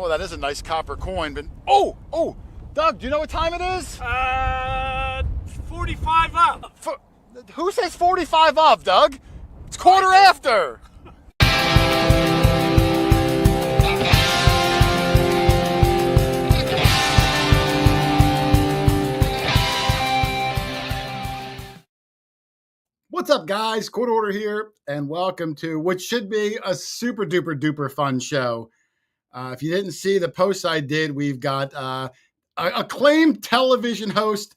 Oh, that is a nice copper coin. But oh, Doug, do you know what time it is? 45 up. Who says 45 up, Doug? It's quarter after. What's up, guys? Hoarder here, and welcome to what should be a super duper duper fun show. If you didn't see the posts I did, we've got acclaimed television host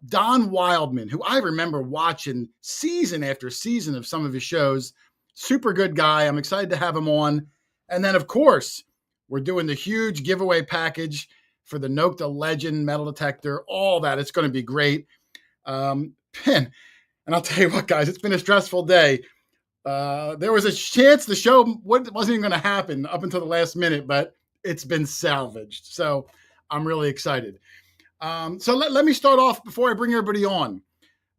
Don Wildman, who I remember watching season after season of some of his shows. Super good guy. I'm excited to have him on. And then, of course, we're doing the huge giveaway package for the Noke the Legend metal detector, all that. It's going to be great. And I'll tell you what, guys, it's been a stressful day. There was a chance the show wasn't even going to happen up until the last minute, but it's been salvaged. So I'm really excited. So let me start off before I bring everybody on.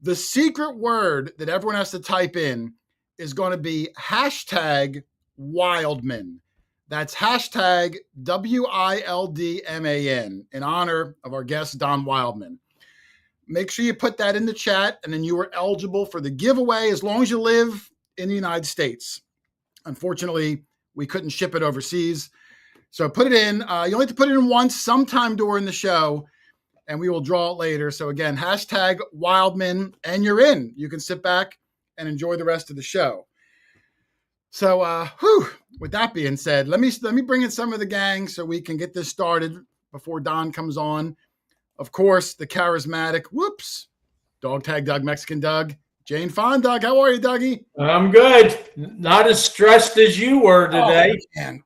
The secret word that everyone has to type in is going to be hashtag Wildman. That's hashtag WILDMAN in honor of our guest, Don Wildman. Make sure you put that in the chat, and then you are eligible for the giveaway as long as you live in the United States. Unfortunately, we couldn't ship it overseas. So put it in. You only have to put it in once sometime during the show, and we will draw it later. So again, hashtag Wildman, and you're in. You can sit back and enjoy the rest of the show. So with that being said, let me bring in some of the gang so we can get this started before Don comes on. Of course, the charismatic, Dog Tag Doug, Mexican Doug, Jane Fond Doug. How are you, Dougie? I'm good. Not as stressed as you were today. Oh, man.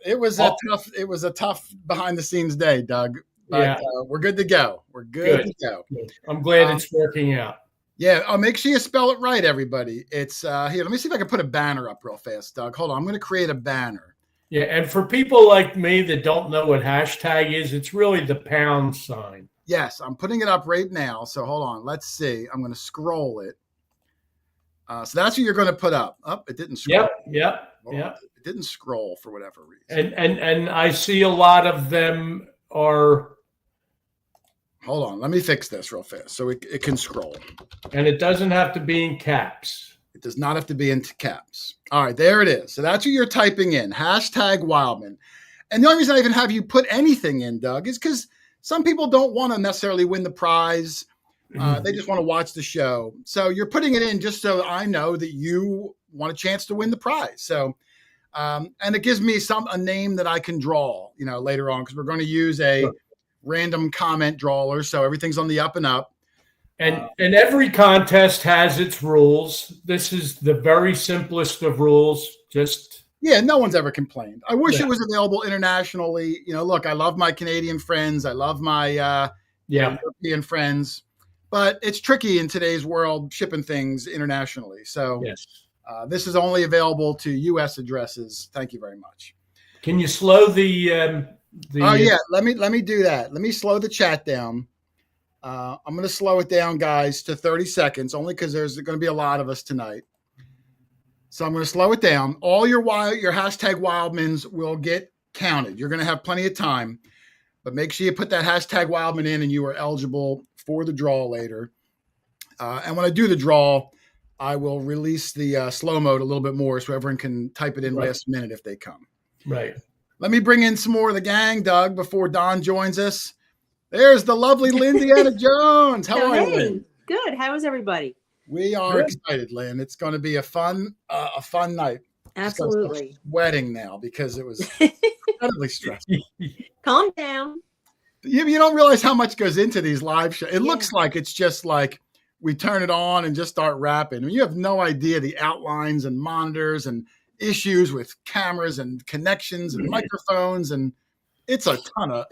It was a tough behind the scenes day, Doug. But we're good to go. We're good to go. Good. I'm glad it's working out. Yeah. Make sure you spell it right, everybody. It's here. Let me see if I can put a banner up real fast, Doug. Hold on. I'm going to create a banner. Yeah, and for people like me that don't know what hashtag is, it's really the pound sign. Yes, I'm putting it up right now. So hold on. Let's see. I'm going to scroll it. So that's what you're going to put up. It didn't scroll. Yep. It didn't scroll for whatever reason. And I see a lot of them are. Hold on. Let me fix this real fast so it can scroll. And it doesn't have to be in caps. It does not have to be in caps. All right, there it is. So that's what you're typing in, hashtag Wildman. And the only reason I even have you put anything in, Doug, is because some people don't want to necessarily win the prize. They just want to watch the show. So you're putting it in just so I know that you want a chance to win the prize. So, and it gives me a name that I can draw, later on, because we're going to use a random comment drawer. So everything's on the up and up. And every contest has its rules. This is the very simplest of rules. No one's ever complained. I wish it was available internationally. Look, I love my Canadian friends. I love my European friends, but it's tricky in today's world shipping things internationally. So this is only available to U.S. addresses. Thank you very much. Can you slow the? Let me do that. Let me slow the chat down. I'm going to slow it down, guys, to 30 seconds, only because there's going to be a lot of us tonight. So I'm going to slow it down. All your hashtag Wildmans will get counted. You're going to have plenty of time, but make sure you put that hashtag Wildman in and you are eligible for the draw later. And when I do the draw, I will release the slow mode a little bit more so everyone can type it in last minute if they come. Right. Let me bring in some more of the gang, Doug, before Don joins us. There's the lovely Lindiana Jones. How are you, Lynn? Good. How is everybody? We are excited, Lynn. It's going to be a fun night. Absolutely. Sweating now because it was incredibly stressful. Calm down. You don't realize how much goes into these live shows. It looks like it's just like we turn it on and just start rapping. I mean, you have no idea the outlines and monitors and issues with cameras and connections and microphones, and it's a ton of.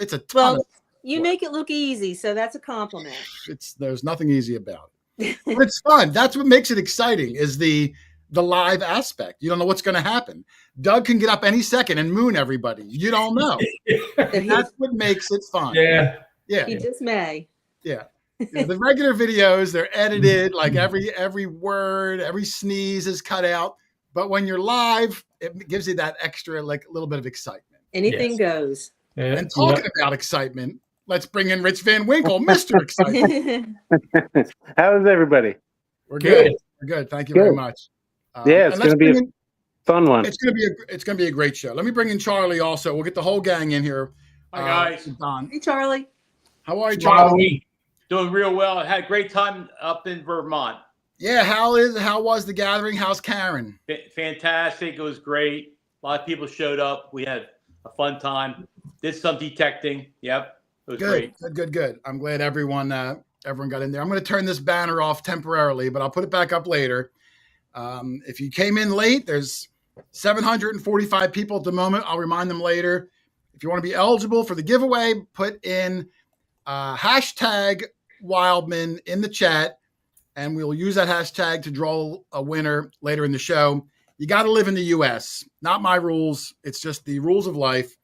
You make it look easy, so that's a compliment. There's nothing easy about it. But it's fun. That's what makes it exciting is the live aspect. You don't know what's going to happen. Doug can get up any second and moon everybody. You don't know. And that's what makes it fun. Yeah. He just may. Yeah. The regular videos, they're edited, like every word, every sneeze is cut out. But when you're live, it gives you that extra, like a little bit of excitement. Anything goes. Yeah, And talking about excitement, let's bring in Rich Van Winkle, Mr. Excitement. How is everybody? We're good. Good. We're good. Thank you very Good. much. Yeah, it's and going to be bring a in- fun one. It's gonna be a great show. Let me bring in Charlie also. We'll get the whole gang in here. Hi, guys. Don, Hey, Charlie. how are you, Charlie? Doing real well. I had a great time up in Vermont. Yeah, how was the gathering? How's Karen? Fantastic. It was great. A lot of people showed up. We had a fun time. Did some detecting. Yep. It was great. Good. I'm glad everyone got in there. I'm going to turn this banner off temporarily, but I'll put it back up later. If you came in late, there's 745 people at the moment. I'll remind them later. If you want to be eligible for the giveaway, put in hashtag Wildman in the chat, and we'll use that hashtag to draw a winner later in the show. You got to live in the U.S. Not my rules. It's just the rules of life.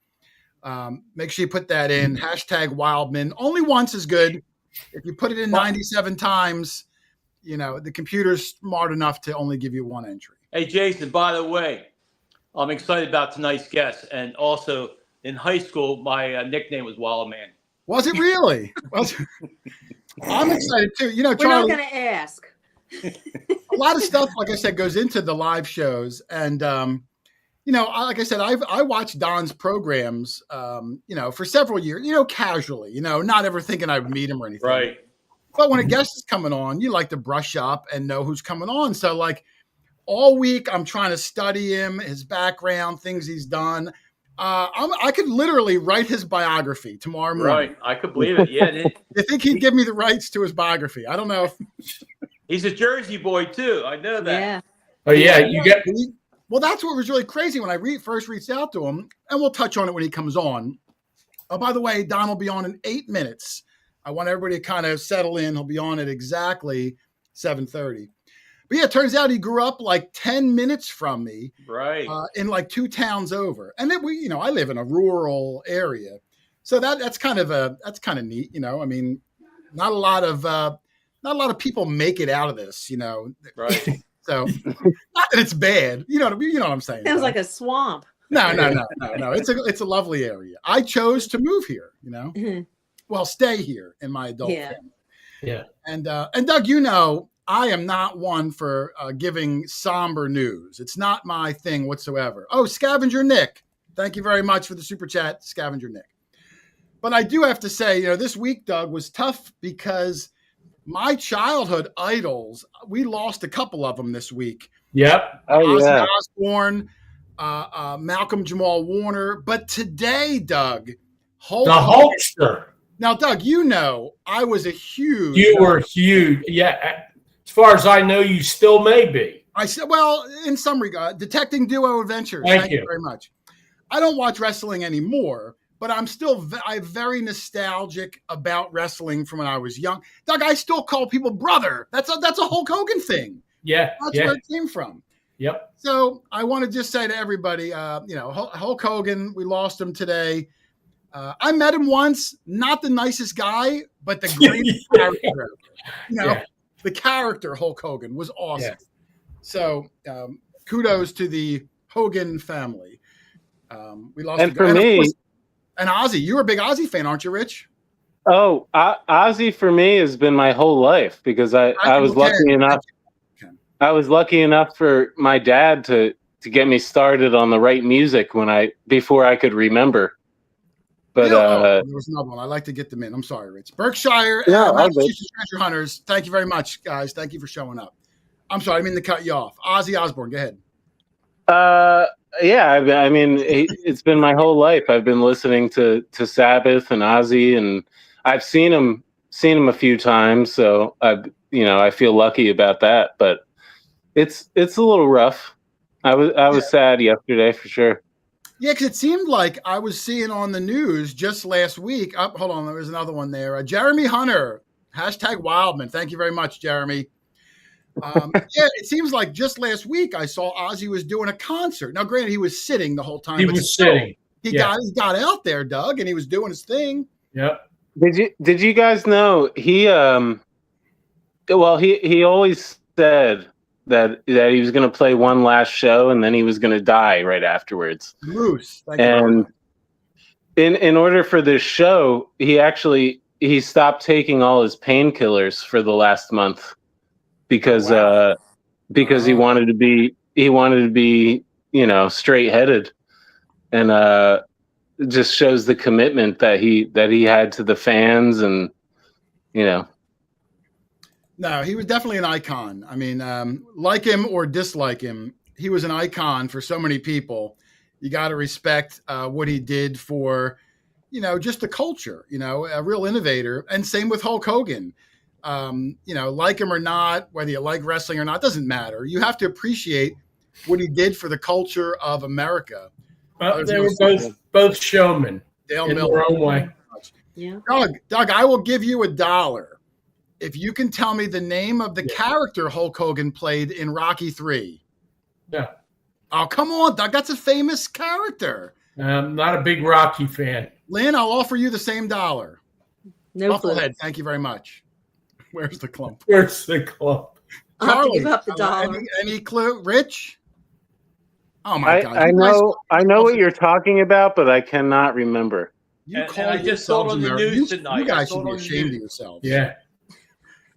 Make sure you put that in. Hashtag Wildman. Only once is good. If you put it in 97 times, the computer's smart enough to only give you one entry. Hey, Jason, by the way, I'm excited about tonight's guest. And also, in high school, my nickname was Wildman. Was it really? I'm excited too. We're Charlie, not going to ask. a lot of stuff, like I said, goes into the live shows. And, like I said, I watched Don's programs, for several years, casually, not ever thinking I would meet him or anything. Right. But when a guest is coming on, you like to brush up and know who's coming on. So like all week, I'm trying to study him, his background, things he's done. I could literally write his biography tomorrow morning. Right. I could believe it. Yeah. I think he'd give me the rights to his biography. I don't know if He's a Jersey boy, too. I know that. Yeah. Oh yeah, you get. Well, that's what was really crazy when I first reached out to him, and we'll touch on it when he comes on. Oh, by the way, Don will be on in 8 minutes. I want everybody to kind of settle in. He'll be on at exactly 7:30. But yeah, it turns out he grew up like 10 minutes from me, Right. in like 2 towns over. And then I live in a rural area, so that's kind of neat. I mean, not a lot of people make it out of this. Right. So not that it's bad. You know what I'm saying. Sounds like a swamp. No. It's a lovely area. I chose to move here. Mhm. Well, stay here in my adult Yeah. family. Yeah. And Doug, I am not one for giving somber news. It's not my thing whatsoever. Oh, Scavenger Nick, thank you very much for the super chat, Scavenger Nick. But I do have to say, this week, Doug, was tough because my childhood idols, we lost a couple of them this week. Yep. Oh, Ozzy yeah. Osbourne, Malcolm Jamal Warner. But today, Doug, The Hogan. Hoaxer. Now, Doug, I was a huge. You were huge. Yeah. As far as I know, you still may be. I said, well, in some regard, Detecting Duo Adventures. Thank You you very much. I don't watch wrestling anymore, but I'm very nostalgic about wrestling from when I was young. Doug, I still call people brother. That's a Hulk Hogan thing. Yeah. That's Yeah. where it came from. Yep. So I want to just say to everybody, Hulk Hogan, we lost him today. I met him once, not the nicest guy, but the greatest character. Yeah. The character Hulk Hogan was awesome. Yeah. So kudos to the Hogan family. We lost. And for me, and Ozzy, you're a big Ozzy fan, aren't you, Rich? oh, Ozzy for me has been my whole life because I was lucky enough. I was lucky enough for my dad to get me started on the right music before I could remember. But there was another one. I like to get them in. I'm sorry, Rich. Berkshire, Massachusetts Treasure Hunters. Thank you very much, guys. Thank you for showing up. I'm sorry, I didn't mean to cut you off. Ozzy Osbourne, go ahead. Yeah, I mean, it's been my whole life. I've been listening to Sabbath and Ozzy, and I've seen him a few times. So I feel lucky about that. But it's a little rough. I was sad yesterday for sure. Yeah, because it seemed like I was seeing on the news just last week. Hold on, there was another one there. Jeremy Hunter, hashtag Wildman. Thank you very much, Jeremy. It seems like just last week I saw Ozzy was doing a concert. Now, granted, he was sitting the whole time. He was sitting. He got out there, Doug, and he was doing his thing. Yep. Did you guys know he always said that he was going to play one last show and then he was going to die right afterwards. Moose. in order for this show, he stopped taking all his painkillers for the last month because he wanted to be straight headed, and it just shows the commitment that he had to the fans, and No, he was definitely an icon. I mean, like him or dislike him, he was an icon for so many people. You got to respect what he did for, just the culture, a real innovator. And same with Hulk Hogan. Like him or not, whether you like wrestling or not, doesn't matter. You have to appreciate what he did for the culture of America. Well, they were both showmen Dale in Miller. their own way. Yeah. Doug, I will give you $1 if you can tell me the name of the character Hulk Hogan played in Rocky III. Yeah. Oh, come on, Doug. That's a famous character. I'm not a big Rocky fan. Lynn, I'll offer you the same $1. No clue. Bufflehead, thank you very much. Where's the clump? Where's the club? I'll have to Charlie, give up the $1. Any clue? Rich? Oh, my God. I know what you're talking about, but I cannot remember. You And I just saw it on the news tonight. You guys I saw should be it on the ashamed of news. yourselves. Yeah.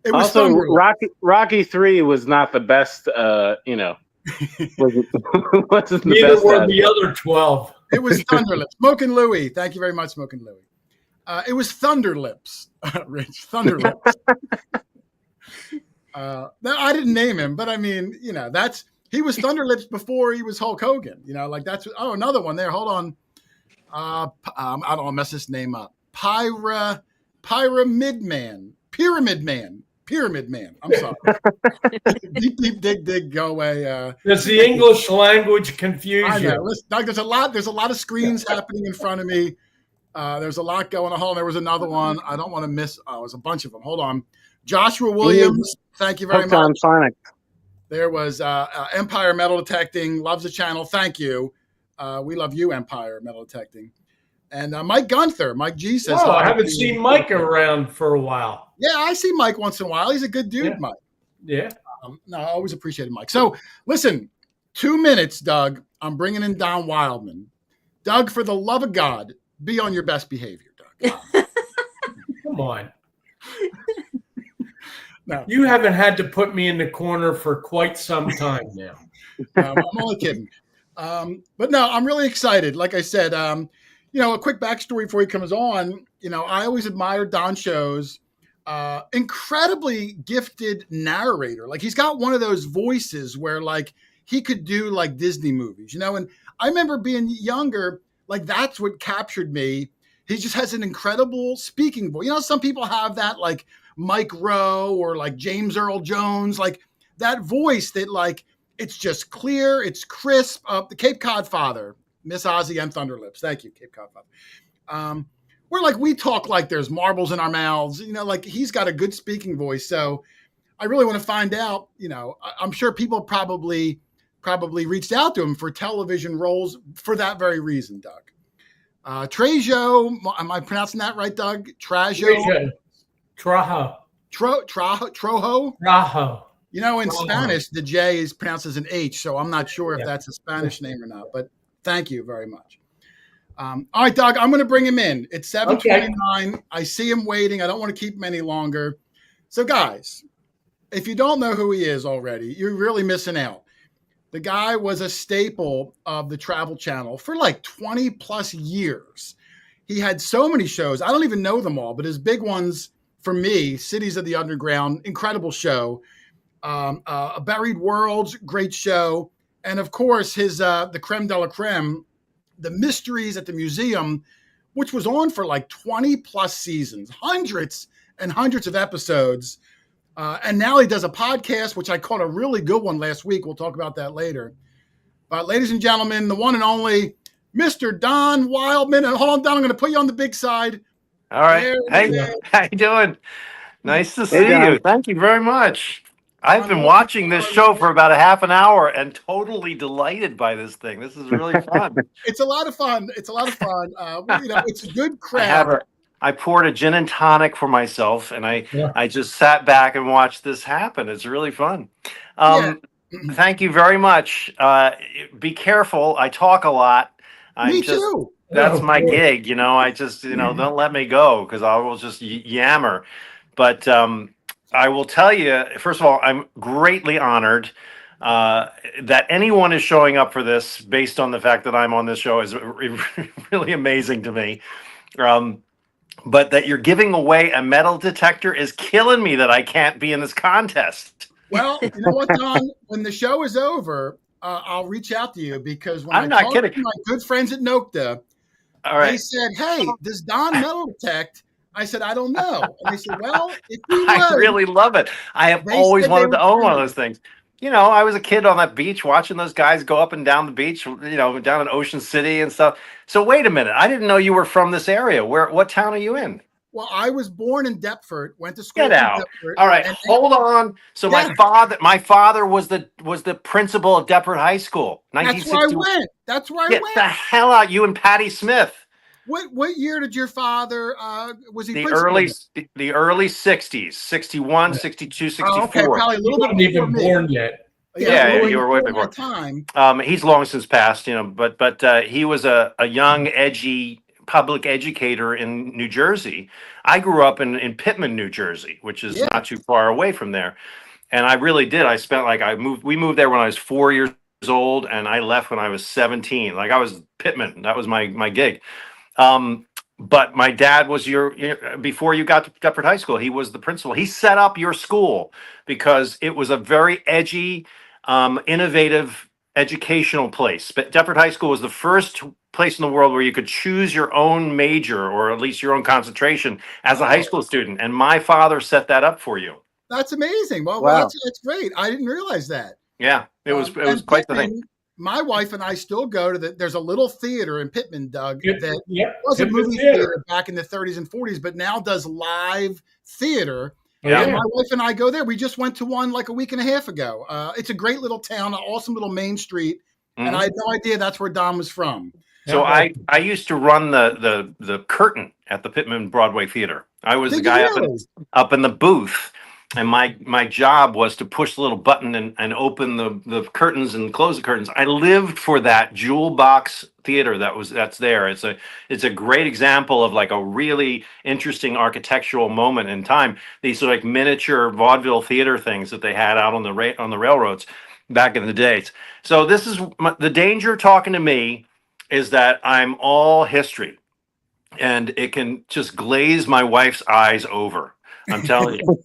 It was Also, Thunderlips. Rocky III was not the best. Wasn't the Neither best. were the other 12. It was Thunderlips. Smokin' Louie. Thank you very much, Smokin' Louie. It was Thunderlips, Rich. Thunderlips. I didn't name him, but I mean, he was Thunderlips before he was Hulk Hogan. Another one there. Hold on. I don't want to mess this name up. Pyramid Man. I'm sorry. deep, dig, go away. Does the English language confuse I you? know. Listen, Doug, there's a lot of screens happening in front of me. There's a lot going on. Hold on, there was another one. I don't want to miss. Oh, there's a bunch of them. Hold on. Joshua Williams, thank you very much. Sonic. There was Empire Metal Detecting, loves the channel. Thank you. We love you, Empire Metal Detecting. And Mike Gunther, Mike G says. Oh, I haven't seen Mike around for a while. Yeah, I see Mike once in a while. He's a good dude, Yeah. Mike. Yeah. No, I always appreciated Mike. So listen, 2 minutes, Doug. I'm bringing in Don Wildman. Doug, for the love of God, be on your best behavior, Doug. Come on. No. You haven't had to put me in the corner for quite some time now. I'm only kidding. But no, I'm really excited. Like I said, a quick backstory before he comes on. I always admired Don shows. Incredibly gifted narrator. Like he's got one of those voices where like he could do like Disney movies, and I remember being younger, like that's what captured me. He just has an incredible speaking voice. Some people have that like Mike Rowe or like James Earl Jones, like that voice that like, it's just clear, it's crisp. The Cape Cod Father, Miss Ozzy and Thunderlips. Thank you, Cape Cod Father. Where like we talk like there's marbles in our mouths, like he's got a good speaking voice. So I really want to find out, I'm sure people probably reached out to him for television roles for that very reason, Doug. Trejo, am I pronouncing that right, Doug? Trejo? Trajo. Trojo? Trajo. In Spanish, the J is pronounced as an H, so I'm not sure if that's a Spanish name or not, but thank you very much. All right, Doug, I'm going to bring him in. It's 7:29. I see him waiting. I don't want to keep him any longer. So, guys, if you don't know who he is already, you're really missing out. The guy was a staple of the Travel Channel for like 20 plus years. He had so many shows. I don't even know them all, but his big ones for me, Cities of the Underground, incredible show. Buried Worlds, great show. And of course, his the creme de la creme, the Mysteries at the Museum, which was on for like 20 plus seasons, hundreds and hundreds of episodes. And now he does a podcast, which I caught a really good one last week. We'll talk about that later. But ladies and gentlemen, the one and only Mr. Don Wildman. And hold on, Don, I'm going to put you on the big side. All right. Hey, how you doing? Nice to see you. Thank you very much. I've been watching this show for about a half an hour and totally delighted by this thing. This is really fun. It's a lot of fun. It's a good crowd. I poured a gin and tonic for myself, and I just sat back and watched this happen. It's really fun. Thank you very much. Be careful. I talk a lot. Me too. that's Oh, my boy. gig. I just, don't let me go because I will just yammer. But I will tell you, first of all, I'm greatly honored that anyone is showing up for this based on the fact that I'm on this show is really amazing to me. But that you're giving away a metal detector is killing me that I can't be in this contest. Well, you know what, Don? When the show is over, I'll reach out to you because when I I'm not talked kidding. to my good friends at Nokta, All they right. said, "Hey, does Don metal detect?" I said, "I don't know." And they said, "Well, if you I would," really love it. I have they always said they wanted would to own send one of me. those things. I was a kid on that beach watching those guys go up and down the beach, down in Ocean City and stuff. So wait a minute. I didn't know you were from this area. What town are you in? Well, I was born in Deptford, went to Get school in out. Deptford, All right, and hold on. So yeah, my father was the principal of Deptford High School, that's where I 1961. went. That's where I Get the went. hell out, you and Patty Smith. What year did your father was he The principal early then? the early 60s, 61, Yeah. 62, Oh, okay, 64. probably a He little bit wasn't before even me. born yet. Yeah, a Yeah, little you were way before my before. time. He's long since passed, but he was a young, edgy public educator in New Jersey. I grew up in Pittman, New Jersey, which is Yeah. not too far away from there. And I really did. We moved there when I was 4 years old, and I left when I was 17. Like I was Pittman. That was my gig. But my dad was before you got to Deptford High School, he was the principal. He set up your school because it was a very edgy, innovative educational place. But Deptford High School was the first place in the world where you could choose your own major or at least your own concentration as a high Oh, school student. And my father set that up for you. that's amazing. Well, Wow. that's great. I didn't realize that. Yeah, it was And quite the thing. Pittman, my wife and I still go to there's a little theater in Pittman, Doug, that Yep. was a Pittman movie theater back in the 30s and 40s, but now does live theater. Oh, Yeah. And yeah. my wife and I go there. We just went to one like a week and a half ago. It's a great little town, an awesome little main street. And Mhm. I had no idea that's where Don was from. So Yeah. I used to run the curtain at the Pittman Broadway Theater. I was the Did you guy really? up in the booth, and my job was to push the little button and open the curtains and close the curtains. I lived for that jewel box theater that's there. It's a great example of like a really interesting architectural moment in time. These sort of like miniature vaudeville theater things that they had out on the railroads back in the days. So this is the danger talking to me is that I'm all history and it can just glaze my wife's eyes over. I'm telling you.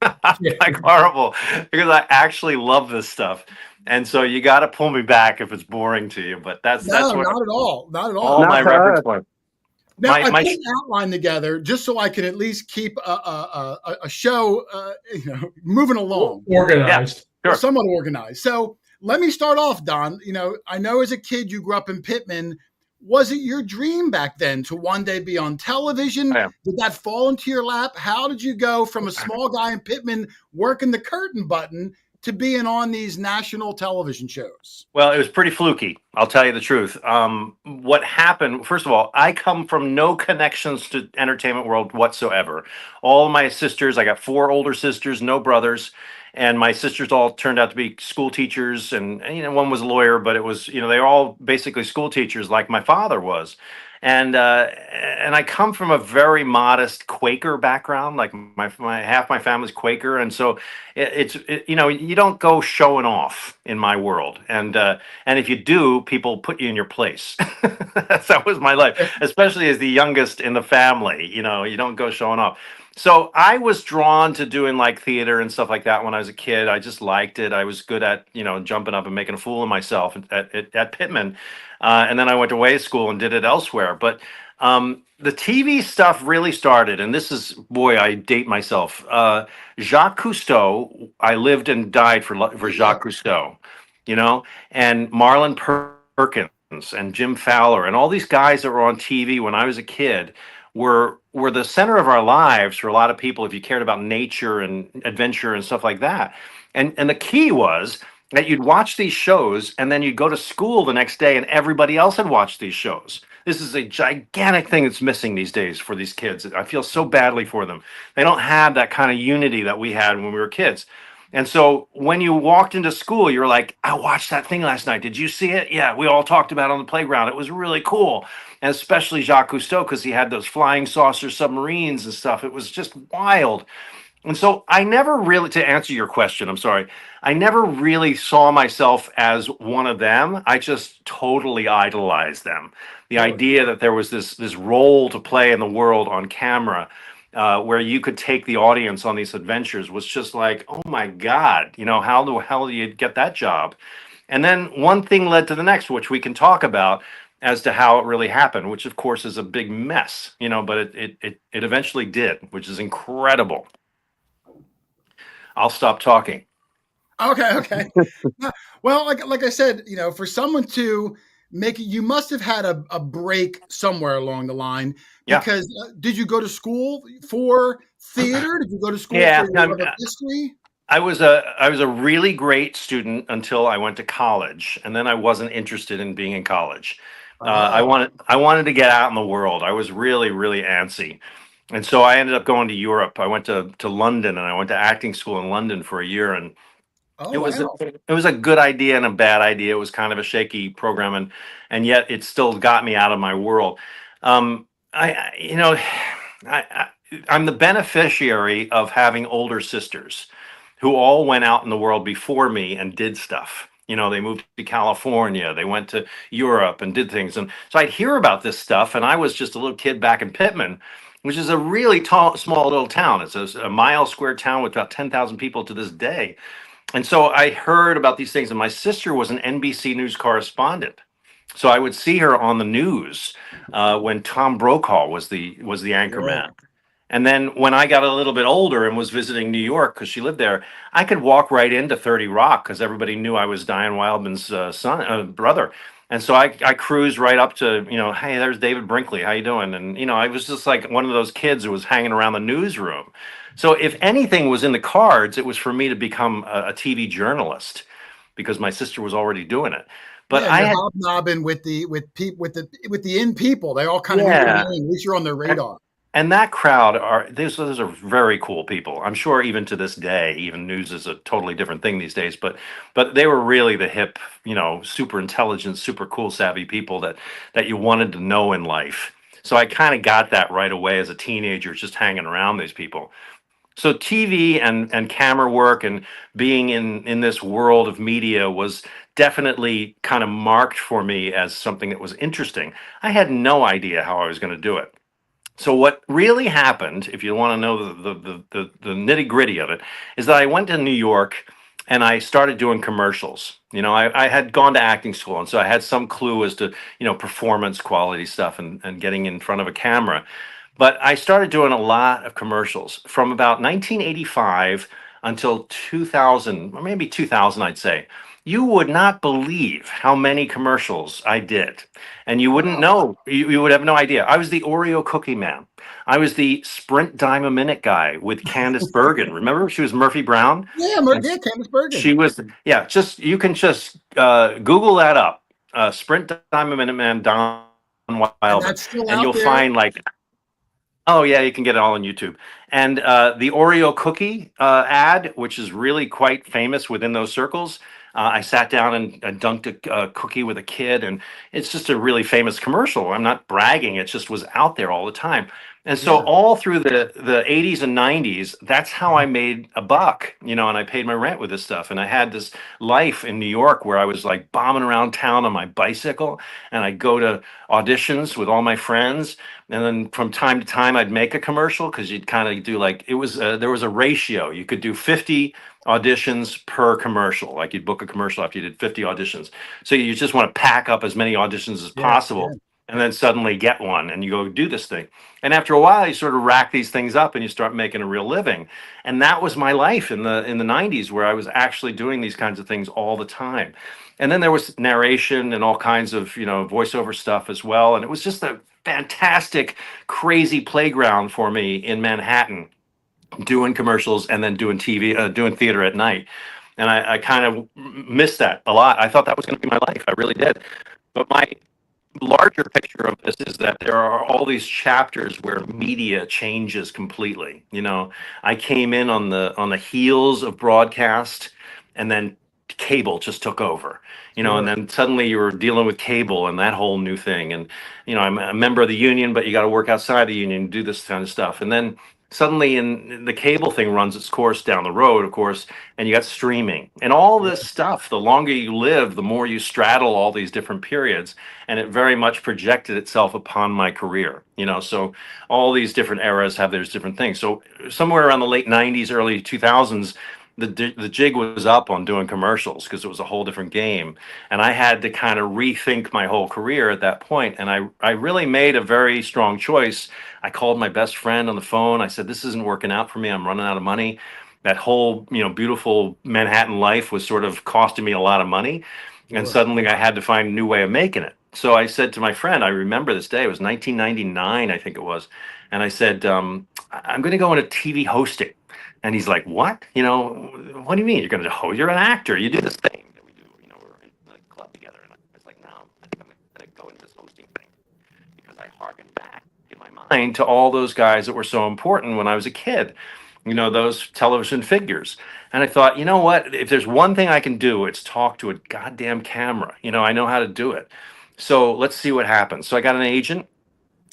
I'm like horrible because I actually love this stuff. And so you got to pull me back if it's boring to you, but that's No, what not at all. Not at all all. my reference points. Now, I my put an outline together just so I can at least keep a show moving along. Organized. Sure. Somewhat organized. So let me start off, Don. I know as a kid you grew up in Pittman. Was it your dream back then to one day be on television? Yeah. Did that fall into your lap? How did you go from a small guy in Pittman working the curtain button to being on these national television shows? Well, it was pretty fluky. I'll tell you the truth. What happened, first of all, I come from no connections to entertainment world whatsoever. All my sisters, I got 4 older sisters, no brothers, and my sisters all turned out to be school teachers, and one was a lawyer, but it was, they're all basically school teachers like my father was. And I come from a very modest Quaker background, like my half my family's Quaker, and so you don't go showing off in my world, and if you do, people put you in your place. That was my life, especially as the youngest in the family. You don't go showing off. So I was drawn to doing like theater and stuff like that when I was a kid. I just liked it. I was good at jumping up and making a fool of myself at Pittman, and then I went to Way School and did it elsewhere. But the TV stuff really started, and this is, boy, I date myself. Jacques Cousteau, I lived and died for Jacques Cousteau, and Marlon Perkins and Jim Fowler and all these guys that were on TV when I was a kid were the center of our lives for a lot of people if you cared about nature and adventure and stuff like that. And the key was that you'd watch these shows and then you'd go to school the next day and everybody else had watched these shows. This is a gigantic thing that's missing these days for these kids. I feel so badly for them. They don't have that kind of unity that we had when we were kids. And so when you walked into school, you're like, I watched that thing last night. Did you see it? Yeah, we all talked about it on the playground. It was really cool. And especially Jacques Cousteau, because he had those flying saucer submarines and stuff. It was just wild. And so I never really, to answer your question, I'm sorry, I never really saw myself as one of them. I just totally idolized them. The idea that there was this role to play in the world on camera, where you could take the audience on these adventures, was just like, oh my God, how the hell do you get that job? And then one thing led to the next, which we can talk about as to how it really happened, which of course is a big mess, but it eventually did, which is incredible. I'll stop talking. Okay. Well, like I said, for someone to make it, you must have had a break somewhere along the line. Yeah. Because did you go to school for theater? Did you go to school Yeah, for your history? I was a really great student until I went to college, and then I wasn't interested in being in college. I wanted to get out in the world. I was really, really antsy. And so I ended up going to Europe. I went to London, and I went to acting school in London for a year, and Oh, it was wow. it was a good idea and a bad idea. It was kind of a shaky program, and yet it still got me out of my world. I you know I I'm the beneficiary of having older sisters who all went out in the world before me and did stuff. They moved to California, they went to Europe and did things. And so I'd hear about this stuff, and I was just a little kid back in Pittman, which is a really small little town. It's a mile square town with about 10,000 people to this day. And so I heard about these things, and my sister was an NBC News correspondent. So I would see her on the news when Tom Brokaw was the anchor man. And then when I got a little bit older and was visiting New York because she lived there, I could walk right into 30 Rock because everybody knew I was Don Wildman's brother. And so I cruised right up to, hey, there's David Brinkley. How you doing? And, I was just like one of those kids who was hanging around the newsroom. So if anything was in the cards, it was for me to become a TV journalist because my sister was already doing it. But I had hobnobbing with the in people. They all kind of knew your name. At least you're on their radar. And that crowd those are very cool people. I'm sure even to this day, even news is a totally different thing these days. But they were really the hip, super intelligent, super cool, savvy people that you wanted to know in life. So I kind of got that right away as a teenager, just hanging around these people. So TV and camera work and being in this world of media was definitely kind of marked for me as something that was interesting. I had no idea how I was going to do it. So what really happened, if you want to know the nitty gritty of it, is that I went to New York and I started doing commercials. I had gone to acting school, and so I had some clue as to performance quality stuff and getting in front of a camera. But I started doing a lot of commercials from about 1985 until 2000, or maybe 2000, I'd say. You would not believe how many commercials I did. And you wouldn't know, you would have no idea. I was the Oreo cookie man. I was the Sprint dime a minute guy with Candace Bergen. Remember? She was Murphy Brown. Yeah, Candace Bergen. She was, you can just Google that up. Sprint dime a minute man, Don Wildman. And you'll find oh, yeah, you can get it all on YouTube. And the Oreo cookie ad, which is really quite famous within those circles. I sat down and dunked a cookie with a kid, and it's just a really famous commercial. I'm not bragging. It just was out there all the time. And so all through the 80s and 90s, that's how I made a buck, and I paid my rent with this stuff. And I had this life in New York where I was like bombing around town on my bicycle, and I'd go to auditions with all my friends. And then from time to time, I'd make a commercial because you'd kind of do there was a ratio. You could do 50 auditions per commercial. Like you'd book a commercial after you did 50 auditions. So you just want to pack up as many auditions as possible. Yeah. And then suddenly get one and you go do this thing. And after a while, you sort of rack these things up and you start making a real living. And that was my life in the 90s, where I was actually doing these kinds of things all the time. And then there was narration and all kinds of, voiceover stuff as well. And it was just a fantastic, crazy playground for me in Manhattan, doing commercials and then doing TV, doing theater at night. And I kind of missed that a lot. I thought that was going to be my life. I really did. But larger picture of this is that there are all these chapters where media changes completely. I came in on the heels of broadcast, and then cable just took over. And Sure. then suddenly you were dealing with cable and that whole new thing. And I'm a member of the union, but you got to work outside the union, do this kind of stuff. And then suddenly the cable thing runs its course down the road, of course, and you got streaming and all this stuff. The longer you live, the more you straddle all these different periods, and it very much projected itself upon my career. So all these different eras have their different things. So somewhere around the late 90s, early 2000s, the jig was up on doing commercials because it was a whole different game, and I had to kind of rethink my whole career at that point. And I really made a very strong choice. I called my best friend on the phone. I said, "This isn't working out for me. I'm running out of money." That whole beautiful Manhattan life was sort of costing me a lot of money, and Sure. suddenly I had to find a new way of making it. So I said to my friend, I remember this day, it was 1999, I think it was, and I said, "I'm going to go into TV hosting." And he's like, "What? What do you mean you're going to host? You're an actor. You do this thing that we do. We're in the club together." And I was like, "No, I think I'm going to go into this hosting thing," because I harkened back in my mind to all those guys that were so important when I was a kid. Those television figures. And I thought, you know what? If there's one thing I can do, it's talk to a goddamn camera. I know how to do it. So let's see what happens. So I got an agent.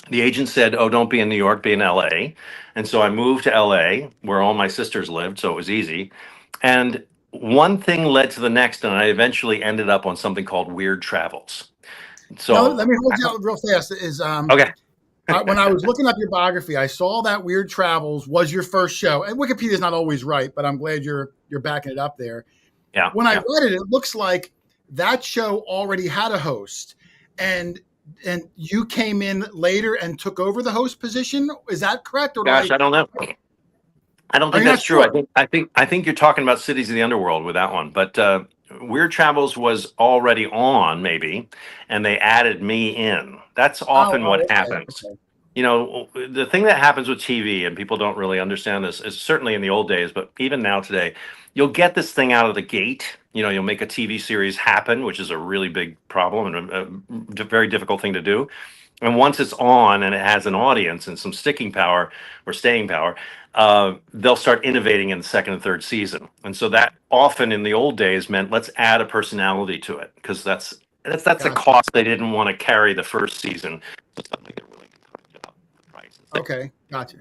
The agent said, "Oh, don't be in New York, be in LA." And so I moved to LA, where all my sisters lived, so it was easy. And one thing led to the next, and I eventually ended up on something called Weird Travels. Now, So, let me hold you out real fast. okay. When I was looking up your biography, I saw that Weird Travels was your first show. And Wikipedia is not always right, but I'm glad you're backing it up there. Yeah. When I yeah. read it, it looks like that show already had a host, and you came in later and took over the host position. Is that correct? Or Gosh, I don't know. I don't Are think you that's not true. sure? I think you're talking about Cities of the Underworld with that one. But Weird Travels was already on, maybe, and they added me in. That's often what Okay, happens. okay. The thing that happens with TV, and people don't really understand this, is certainly in the old days, but even now today, you'll get this thing out of the gate. You'll make a TV series happen, which is a really big problem and a very difficult thing to do. And once it's on and it has an audience and some sticking power or staying power, they'll start innovating in the second and third season. And so that often in the old days meant let's add a personality to it, because that's a Gotcha. cost they didn't want to carry the first season. So suddenly they're willing to cut up the price. Okay, gotcha.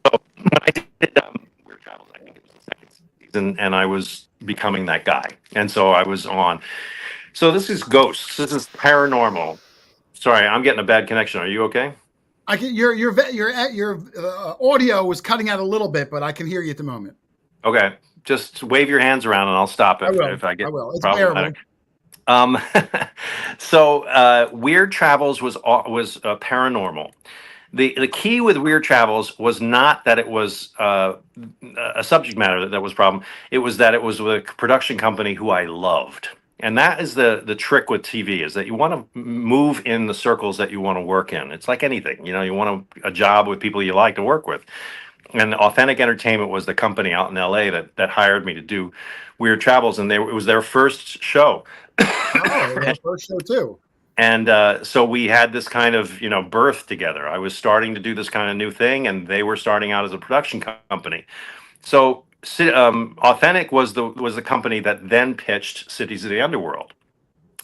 So when I did Weird Travels, I think it was the second season, and I was becoming that guy. And so I was on. So this is ghosts. This is paranormal. Sorry, I'm getting a bad connection. Are you okay? I can your audio was cutting out a little bit, but I can hear you at the moment. Okay. Just wave your hands around and I'll stop I will. if I get I will. It's problematic. bearable. So Weird Travels was paranormal. The key with Weird Travels was not that it was a subject matter that was a problem. It was that it was with a production company who I loved. And that is the trick with TV, is that you want to move in the circles that you want to work in. It's like anything, you want a job with people you like to work with. And Authentic Entertainment was the company out in LA that hired me to do Weird Travels, and it was their first show. Oh, it was our first show too. And so we had this kind of birth together. I was starting to do this kind of new thing, and they were starting out as a production company. So Authentic was the company that then pitched Cities of the Underworld.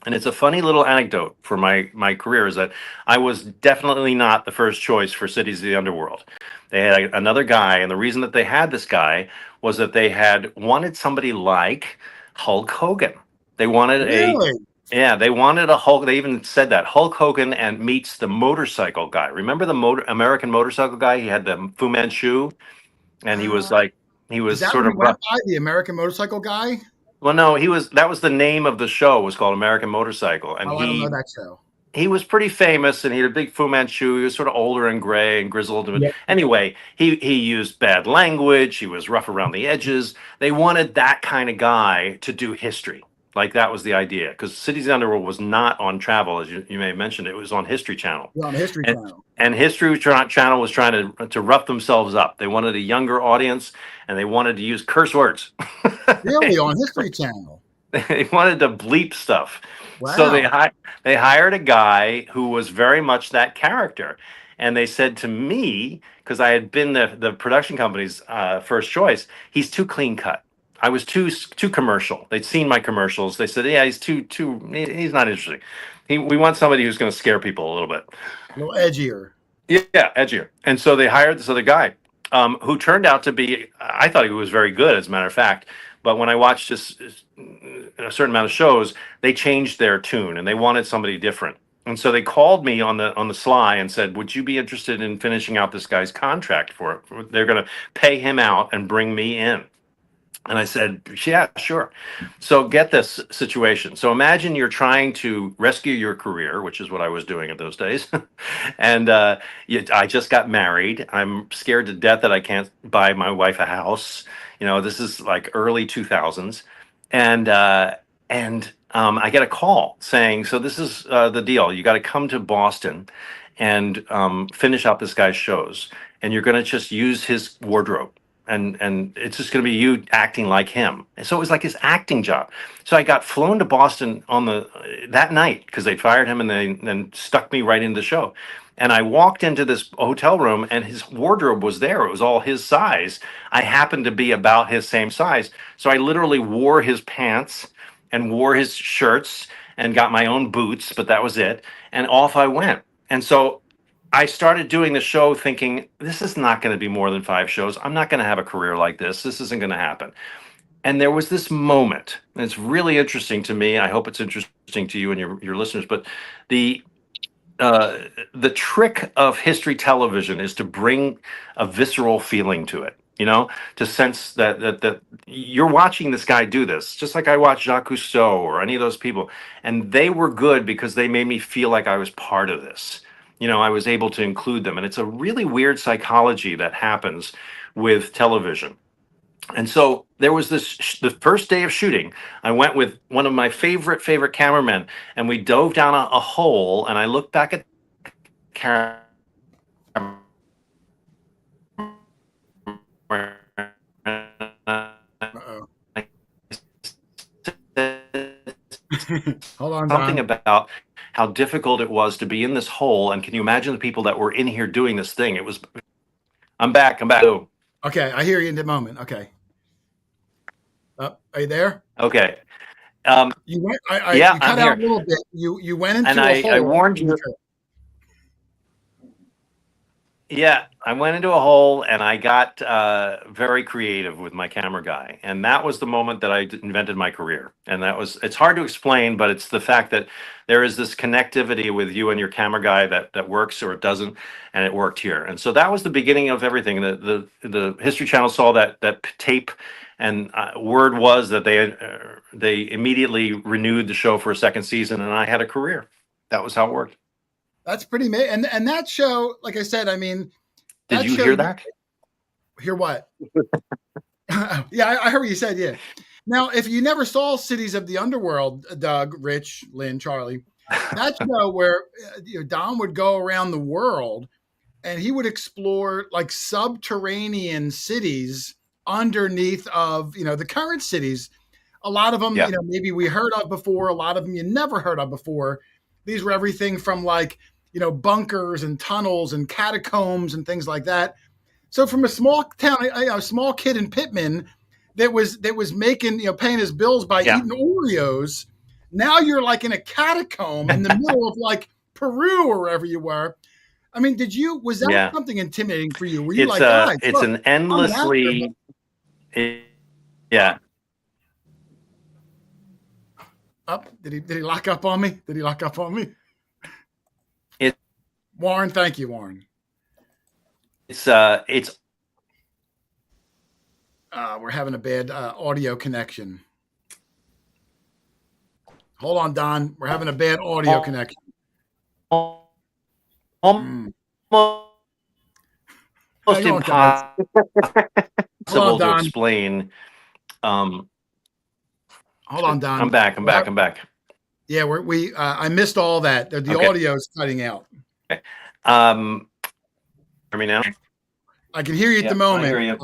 And it's a funny little anecdote for my career, is that I was definitely not the first choice for Cities of the Underworld. They had another guy, and the reason that they had this guy was that they had wanted somebody like Hulk Hogan. They wanted Really? they wanted a Hulk. They even said that Hulk Hogan and meets the motorcycle guy. Remember the American motorcycle guy? He had the Fu Manchu, and he was Is that sort what of he went rough. by, the American motorcycle guy? Well, no, that was the name of the show, was called American Motorcycle. And Oh, I don't know that show. he was pretty famous, and he had a big Fu Manchu. He was sort of older and gray and grizzled. Yep. Anyway, he used bad language. He was rough around the edges. They wanted that kind of guy to do history. Like, that was the idea, because Cities of the Underworld was not on Travel, as you may have mentioned. It was on History Channel. Yeah, on the History Channel. And History Channel was trying to rough themselves up. They wanted a younger audience, and they wanted to use curse words. Really, on History Channel? They wanted to bleep stuff. Wow. So they hired a guy who was very much that character. And they said to me, because I had been the production company's first choice, he's too clean cut. I was too commercial. They'd seen my commercials. They said, yeah, he's he's not interesting. We want somebody who's going to scare people a little bit. A little edgier. Yeah, edgier. And so they hired this other guy who turned out to be, I thought he was very good, as a matter of fact. But when I watched a certain amount of shows, they changed their tune and they wanted somebody different. And so they called me on the sly and said, would you be interested in finishing out this guy's contract for it? They're going to pay him out and bring me in. And I said, yeah, sure. So get this situation. So imagine you're trying to rescue your career, which is what I was doing at those days. And I just got married. I'm scared to death that I can't buy my wife a house. This is like early 2000s. And I get a call saying, so this is the deal. You got to come to Boston and finish out this guy's shows. And you're going to just use his wardrobe. And it's just going to be you acting like him. And so it was like his acting job. So I got flown to Boston that night because they fired him and they then stuck me right into the show. And I walked into this hotel room and his wardrobe was there. It was all his size. I happened to be about his same size. So I literally wore his pants and wore his shirts and got my own boots, but that was it. And off I went. And so I started doing the show thinking, this is not going to be more than 5 shows. I'm not going to have a career like this. This isn't going to happen. And there was this moment, and it's really interesting to me. I hope it's interesting to you and your listeners. But the trick of history television is to bring a visceral feeling to it. To sense that you're watching this guy do this, just like I watched Jacques Cousteau or any of those people, and they were good because they made me feel like I was part of this. I was able to include them. And it's a really weird psychology that happens with television. And so there was the first day of shooting, I went with one of my favorite cameramen, and we dove down a hole, and I looked back at the camera. Uh-oh. Hold on, Something Don. about how difficult it was to be in this hole. And can you imagine the people that were in here doing this thing? I'm back. Oh. Okay, I hear you in the moment. Okay. Are you there? Okay. You went. Yeah, you cut I'm out here. a little bit. You went into And a hole. I warned you. Yeah, I went into a hole and I got very creative with my camera guy. And that was the moment that I invented my career. And it's hard to explain, but it's the fact that there is this connectivity with you and your camera guy that works or it doesn't. And it worked here. And so that was the beginning of everything. The History Channel saw that tape, and word was that they immediately renewed the show for a second season, and I had a career. That was how it worked. That's pretty amazing. And that show, like I said, I mean, did you hear that? Hear what? Yeah, I heard what you said. Yeah. Now, if you never saw Cities of the Underworld, Doug, Rich, Lynn, Charlie, that show where Don would go around the world and he would explore like subterranean cities underneath of the current cities. A lot of them, Yeah. Maybe we heard of before. A lot of them you never heard of before. These were everything from like bunkers and tunnels and catacombs and things like that. So from a small town, a small kid in Pittman that was making paying his bills by eating Oreos. Now you're like in a catacomb in the middle of like Peru or wherever you were. I mean, was that something intimidating for you? Were you it's an endlessly, yeah. Up? Did he lock up on me? Warren, thank you, Warren. It's we're having a bad audio connection. Hold on, Don. We're having a bad audio connection. Almost impossible to explain. Hold on, Don. I'm back. Yeah, I missed all that. The audio is cutting out. Okay. Hear me now? I can hear you at the moment. I hear you.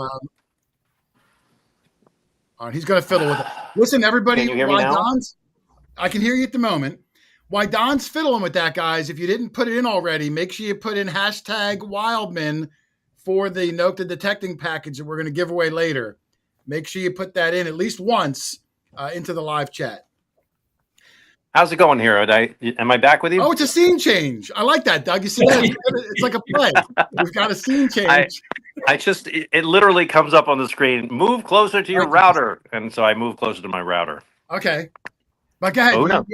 All right, he's going to fiddle with it. Listen, everybody, Can you hear me why now? I can hear you at the moment. Why Don's fiddling with that, guys, if you didn't put it in already, make sure you put in hashtag Wildman for the Note the Detecting package that we're going to give away later. Make sure you put that in at least once into the live chat. How's it going here? Am I back with you? Oh, it's a scene change. I like that, Doug. You see that? It's like a play. We've got a scene change. It literally comes up on the screen. Move closer to your router. And so I move closer to my router. Okay. But go ahead. Oh, no.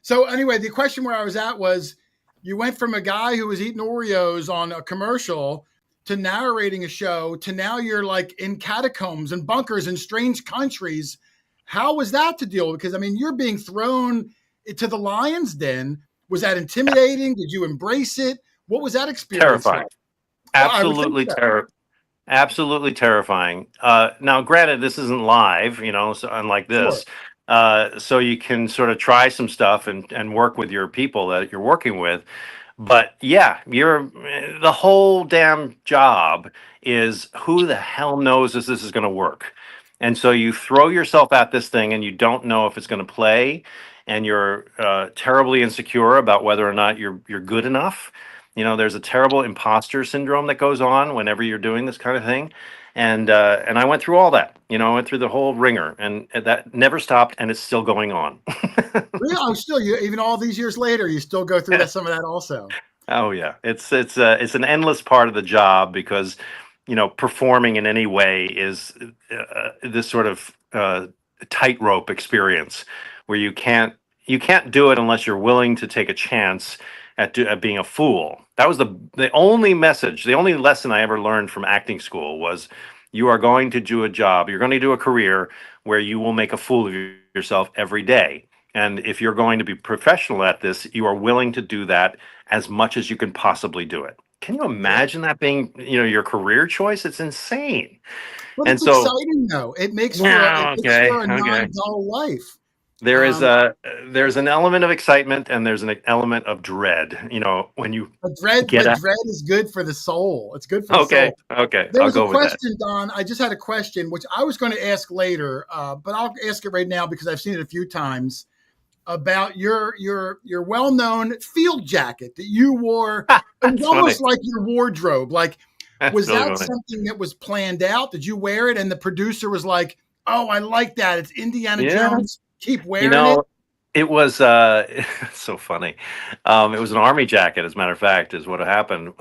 So anyway, the question where I was at was you went from a guy who was eating Oreos on a commercial to narrating a show to now you're like in catacombs and bunkers in strange countries. How was that to deal with? Because, I mean, you're being thrown to the lion's den. Was that intimidating? Did you embrace it? What was that experience Terrifying. like? Absolutely terrifying. Absolutely terrifying. Now, granted, this isn't live, so unlike this. Sure. So you can sort of try some stuff and work with your people that you're working with. But yeah, the whole damn job is who the hell knows if this is going to work. And so you throw yourself at this thing and you don't know if it's going to play, and you're terribly insecure about whether or not you're good enough. There's a terrible imposter syndrome that goes on whenever you're doing this kind of thing. And I went through all that, I went through the whole ringer, and that never stopped, and it's still going on. Really? Oh, still, even all these years later, you still go through some of that also. Oh yeah, it's an endless part of the job because, performing in any way is this sort of tightrope experience where you can't do it unless you're willing to take a chance at being a fool. That was the only message, the only lesson I ever learned from acting school was you are going to do a job, you're going to do a career where you will make a fool of yourself every day. And if you're going to be professional at this, you are willing to do that as much as you can possibly do it. Can you imagine that being, your career choice? It's insane. But it's exciting though. It makes for a non-dull life. There's an element of excitement and there's an element of dread. When you dread is good for the soul. It's good for the soul. Okay. There was a question, Don. I just had a question, which I was going to ask later, but I'll ask it right now because I've seen it a few times about your well-known field jacket that you wore. It was almost like your wardrobe. Like, was that something that was planned out? Did you wear it and the producer was like, "Oh, I like that. It's Indiana Jones. Keep wearing it." It was it's so funny. It was an army jacket, as a matter of fact, is what happened.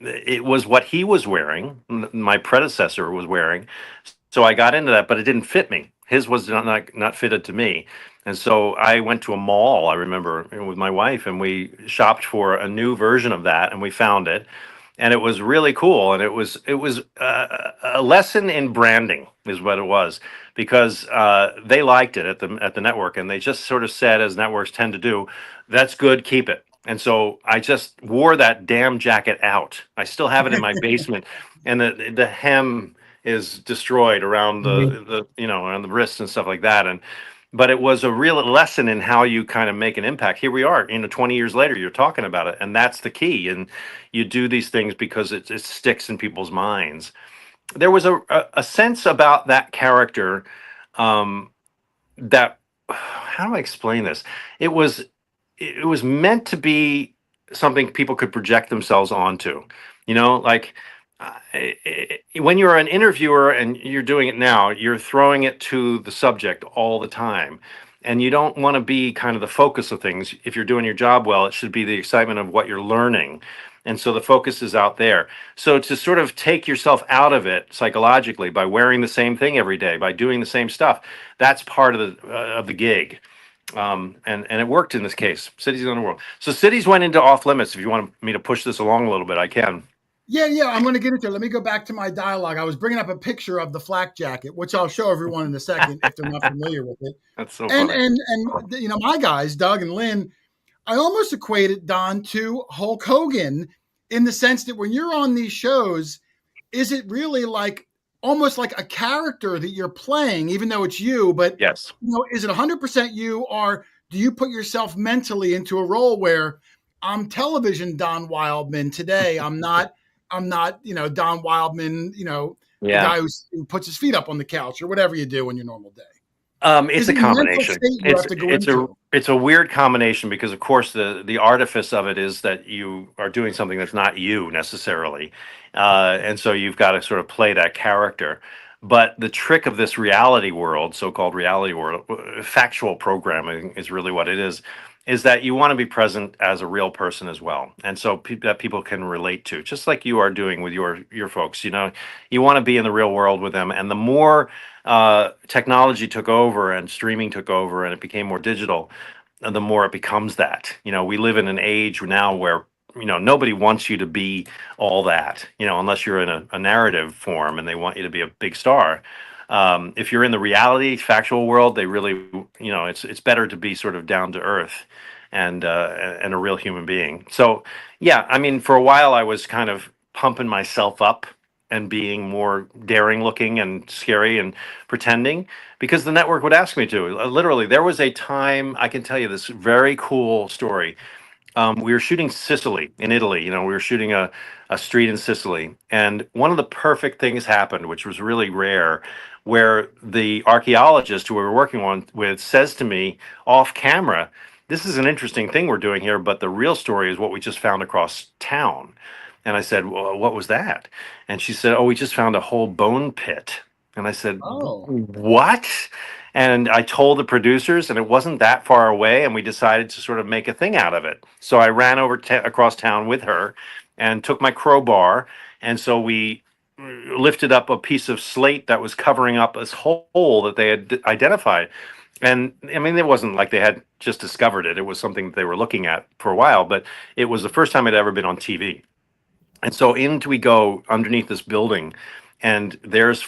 It was what he was wearing, my predecessor was wearing. So I got into that, but it didn't fit me. His was not fitted to me. And so I went to a mall, I remember, with my wife, and we shopped for a new version of that, and we found it. And it was really cool, and it was a lesson in branding, is what it was, because they liked it at the network, and they just sort of said, as networks tend to do, "That's good, keep it." And so I just wore that damn jacket out. I still have it in my basement, and the hem is destroyed around the around the wrists and stuff like that, but it was a real lesson in how you kind of make an impact. Here we are, 20 years later, you're talking about it, and that's the key. And you do these things because it sticks in people's minds. There was a sense about that character that, how do I explain this? It was meant to be something people could project themselves onto. When you're an interviewer and you're doing it now, you're throwing it to the subject all the time. And you don't want to be kind of the focus of things. If you're doing your job well, it should be the excitement of what you're learning. And so the focus is out there. So to sort of take yourself out of it psychologically by wearing the same thing every day, by doing the same stuff, that's part of the gig. And it worked in this case. Cities in the Underworld. So Cities went into Off Limits. If you want me to push this along a little bit, I can. Yeah, I'm going to get into it. Let me go back to my dialogue. I was bringing up a picture of the flak jacket, which I'll show everyone in a second if they're not familiar with it. That's so funny. And my guys, Doug and Lynn, I almost equated Don to Hulk Hogan in the sense that when you're on these shows, is it really like almost like a character that you're playing, even though it's you? But yes, is it 100% you, or do you put yourself mentally into a role where I'm television Don Wildman today? I'm not, Don Wildman, the guy who puts his feet up on the couch or whatever you do in your normal day? It's a combination. It's a weird combination because, of course, the artifice of it is that you are doing something that's not you necessarily, and so you've got to sort of play that character. But the trick of this reality world, so-called reality world, factual programming is really what it is that you want to be present as a real person as well, and so that people can relate to, just like you are doing with your folks. You know, you want to be in the real world with them, and the more technology took over and streaming took over and it became more digital, the more it becomes that. You know, we live in an age now where, you know, nobody wants you to be all that, you know, unless you're in a narrative form and they want you to be a big star. If you're in the reality factual world, they really, you know, it's better to be sort of down to earth and a real human being. So yeah, I mean, for a while I was kind of pumping myself up and being more daring looking and scary and pretending because the network would ask me to. Literally, there was a time, I can tell you this very cool story. We were shooting Sicily in Italy. You know, we were shooting a street in Sicily. And one of the perfect things happened, which was really rare, where the archaeologist who we were working with says to me off camera, "This is an interesting thing we're doing here, but the real story is what we just found across town." And I said, "Well, what was that?" And she said, "Oh, we just found a whole bone pit." And I said, Oh. "What?" And I told the producers, and it wasn't that far away, and we decided to sort of make a thing out of it. So I ran over across town with her and took my crowbar, and so we lifted up a piece of slate that was covering up this hole that they had identified. And I mean, it wasn't like they had just discovered it. It was something that they were looking at for a while, but it was the first time I'd ever been on TV. And so into we go underneath this building, and there's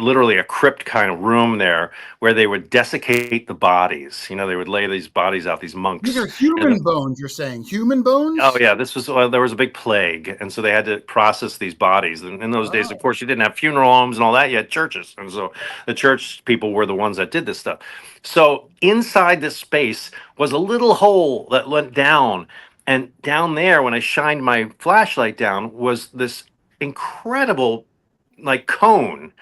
literally a crypt kind of room there where they would desiccate the bodies. You know, they would lay these bodies out, these monks. These are human bones, you're saying? Human bones? Oh, yeah. This was, there was a big plague. And so they had to process these bodies. And in those days, of course, you didn't have funeral homes and all that. You had churches. And so the church people were the ones that did this stuff. So inside this space was a little hole that went down. And down there, when I shined my flashlight down, was this incredible, like, cone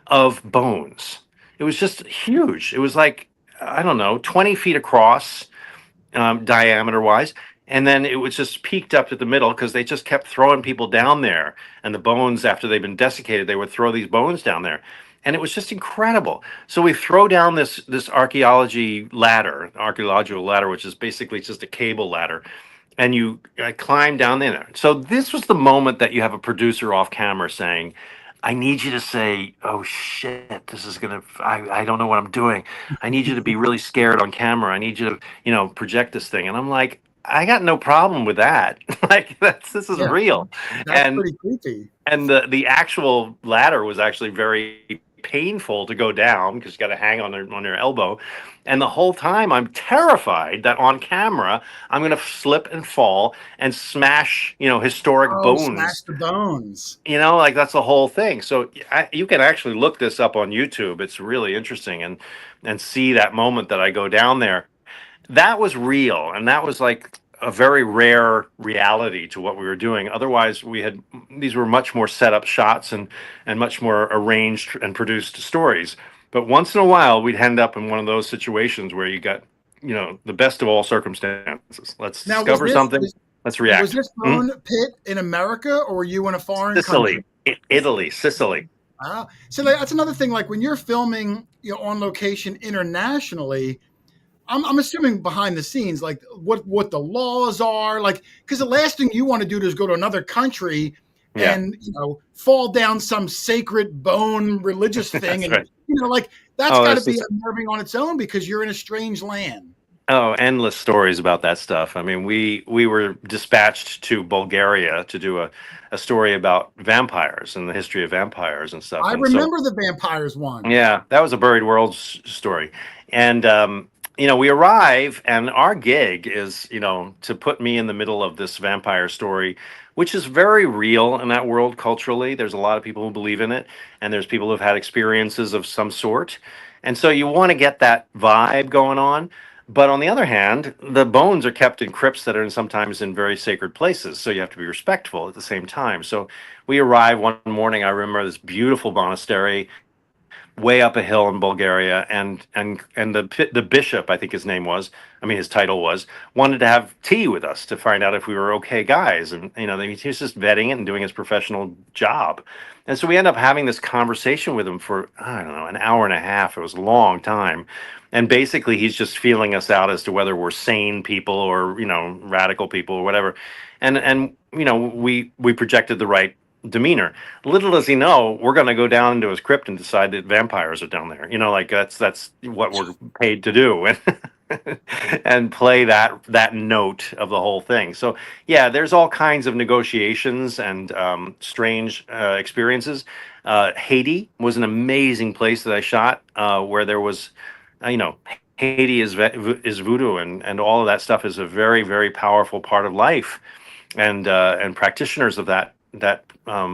of bones. It was just huge. It was like, I don't know, 20 feet across, diameter wise. And then it was just peaked up to the middle because they just kept throwing people down there. And the bones, after they've been desiccated, they would throw these bones down there. And it was just incredible. So we throw down this archaeological ladder, which is basically just a cable ladder. And I climb down there. So this was the moment that you have a producer off camera saying, "I need you to say, oh shit, this is I don't know what I'm doing. I need you to be really scared on camera. I need you to, project this thing." And I'm like, I got no problem with that. Like this is real. That's pretty creepy. And the actual ladder was actually very painful to go down because you got to hang on your elbow. And the whole time I'm terrified that on camera I'm going to slip and fall and smash, historic bones. Smash the bones. Like that's the whole thing. So you can actually look this up on YouTube. It's really interesting and see that moment that I go down there. That was real, and that was like a very rare reality to what we were doing. Otherwise, these were much more set up shots and much more arranged and produced stories. But once in a while, we'd end up in one of those situations where you got, the best of all circumstances. Let's discover something. Let's react. Was this bone pit in America, or were you in a foreign country? Italy, Sicily. Wow. So that's another thing. Like when you're filming, on location internationally, I'm assuming behind the scenes, like what the laws are, like, because the last thing you want to do is go to another country and fall down some sacred bone religious thing, and right. That's got to be unnerving on its own because you're in a strange land. Oh, endless stories about that stuff. I mean, we were dispatched to Bulgaria to do a story about vampires and the history of vampires and stuff. I remember the vampires one. Yeah, that was a Buried Worlds story, and. We arrive and our gig is, to put me in the middle of this vampire story, which is very real in that world culturally. There's a lot of people who believe in it, and there's people who've had experiences of some sort. And so you want to get that vibe going on. But on the other hand, the bones are kept in crypts that are sometimes in very sacred places. So you have to be respectful at the same time. So we arrive one morning. I remember this beautiful monastery way up a hill in Bulgaria, and the bishop, I think his name was, I mean his title was, wanted to have tea with us to find out if we were okay guys, and he was just vetting it and doing his professional job, and so we end up having this conversation with him for I don't know an hour and a half. It was a long time, and basically he's just feeling us out as to whether we're sane people or radical people or whatever, and we projected the right demeanor. Little does he know, we're going to go down into his crypt and decide that vampires are down there. Like that's what we're paid to do, and play that note of the whole thing. So yeah, there's all kinds of negotiations and strange experiences. Haiti was an amazing place that I shot, where there was, Haiti is voodoo, and all of that stuff is a very, very powerful part of life, and practitioners of that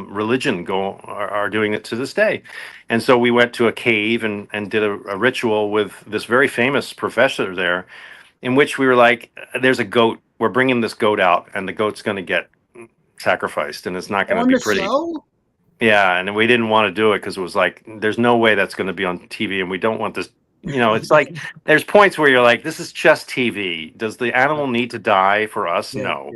religion are doing it to this day. And so we went to a cave and did a ritual with this very famous professor there, in which we were like, there's a goat, we're bringing this goat out, and the goat's going to get sacrificed, and it's not going to On be the pretty. show? Yeah, and we didn't want to do it because it was like, there's no way that's going to be on TV, and we don't want this. It's like there's points where you're like, this is just TV. Does the animal need to die for us? Yeah, No.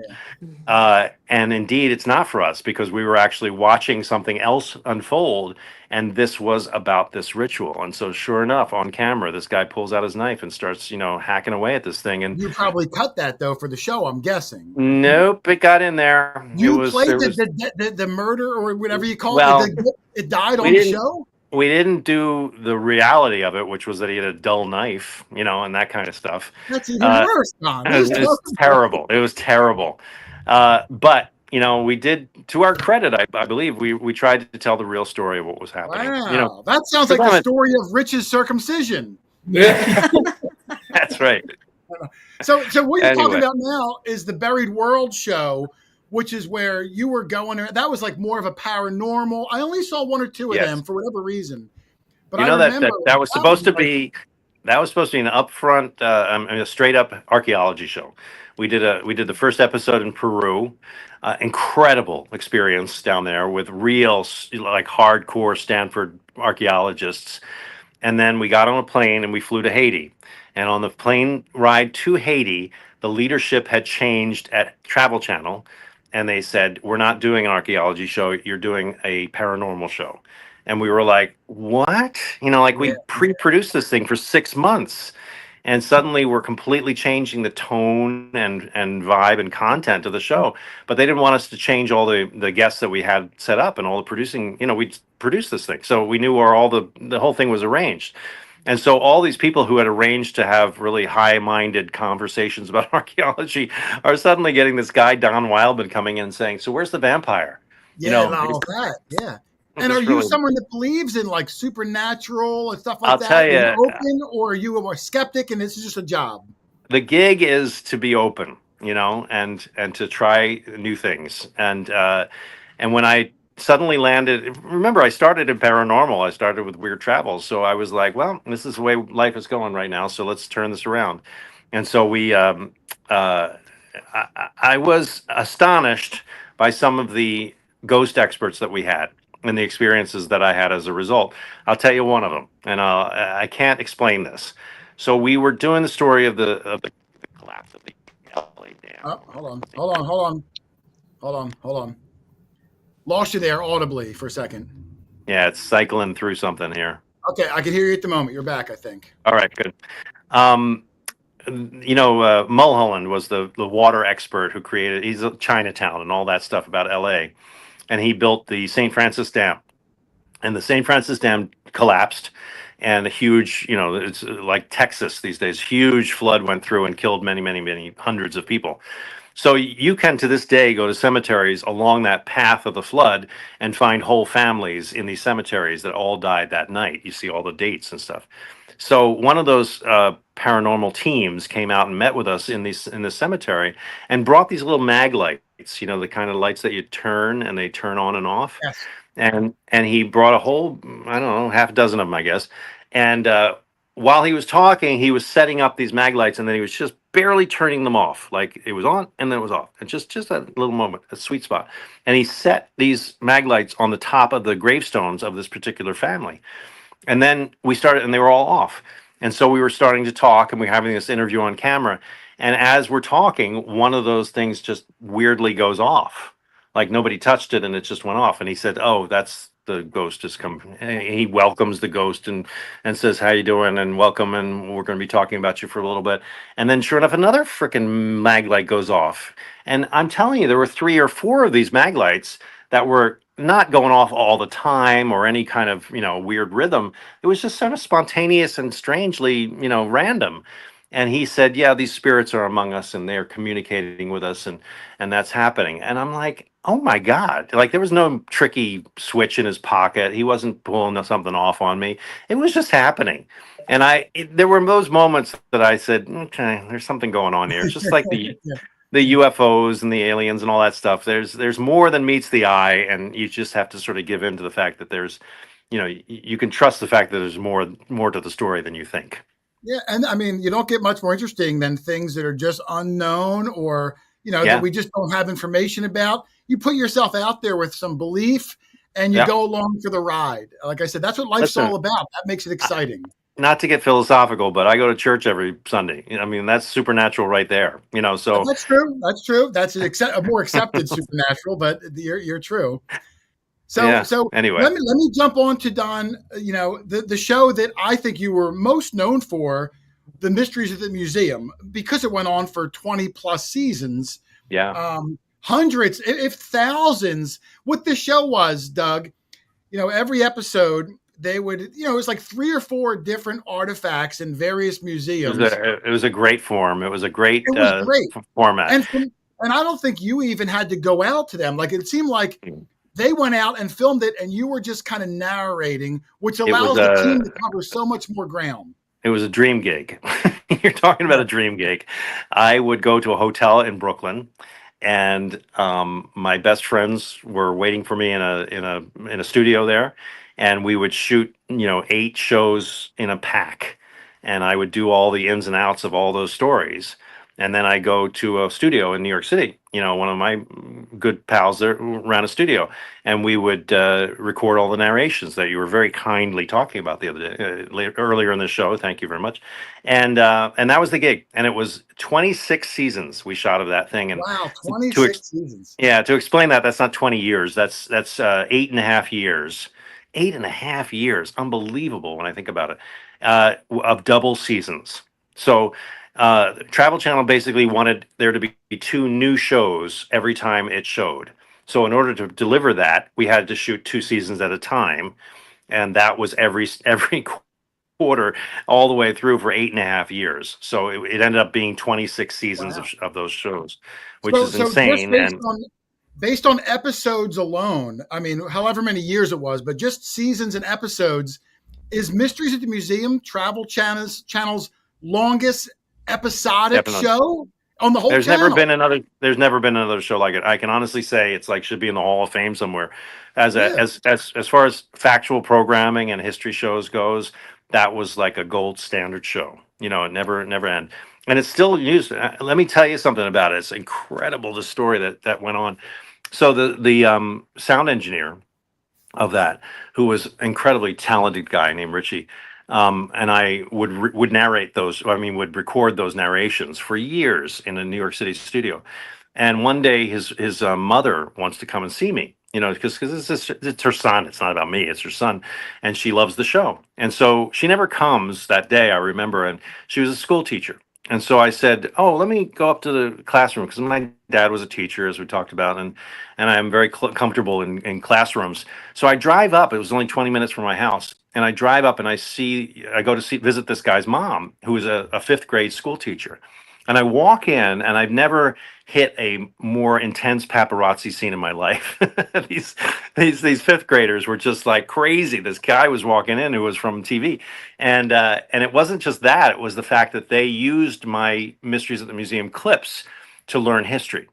yeah. And indeed, it's not for us, because we were actually watching something else unfold, and this was about this ritual. And so, sure enough, on camera, this guy pulls out his knife and starts, hacking away at this thing. And You probably cut that though for the show, I'm guessing. nope, it got in there. You played the murder or whatever you call Well, it. It died we on the didn't- show. We didn't do the reality of it, which was that he had a dull knife, and that kind of stuff. That's even worse, Don. It was terrible. It was terrible. But we did, to our credit, I believe we tried to tell the real story of what was happening. Wow, that sounds like the story of Rich's circumcision. Yeah. That's right. So what you're talking Anyway. about now is the Buried World show, which is where you were going. That was like more of a paranormal. I only saw one or two of Yes. them for whatever reason. But that was supposed to be an upfront, a straight up archaeology show. We did the first episode in Peru. Incredible experience down there with real, like, hardcore Stanford archaeologists. And then we got on a plane and we flew to Haiti. And on the plane ride to Haiti, the leadership had changed at Travel Channel, and they said, we're not doing an archaeology show, you're doing a paranormal show. And we were like, what? We pre-produced this thing for 6 months, and suddenly we're completely changing the tone and vibe and content of the show. But they didn't want us to change all the guests that we had set up and all the producing. We produced this thing, so we knew where all the whole thing was arranged. And so all these people who had arranged to have really high-minded conversations about archaeology are suddenly getting this guy, Don Wildman, coming in and saying, so where's the vampire? Yeah, and all that. Yeah. And are you someone that believes in like supernatural and stuff like I'll that? tell you, open, or are you a skeptic and this is just a job? The gig is to be open, and to try new things. And when I suddenly landed, remember, I started in paranormal. I started with weird travels. So I was like, well, this is the way life is going right now, so let's turn this around. And so I was astonished by some of the ghost experts that we had and the experiences that I had as a result. I'll tell you one of them, and I can't explain this. So we were doing the story of the collapse of the LA Dam. Oh, hold on. Lost you there audibly for a second. Yeah, it's cycling through something here. Okay, I can hear you at the moment. You're back, I think. All right, good. Mulholland was the water expert who created, he's a Chinatown and all that stuff about LA. And he built the St. Francis Dam. And the St. Francis Dam collapsed, and a huge, it's like Texas these days, huge flood went through and killed many, many, many hundreds of people. So you can, to this day, go to cemeteries along that path of the flood and find whole families in these cemeteries that all died that night. You see all the dates and stuff. So one of those paranormal teams came out and met with us in the cemetery and brought these little mag lights, the kind of lights that you turn and they turn on and off. Yes. And he brought a whole, I don't know, half a dozen of them, I guess. And while he was talking, he was setting up these mag lights, and then he was just barely turning them off. Like it was on and then it was off. And just that little moment, a sweet spot. And he set these mag lights on the top of the gravestones of this particular family. And then we started, and they were all off. And so we were starting to talk, and we were having this interview on camera. And as we're talking, one of those things just weirdly goes off. Like nobody touched it, and it just went off. And he said, "Oh, that's the ghost has come." And he welcomes the ghost and says, "How you doing?" And welcome, and we're going to be talking about you for a little bit. And then, sure enough, another freaking mag light goes off. And I'm telling you, there were 3 or 4 of these mag lights that were not going off all the time or any kind of weird rhythm. It was just sort of spontaneous and strangely random. And he said, "Yeah, these spirits are among us, and they're communicating with us, and that's happening." And I'm like, "Oh my God!" Like there was no tricky switch in his pocket. He wasn't pulling something off on me. It was just happening. And there were those moments that I said, "Okay, there's something going on here." It's just like the UFOs and the aliens and all that stuff. There's more than meets the eye, and you just have to sort of give in to the fact that there's, you can trust the fact that there's more to the story than you think. Yeah, and I mean, you don't get much more interesting than things that are just unknown or Yeah. that we just don't have information about. You put yourself out there with some belief, and you Yep. go along for the ride. Like I said, that's what life's Listen, all about. That makes it exciting. Not to get philosophical, but I go to church every Sunday. I mean, that's supernatural right there. So That's true. That's true. That's a more accepted supernatural, but you're true. So Yeah, so anyway. let me jump on to Don. The show that I think you were most known for, The Mysteries of the Museum, because it went on for 20 plus seasons. Yeah. Hundreds, if thousands. What the show was, Doug, every episode they would, it was like 3 or 4 different artifacts in various museums. It was a great form. It was a great, It was great. format. And I don't think you even had to go out to them. Like it seemed like they went out and filmed it, and you were just kind of narrating, which allows the team to cover so much more ground. It was a dream gig. You're talking about a dream gig. I would go to a hotel in Brooklyn, and my best friends were waiting for me in a studio there, and we would shoot 8 shows in a pack, and I would do all the ins and outs of all those stories. And then I go to a studio in New York City. One of my good pals there ran a studio, and we would record all the narrations that you were very kindly talking about the other day, earlier in the show. Thank you very much. And that was the gig, and it was 26 seasons we shot of that thing. And wow, 26 seasons. Yeah, to explain that's not 20 years. That's 8.5 years. 8.5 years, unbelievable when I think about it, of double seasons. So. Travel Channel basically wanted there to be 2 new shows every time it showed. So in order to deliver that, we had to shoot 2 seasons at a time, and that was every quarter all the way through for 8.5 years. So it ended up being 26 seasons of those shows, which is insane. Based on episodes alone, I mean, however many years it was, but just seasons and episodes, is Mysteries at the Museum Travel Channel's longest episodic show on the whole there's channel? Never been another show like it. I can honestly say it's like should be in the Hall of Fame somewhere. As far as factual programming and history shows goes, that was like a gold standard show. It never end, and it's still used. Let me tell you something about it. It's incredible, the story that went on. So the sound engineer of that, who was an incredibly talented guy named Richie. And I would narrate those. I mean, would record those narrations for years in a New York City studio. And one day, his mother wants to come and see me. Because it's her son. It's not about me. It's her son, and she loves the show. And so she never comes that day. I remember, and she was a school teacher. And so I said, "Oh, let me go up to the classroom," because my dad was a teacher, as we talked about, and I'm very comfortable in classrooms. So I drive up. It was only 20 minutes from my house. And I drive up and I go to visit this guy's mom, who is a 5th grade school teacher. And I walk in, and I've never hit a more intense paparazzi scene in my life. These 5th graders were just like crazy. This guy was walking in who was from TV. And it wasn't just that. It was the fact that they used my Mysteries at the Museum clips to learn history.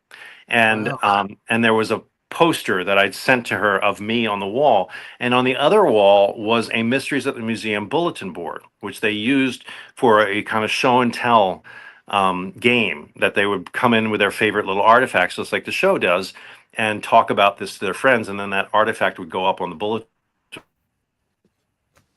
And Wow. and there was a poster that I'd sent to her of me on the wall. And on the other wall was a Mysteries at the Museum bulletin board, which they used for a kind of show and tell game that they would come in with their favorite little artifacts, just like the show does, and talk about this to their friends. And then that artifact would go up on the bulletin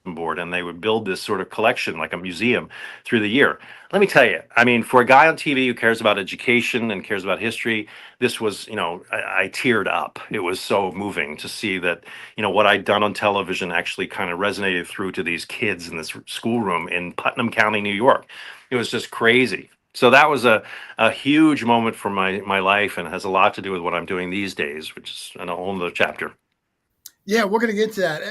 board, and they would build this sort of collection like a museum through the year. Let me tell you, I mean, for a guy on TV who cares about education and cares about history, this was, I teared up. It was so moving to see that, what I'd done on television actually kind of resonated through to these kids in this schoolroom in Putnam County, New York. It was just crazy. So that was a huge moment for my life, and has a lot to do with what I'm doing these days, which is a whole other chapter. Yeah, we're going to get to that.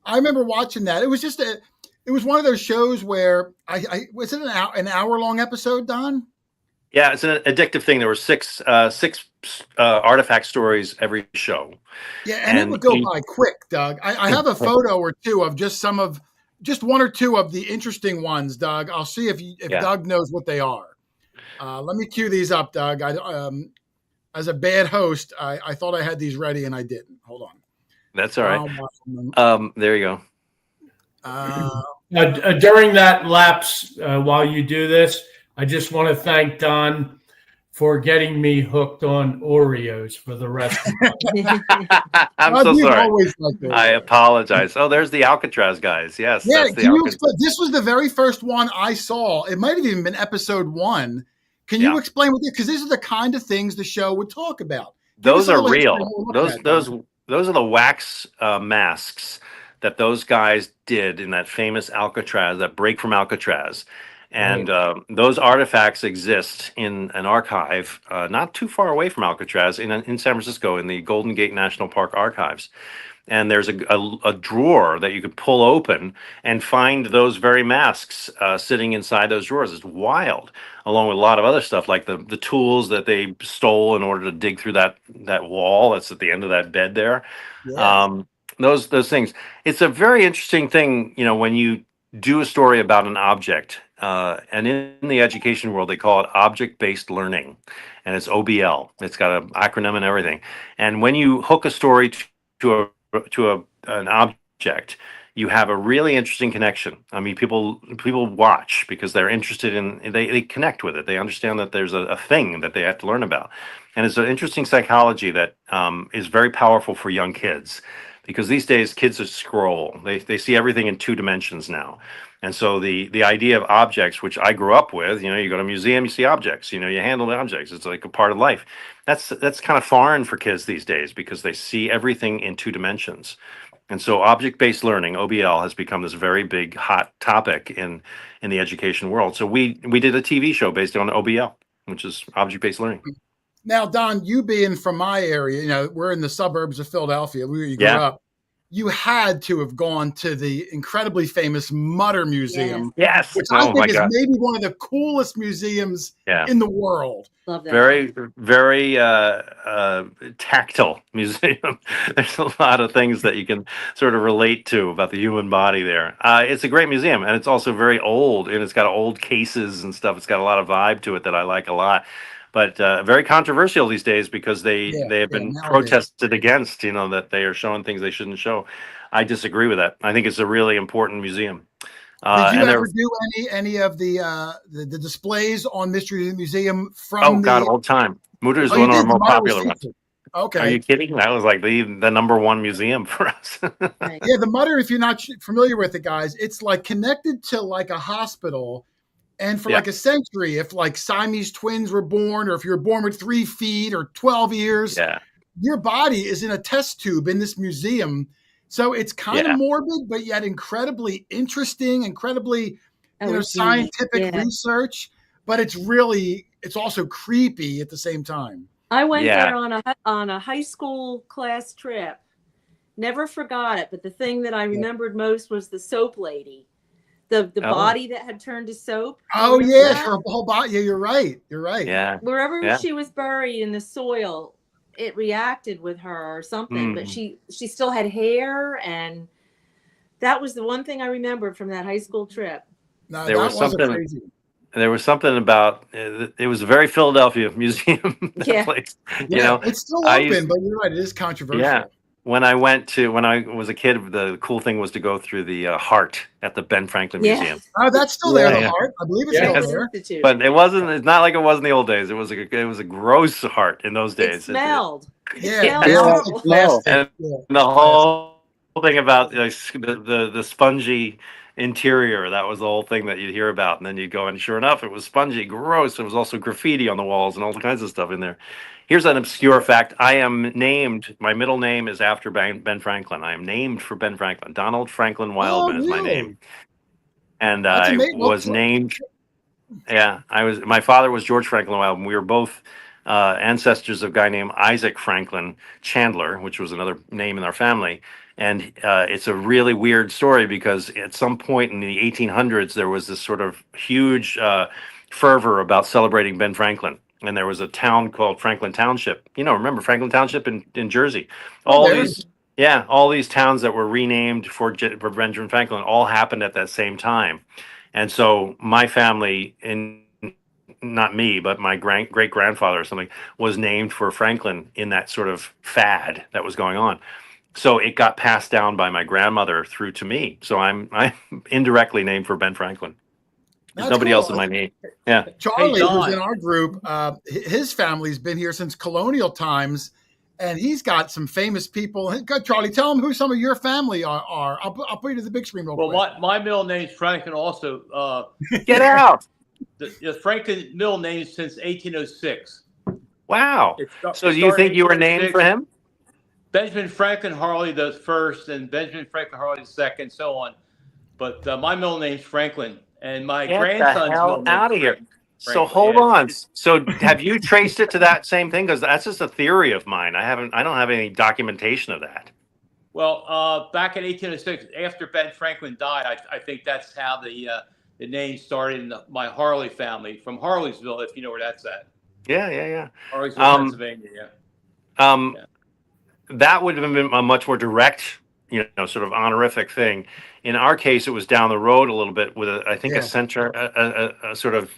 I remember watching that. It was one of those shows where was it an hour long episode, Don? Yeah, it's an addictive thing. There were six artifact stories every show. Yeah, and it would go by quick, Doug. I have a photo or two of just one or two of the interesting ones, Doug. I'll see if Doug knows what they are. Let me cue these up, Doug. As a bad host, I thought I had these ready and I didn't. Hold on. That's all right. There you go. During that lapse, while you do this, I just want to thank Don for getting me hooked on Oreos for the rest of the I'm so sorry. I apologize. Oh, there's the Alcatraz guys. Yes. Yeah. This was the very first one I saw. It might have even been episode 1. Can you explain what? Because these are the kind of things the show would talk about. Those are real. Those are the wax masks that those guys did in that famous Alcatraz, that break from Alcatraz. And those artifacts exist in an archive not too far away from Alcatraz in San Francisco in the Golden Gate National Park archives. And there's a drawer that you could pull open and find those very masks sitting inside those drawers. It's wild, along with a lot of other stuff like the tools that they stole in order to dig through that wall that's at the end of that bed there. Yeah. Those things. It's a very interesting thing, when you do a story about an object. And in the education world, they call it object-based learning, and it's OBL. It's got an acronym and everything. And when you hook a story to an object, you have a really interesting connection. I mean, people watch because they're interested in, they connect with it. They understand that there's a thing that they have to learn about. And it's an interesting psychology that is very powerful for young kids, because these days kids just scroll. They see everything in 2 dimensions now. And so the idea of objects, which I grew up with, you go to a museum, you see objects, you handle the objects. It's like a part of life. That's kind of foreign for kids these days because they see everything in 2 dimensions. And so object-based learning, OBL, has become this very big, hot topic in the education world. So we did a TV show based on OBL, which is object-based learning. Now, Don, you being from my area, we're in the suburbs of Philadelphia, where you grew up. You had to have gone to the incredibly famous Mutter Museum. Yes. Which I think is maybe one of the coolest museums in the world. Love that. Very, very tactile museum. There's a lot of things that you can sort of relate to about the human body there. It's a great museum, and it's also very old, and it's got old cases and stuff. It's got a lot of vibe to it that I like a lot. But very controversial these days because they have been protested against, that they are showing things they shouldn't show. I disagree with that. I think it's a really important museum. Did you ever do any of the displays on Mystery Museum from all the time. Mutter is one of our more popular ones. Okay. Are you kidding? That was like the number 1 museum for us. Right. Yeah, the Mutter, if you're not familiar with it, guys, it's like connected to like a hospital. And for like a century, if like Siamese twins were born, or if you're born with 3 feet or 12 years, your body is in a test tube in this museum. So it's kind of morbid, but yet incredibly interesting, incredibly scientific research. But it's also creepy at the same time. I went there on a high school class trip. Never forgot it. But the thing that I remembered most was the soap lady. The body that had turned to soap. Oh yeah, her whole body. Yeah, you're right. Yeah. Wherever she was buried in the soil, it reacted with her or something. But she still had hair, and that was the one thing I remembered from that high school trip. No, there was something crazy. there was something about it was a very Philadelphia museum, that Yeah. place. Yeah, it's still I open, used but you're right, it is controversial. yeah. When I was a kid, the cool thing was to go through the heart at the Ben Franklin Yeah. Museum. Oh, that's still there, the Yeah. heart. I believe it's Yeah. still Franklin there. Institute. But it wasn't. It's not like it was in the old days. It was a gross heart in those It days. smelled. It Yeah, smelled Yeah, horrible. plastic. And Yeah, the whole thing about the spongy interior, that was the whole thing that you'd hear about. And then you'd go, and sure enough, it was spongy, gross. There was also graffiti on the walls and all kinds of stuff in there. Here's an obscure fact. I am named, my middle name is after Ben Franklin. I am named for Ben Franklin. Donald Franklin Wildman is my really? name. And That's I amazing. was named, yeah, my father was George Franklin Wildman. We were both ancestors of a guy named Isaac Franklin Chandler, which was another name in our family. And it's a really weird story because at some point in the 1800s, there was this sort of huge fervor about celebrating Ben Franklin. And there was a town called Franklin Township. Remember Franklin Township in Jersey? Oh, there. All these towns that were renamed for Benjamin Franklin all happened at that same time. And so my family, not me, but my great grandfather or something, was named for Franklin in that sort of fad that was going on. So it got passed down by my grandmother through to me. So I'm indirectly named for Ben Franklin. There's That's nobody cool. else in my name. Yeah. Charlie, Hey, who's Don. in our group, his family's been here since colonial times, and he's got some famous people. Good, Charlie, tell him who some of your family are. I'll put you to the big screen real Well, quick. my middle name's Franklin also. Get out. The Franklin middle name since 1806. Wow. So do you started think you were in named for 1806. him? Benjamin Franklin Harley the first, and Benjamin Franklin Harley the second, so on. But my middle name's Franklin, and my Get grandson's the hell middle name's out of here. Franklin. So hold Yeah. on. So have you traced it to that same thing? Because that's just a theory of mine. I don't have any documentation of that. Well, back in 1806, after Ben Franklin died, I think that's how the name started in my Harley family from Harleysville, if you know where that's at. Yeah. Harleysville, Pennsylvania. Yeah. That would have been a much more direct, sort of honorific thing. In our case, it was down the road a little bit with a sort of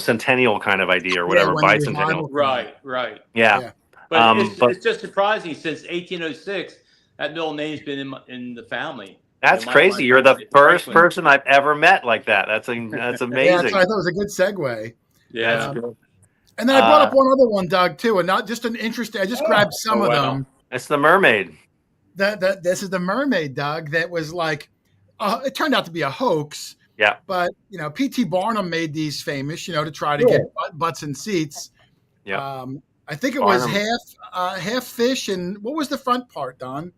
centennial kind of idea or whatever, when the bicentennial. revival- Right. Yeah. But it's just surprising since 1806 that middle name's been in the family. That's My crazy. You're the first Franklin. person I've ever met like that. That's amazing. Yeah, that's why I thought it was a good segue. Yeah. That's good. And then I brought up one other one, Doug, too, and not just an interesting. I just grabbed some of wow. them. It's the mermaid. This is the mermaid, Doug. That was like, it turned out to be a hoax. Yeah. But P.T. Barnum made these famous, to try to get butts in seats. Yeah. I think it Barnum. was half fish, and what was the front part, Don?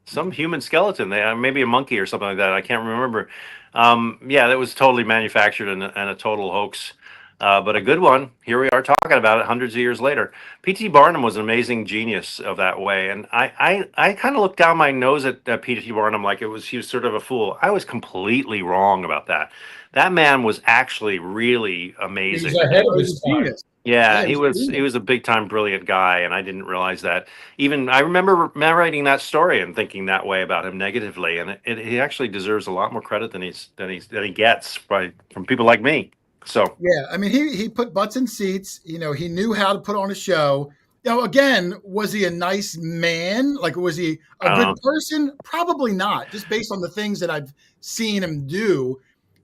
Some human skeleton, maybe a monkey or something like that. I can't remember. That was totally manufactured and a total hoax, but a good one. Here we are talking about it hundreds of years later. P.T. Barnum was an amazing genius of that way, and I kind of looked down my nose at P.T. Barnum like he was sort of a fool. I was completely wrong about that. That man was actually really amazing. He was ahead of his time. Genius. Yeah, Yeah, he was a big time brilliant guy, and I didn't realize that. Even I remember narrating that story and thinking that way about him negatively, and he actually deserves a lot more credit than he gets from people like me. So Yeah, I mean, he put butts in seats. He knew how to put on a show. Again, was he a nice man? Like, was he a good person? Probably not, just based on the things that I've seen him do.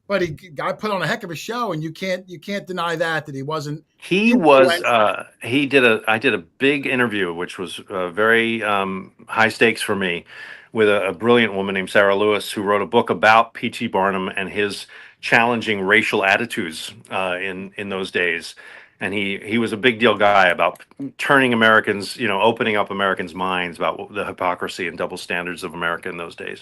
But he put on a heck of a show, and you can't deny that he wasn't. I did a big interview, which was very high stakes for me, with a brilliant woman named Sarah Lewis, who wrote a book about P.T. Barnum and his challenging racial attitudes in those days. And he was a big deal guy about turning Americans, opening up Americans' minds about the hypocrisy and double standards of America in those days.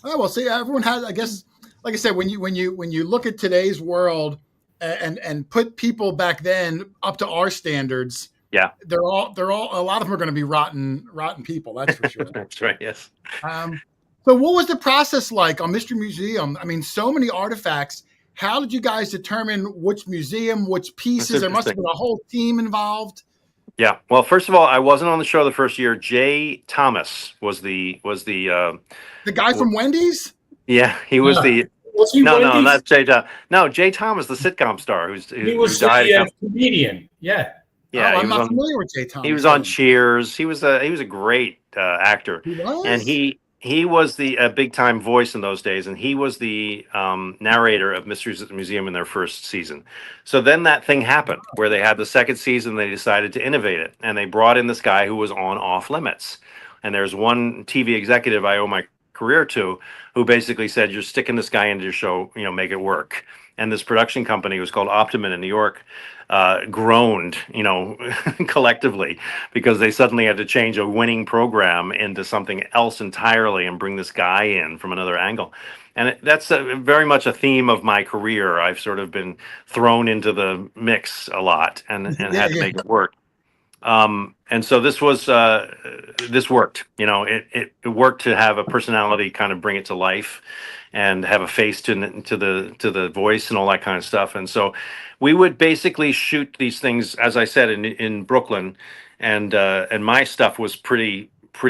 Oh, well, see, everyone has, I guess, like I said, when you look at today's world and put people back then up to our standards, yeah, they're all a lot of them are going to be rotten people. That's for sure. That's right. Yes. So what was the process like on Mystery Museum? I mean, so many artifacts. How did you guys determine which museum, which pieces? There must have been a whole team involved. Yeah. Well, first of all, I wasn't on the show the first year. Jay Thomas was the guy from Wendy's. Yeah, he was the Was he No, Wendy's? not Jay Tom. No, Jay Tom was the sitcom star He who was died. the comedian. Yeah. Yeah, Oh, he I'm was not on. familiar with Jay He was Thomas on then. Cheers. He was a great actor, He and was? he was the big time voice in those days, and he was the narrator of Mysteries at the Museum in their first season. So then that thing happened where they had the second season. They decided to innovate it, and they brought in this guy who was on Off Limits. And there's one TV executive I owe my career to who basically said, "You're sticking this guy into your show, make it work." And this production company was called Optimum in New York. Groaned, collectively, because they suddenly had to change a winning program into something else entirely and bring this guy in from another angle. And that's very much a theme of my career. I've sort of been thrown into the mix a lot and Yeah, had to yeah. make it work. And so this worked. It worked to have a personality, kind of bring it to life, and have a face to the voice and all that kind of stuff. And so we would basically shoot these things, as I said, in Brooklyn, and my stuff was pretty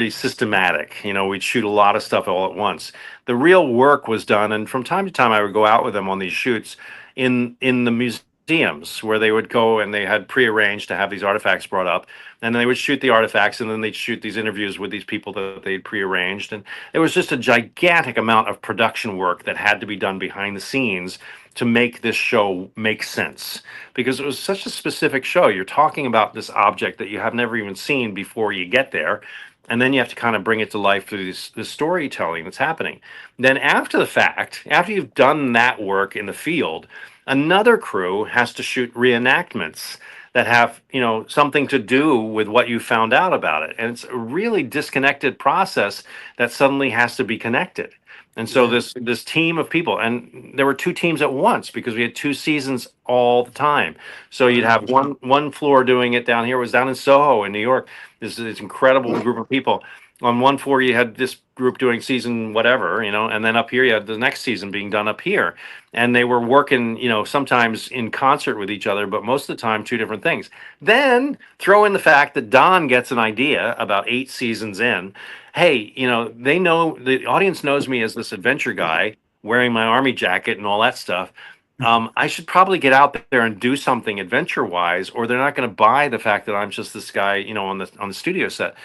systematic. We'd shoot a lot of stuff all at once. The real work was done, and from time to time I would go out with them on these shoots in the museums where they would go, and they had prearranged to have these artifacts brought up, and they would shoot the artifacts, and then they'd shoot these interviews with these people that they'd prearranged. And there was just a gigantic amount of production work that had to be done behind the scenes to make this show make sense, because it was such a specific show. You're talking about this object that you have never even seen before you get there, and then you have to kind of bring it to life through this storytelling that's happening. Then after the fact, after you've done that work in the field, another crew has to shoot reenactments that have something to do with what you found out about it, and it's a really disconnected process that suddenly has to be connected. And so Yeah. this team of people, and there were two teams at once because we had two seasons all the time. So you'd have one floor doing it. Down here was down in Soho in New York. This incredible group of people. On one floor you had this group doing season whatever, and then up here you had the next season being done up here. And they were working, sometimes in concert with each other, but most of the time two different things. Then throw in the fact that Don gets an idea about 8 seasons in. Hey, they know, the audience knows me as this adventure guy wearing my army jacket and all that stuff. I should probably get out there and do something adventure wise, or they're not going to buy the fact that I'm just this guy, on the studio set.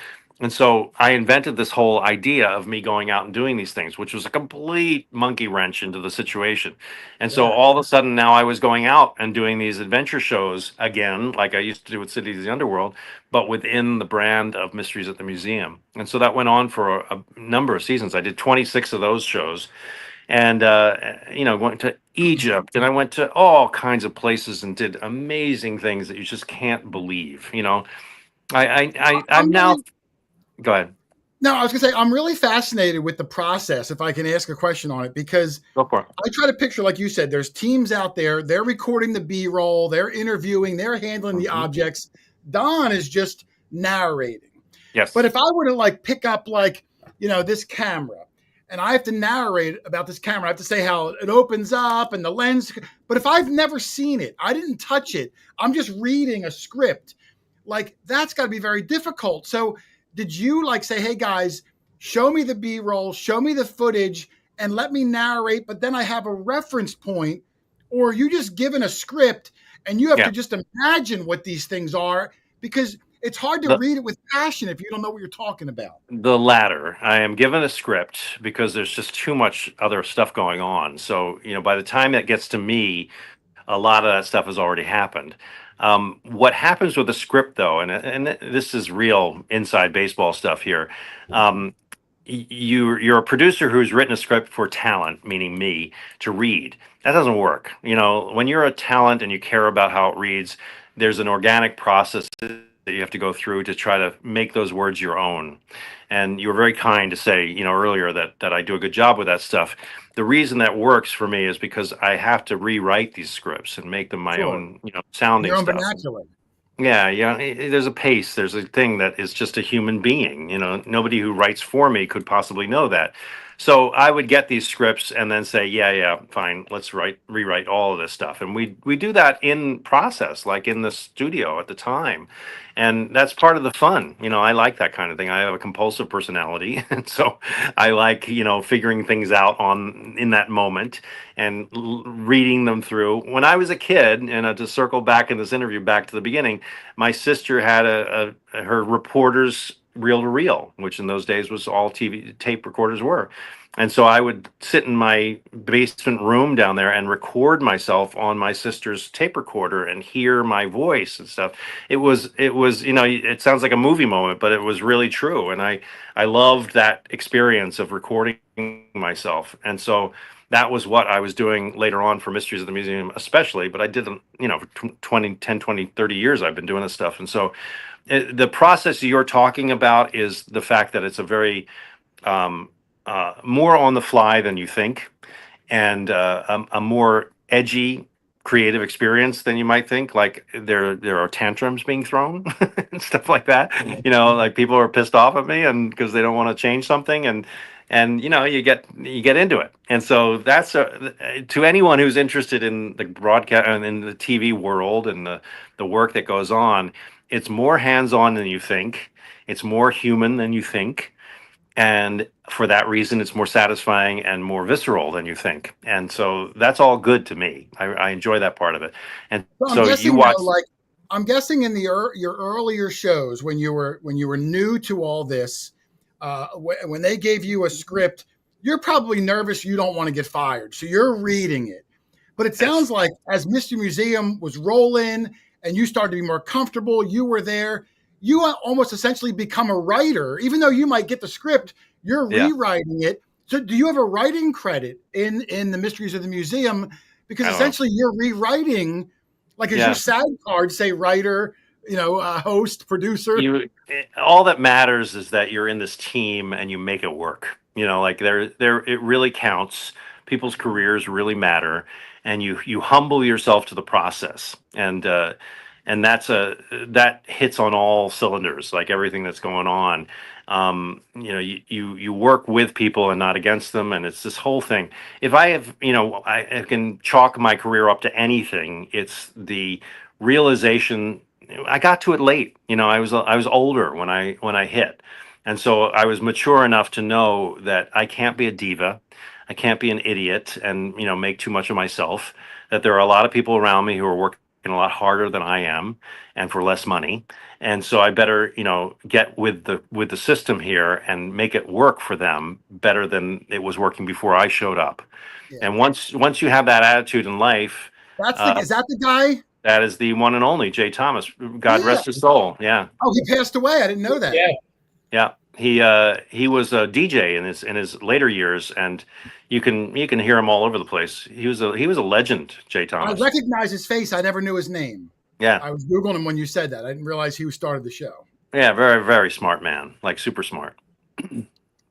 And so I invented this whole idea of me going out and doing these things, which was a complete monkey wrench into the situation. And so all of a sudden now I was going out and doing these adventure shows again, like I used to do with Cities of the Underworld, but within the brand of Mysteries at the Museum. And so that went on for a number of seasons. I did 26 of those shows, and went to Egypt, and I went to all kinds of places and did amazing things that you just can't believe. I'm now. Go ahead. No, I was gonna say I'm really fascinated with the process. If I can ask a question on it, because Go for it. I try to picture, like you said, there's teams out there. They're recording the B-roll. They're interviewing. They're handling the objects. Don is just narrating. Yes. But if I were to pick up this camera, and I have to narrate about this camera, I have to say how it opens up and the lens. But if I've never seen it, I didn't touch it, I'm just reading a script. That's got to be very difficult. So did you say, hey guys, show me the B-roll, show me the footage, and let me narrate, but then I have a reference point? Or you just given a script and you have to just imagine what these things are, because it's hard to read it with passion if you don't know what you're talking about. The latter. I am given a script because there's just too much other stuff going on. So, by the time that gets to me, a lot of that stuff has already happened. What happens with the script, though, and this is real inside baseball stuff here. You're a producer who's written a script for talent, meaning me, to read. That doesn't work. When you're a talent and you care about how it reads, there's an organic process that you have to go through to try to make those words your own. And you were very kind to say, earlier that I do a good job with that stuff. The reason that works for me is because I have to rewrite these scripts and make them my own, sounding Your own stuff. vernacular. Yeah. There's a pace. There's a thing that is just a human being. Nobody who writes for me could possibly know that. So I would get these scripts and then say, yeah, fine, let's rewrite all of this stuff. And we do that in process, like in the studio at the time. And that's part of the fun. I like that kind of thing. I have a compulsive personality. And so I like, figuring things out in that moment and reading them through. When I was a kid, and to circle back in this interview back to the beginning, my sister had her reporter's reel to reel, which in those days was all TV tape recorders were. And so I would sit in my basement room down there and record myself on my sister's tape recorder and hear my voice and stuff. It was, it sounds like a movie moment, but it was really true. And I loved that experience of recording myself. And so that was what I was doing later on for Mysteries of the Museum, especially, but I didn't, for 20, 30 years, I've been doing this stuff. And so the process you're talking about is the fact that it's a very, more on the fly than you think, and a more edgy, creative experience than you might think. Like there are tantrums being thrown and stuff like that. Like people are pissed off at me and because they don't want to change something, and you get into it. And so that's to anyone who's interested in the broadcast and in the TV world and the work that goes on. It's more hands-on than you think. It's more human than you think. And for that reason, it's more satisfying and more visceral than you think. And so that's all good to me. I enjoy that part of it. And I'm so guessing, you watch. I'm guessing in your earlier shows when you were new to all this, when they gave you a script, you're probably nervous. You don't want to get fired, so you're reading it. But it sounds like as Mystery Museum was rolling and you started to be more comfortable, you were there. You almost essentially become a writer, even though you might get the script, you're rewriting it. So do you have a writing credit in the Mysteries of the Museum? Because essentially you're rewriting, like as your SAG card, say writer, host, producer. All that matters is that you're in this team and you make it work. Like it really counts. People's careers really matter, and you humble yourself to the process. And that hits on all cylinders, like everything that's going on. You work with people and not against them, and it's this whole thing. If I have, I can chalk my career up to anything. It's the realization. I got to it late. I was older when I hit, and so I was mature enough to know that I can't be a diva. I can't be an idiot and make too much of myself. That there are a lot of people around me who are working a lot harder than I am and for less money. And so I better, get with the system here and make it work for them better than it was working before I showed up. Yeah. And once you have that attitude in life, is that the guy? That is the one and only Jay Thomas. God rest his soul. Yeah. Oh, he passed away. I didn't know that. Yeah. He was a DJ in his later years, and you can hear him all over the place. He was a legend, Jay Thomas. I recognize his face. I never knew his name. Yeah, I was Googling him when you said that. I didn't realize he started the show. Yeah, very, very smart man, like super smart.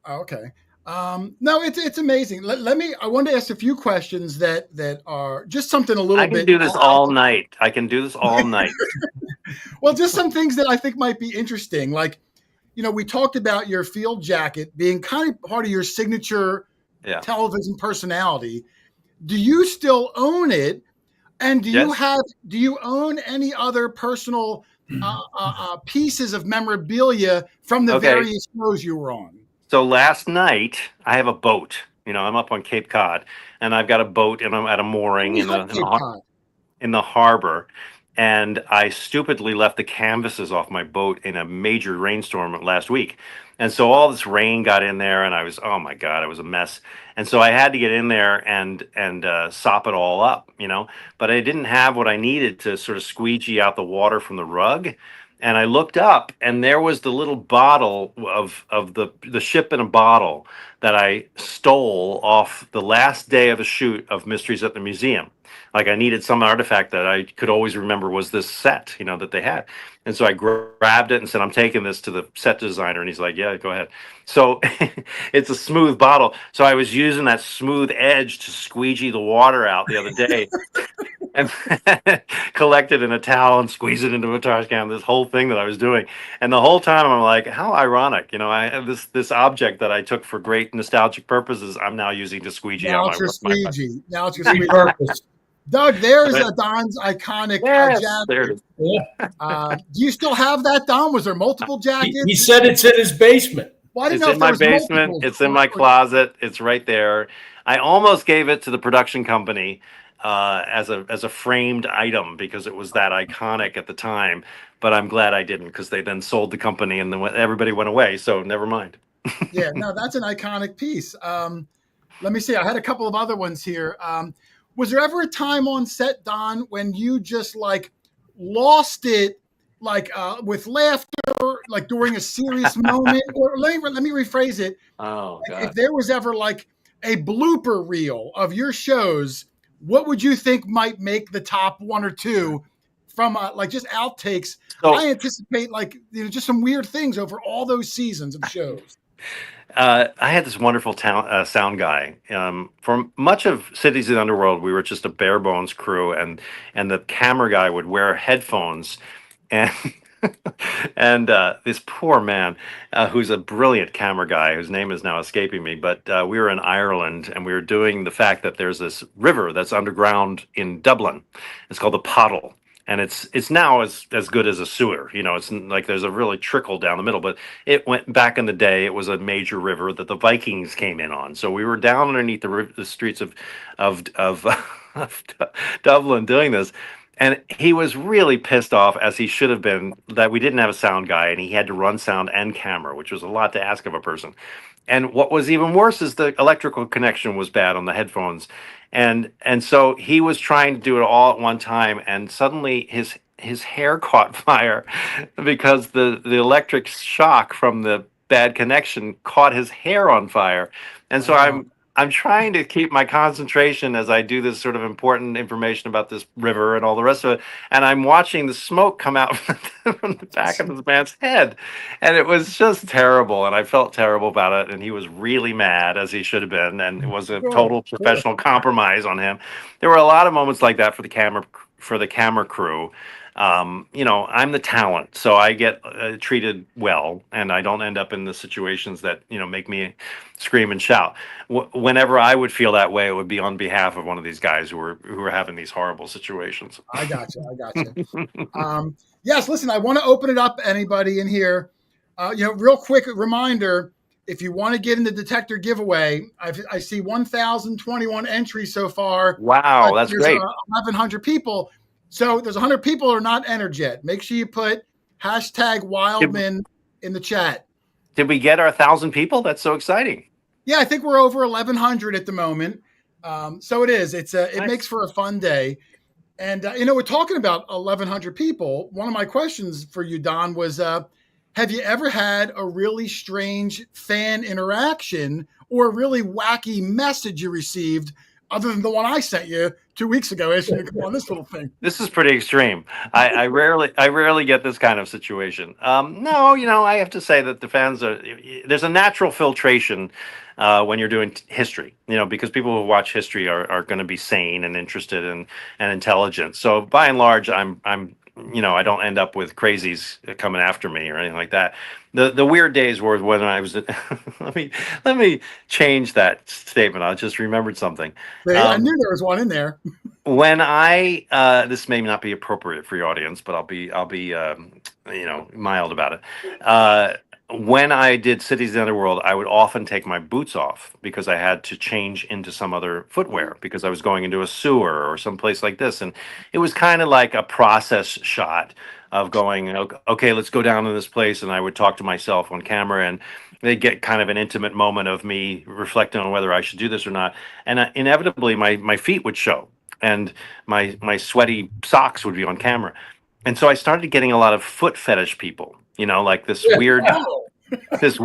Oh, okay. No, it's amazing. I wanted to ask a few questions that are just something a little bit. I can do this all night. Well, just some things that I think might be interesting. Like, we talked about your field jacket being kind of part of your signature television personality. Do you still own it? And do you own any other personal pieces of memorabilia from the various shows you were on? So last night I have a boat. I'm up on Cape Cod, and I've got a boat, and I'm at a mooring in the harbor. And I stupidly left the canvases off my boat in a major rainstorm last week. And so all this rain got in there, and oh my God, it was a mess. And so I had to get in there and sop it all up, but I didn't have what I needed to sort of squeegee out the water from the rug. And I looked up, and there was the little bottle of the ship in a bottle that I stole off the last day of the shoot of Mysteries at the Museum. Like I needed some artifact that I could always remember was this set, that they had. And so I grabbed it and said, I'm taking this to the set designer. And he's like, yeah, go ahead. So it's a smooth bottle. So I was using that smooth edge to squeegee the water out the other day and collect it in a towel and squeeze it into a trash can. This whole thing that I was doing, and the whole time I'm like, how ironic, I have this object that I took for great nostalgic purposes. I'm now using to squeegee Now out it's your my squeegee. Now it's your squeegee. Purpose. Doug, there's Don's iconic Yes, jacket. there it is. Yeah. Do you still have that, Don? Was there multiple jackets? He said it's in his basement. Well, I didn't It's know in if there my was basement. multiples. It's in my closet. It's right there. I almost gave it to the production company as a framed item because it was that iconic at the time. But I'm glad I didn't, because they then sold the company and then everybody went away. So never mind. Yeah, no, that's an iconic piece. Let me see. I had a couple of other ones here. Was there ever a time on set, Don, when you just like lost it, like with laughter, like during a serious moment? Or let me rephrase it. Oh, God. If there was ever like a blooper reel of your shows, what would you think might make the top one or two from like just outtakes? So, I anticipate like just some weird things over all those seasons of shows. I had this wonderful sound guy. For much of Cities of the Underworld, we were just a bare bones crew, and the camera guy would wear headphones, and and this poor man, who's a brilliant camera guy, whose name is now escaping me, but we were in Ireland, and we were doing the fact that there's this river that's underground in Dublin. It's called the Pottle. And it's now as good as a sewer. It's like there's a really trickle down the middle, but it went back in the day. It was a major river that the Vikings came in on. So we were down underneath the streets of Dublin doing this, and he was really pissed off, as he should have been, that we didn't have a sound guy, and he had to run sound and camera, which was a lot to ask of a person. And what was even worse is the electrical connection was bad on the headphones. And so he was trying to do it all at one time, and suddenly his hair caught fire because the electric shock from the bad connection caught his hair on fire. And so I'm trying to keep my concentration as I do this sort of important information about this river and all the rest of it. And I'm watching the smoke come out from the back of this man's head. And it was just terrible. And I felt terrible about it. And he was really mad, as he should have been. And it was a total professional compromise on him. There were a lot of moments like that for the camera crew. I'm the talent, so I get treated well, and I don't end up in the situations that make me scream and shout. Whenever I would feel that way, it would be on behalf of one of these guys who were having these horrible situations. I got you. Yes, listen, I want to open it up. Anybody in here? Real quick reminder: if you want to get in the detector giveaway, I see 1,021 entries so far. Wow, that's great. 1,100 people. So there's 100 people who are not entered yet. Make sure you put #Wildman in the chat. Did we get our 1,000 people? That's so exciting. Yeah, I think we're over 1,100 at the moment. So it is. It Nice. makes for a fun day. And, we're talking about 1,100 people. One of my questions for you, Don, was have you ever had a really strange fan interaction or a really wacky message you received other than the one I sent you 2 weeks ago asking you to come on this little thing? This is pretty extreme. I rarely get this kind of situation. No, I have to say that the fans there's a natural filtration when you're doing history, because people who watch history are going to be sane and interested and intelligent. So by and large, I'm I don't end up with crazies coming after me or anything like that. The weird days were when I was let me change that statement. I just remembered something. I knew there was one in there. When this may not be appropriate for your audience, but I'll be mild about it. When I did Cities of the Underworld, I would often take my boots off because I had to change into some other footwear because I was going into a sewer or someplace like this. And it was kind of like a process shot of going, okay, let's go down to this place. And I would talk to myself on camera, and they get kind of an intimate moment of me reflecting on whether I should do this or not. And inevitably, my feet would show, and my sweaty socks would be on camera. And so I started getting a lot of foot fetish people, like this weird, it's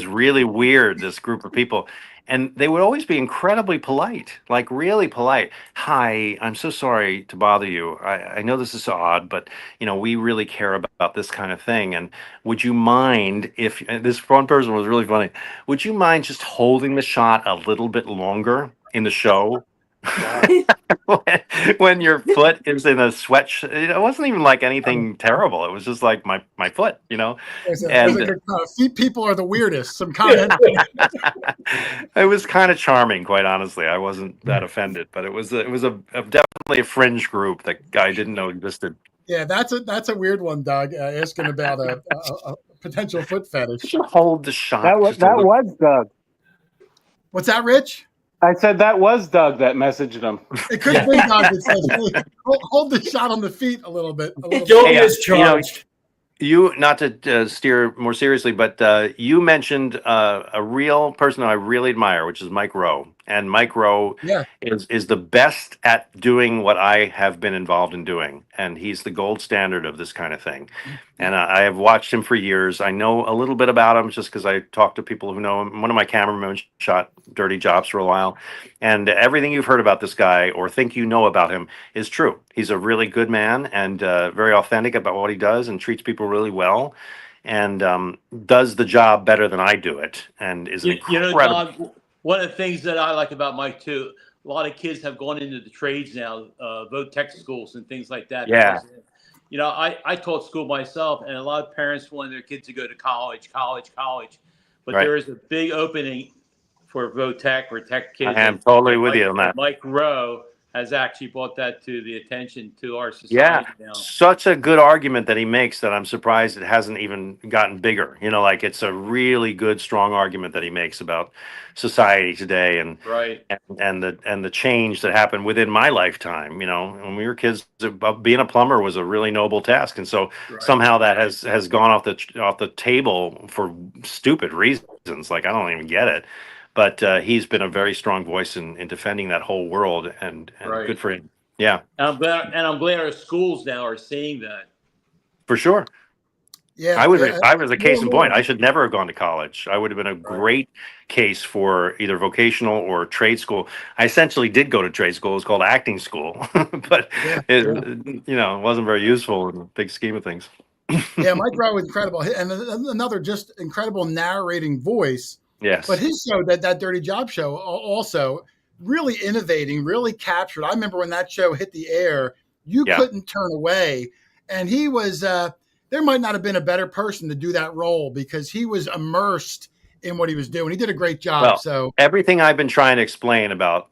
really weird, this group of people. And they would always be incredibly polite, like really polite. Hi, I'm so sorry to bother you. I know this is odd, but we really care about this kind of thing. And would you mind if and this one person was really funny? Would you mind just holding the shot a little bit longer in the show? when your foot is in a sweat, it wasn't even like anything terrible. It was just like my foot, There's a and good feet people are the weirdest. Some comment. it was kind of charming, quite honestly. I wasn't that offended, but it was a definitely a fringe group that I didn't know existed. Yeah, that's a weird one, Doug. Asking about a potential foot fetish. Just hold the shot. That was Doug. What's that, Rich? I said that was Doug that messaged him. It could be Doug that says, hey, hold the shot on the feet a little bit. Don't discharged. You, not to steer more seriously, but you mentioned a real person I really admire, which is Mike Rowe. And Mike Rowe is the best at doing what I have been involved in doing. And he's the gold standard of this kind of thing. And I have watched him for years. I know a little bit about him just because I talked to people who know him. One of my cameramen shot Dirty Jobs for a while. And everything you've heard about this guy or think you know about him is true. He's a really good man and very authentic about what he does and treats people really well. And does the job better than I do it. And is incredible. Don, one of the things that I like about Mike too, a lot of kids have gone into the trades now, vote tech schools and things like that. Yeah. Because, I taught school myself, and a lot of parents want their kids to go to college. But Right. there is a big opening for vote tech or tech kids. I am totally with you on that. Mike Rowe has actually brought that to the attention to our society now. Such a good argument that he makes that I'm surprised it hasn't even gotten bigger. Like it's a really good, strong argument that he makes about society today and the change that happened within my lifetime. When we were kids, being a plumber was a really noble task, and so somehow that has gone off the table for stupid reasons. Like I don't even get it. But he's been a very strong voice in defending that whole world, and good for him. Yeah, and I'm glad our schools now are seeing that. For sure. Yeah, I was a case in point. I should never have gone to college. I would have been a great case for either vocational or trade school. I essentially did go to trade school. It was called acting school, but it wasn't very useful in the big scheme of things. Yeah, Mike Rowe was incredible, and another just incredible narrating voice. Yes. But his show, that Dirty Job show, also really innovating, really captured. I remember when that show hit the air, you couldn't turn away. And he was, there might not have been a better person to do that role because he was immersed in what he was doing. He did a great job. Well, so everything I've been trying to explain about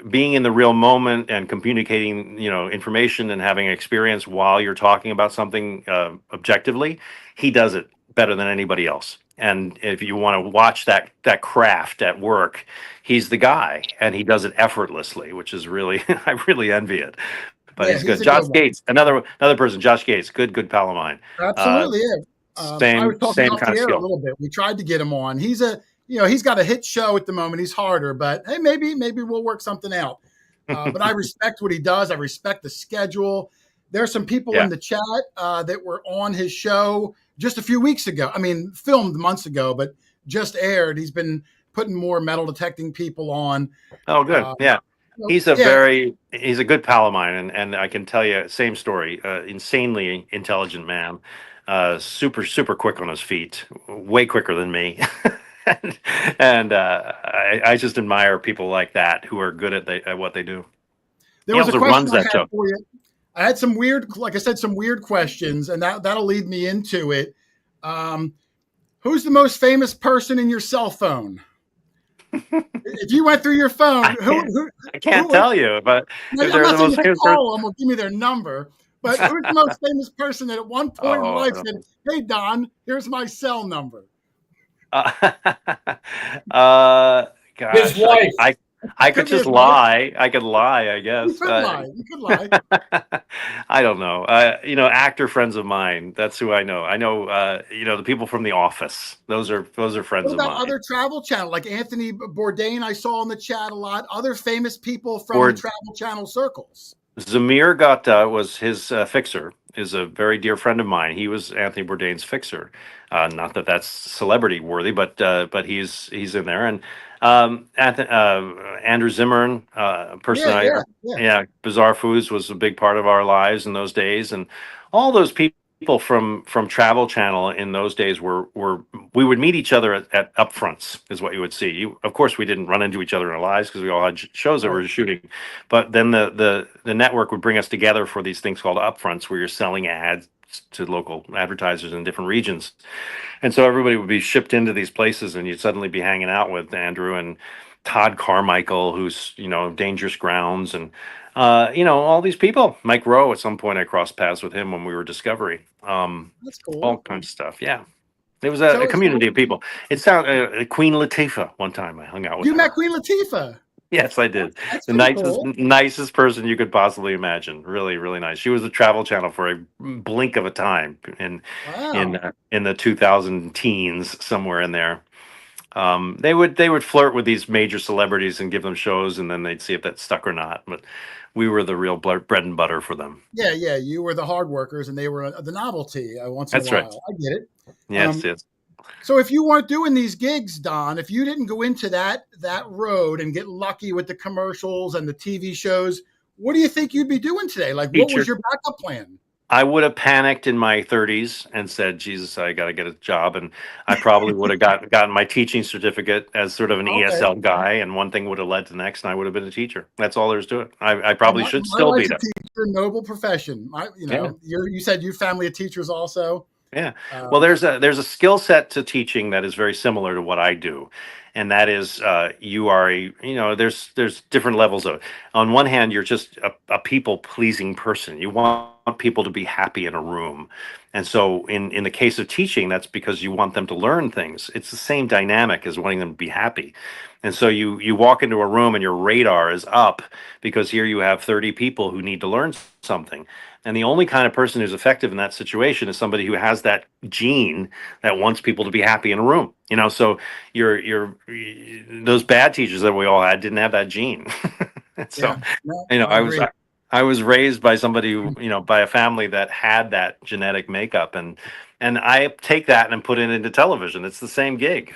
being in the real moment and communicating, information and having experience while you're talking about something objectively, he does it better than anybody else. And if you want to watch that craft at work, he's the guy, and he does it effortlessly, which is really I really envy it. But he's good. Josh Gates, another person, Josh Gates, good pal of mine. Absolutely, I was talking off the air a little bit. We tried to get him on. He's he's got a hit show at the moment. He's Hoarder, but hey, maybe we'll work something out. But I respect what he does. I respect the schedule. There's some people in the chat that were on his show just a few weeks ago. I mean, filmed months ago, but just aired. He's been putting more metal detecting people on. Oh, good. He's he's a good pal of mine. And I can tell you, same story, insanely intelligent man, super, super quick on his feet, way quicker than me. and I just admire people like that who are good at what they do. There was a question I had for you. I had some weird, like I said, some weird questions, and that'll lead me into it. Who's the most famous person in your cell phone? If you went through your phone, I can't tell you, but if they're the most famous person, call them or give me their number. But who's the most famous person that at one point in life said, "Hey Don, here's my cell number"? Gosh, his wife. I could just lie. I could lie, I guess. You could lie. I don't know. Actor friends of mine. That's who I know. I know. The people from The Office. Those are friends of mine. What about other Travel Channel, like Anthony Bourdain? I saw in the chat a lot. Other famous people from the Travel Channel circles. Zamir was his fixer, is a very dear friend of mine. He was Anthony Bourdain's fixer. Not that that's celebrity worthy, but he's in there. And Andrew Zimmern, person Yeah, yeah, yeah. yeah, Bizarre Foods was a big part of our lives in those days, and all those people from Travel Channel in those days were we would meet each other at upfronts, is what you would see. Of course, we didn't run into each other in our lives because we all had shows that we were shooting, but then the network would bring us together for these things called upfronts, where you're selling ads to local advertisers in different regions. And so everybody would be shipped into these places, and you'd suddenly be hanging out with Andrew and Todd Carmichael, who's, Dangerous Grounds, and all these people. Mike Rowe, at some point I crossed paths with him when we were Discovery. That's cool. All kinds of stuff. Yeah. It was a community of people. It sounded Queen Latifah one time I hung out with. You her. met Queen Latifah? Yes, I did. That's the cool. nicest person you could possibly imagine. Really, really nice. She was the Travel Channel for a blink of a time in the 2000 teens, somewhere in there. They would flirt with these major celebrities and give them shows, and then they'd see if that stuck or not. But we were the real bread and butter for them. Yeah, yeah. You were the hard workers, and they were the novelty once in a while. That's right. I get it. Yes. So if you weren't doing these gigs, Don, if you didn't go into that road and get lucky with the commercials and the TV shows, what do you think you'd be doing today? Like, what was your backup plan? I would have panicked in my 30s and said, Jesus, I got to get a job. And I probably would have gotten my teaching certificate as sort of an ESL guy. And one thing would have led to the next, and I would have been a teacher. That's all there's to it. I probably should still be there. Teacher, noble profession. You said your family of teachers also. Yeah. Well, there's a skill set to teaching that is very similar to what I do. And that is, you are there's different levels of it. On one hand, you're just a people pleasing person. You want people to be happy in a room. And so in the case of teaching, that's because you want them to learn things. It's the same dynamic as wanting them to be happy. And so you walk into a room and your radar is up because here you have 30 people who need to learn something. And the only kind of person who's effective in that situation is somebody who has that gene that wants people to be happy in a room. So those bad teachers that we all had didn't have that gene. So, I was raised by somebody who, by a family that had that genetic makeup, and I take that and put it into television. It's the same gig.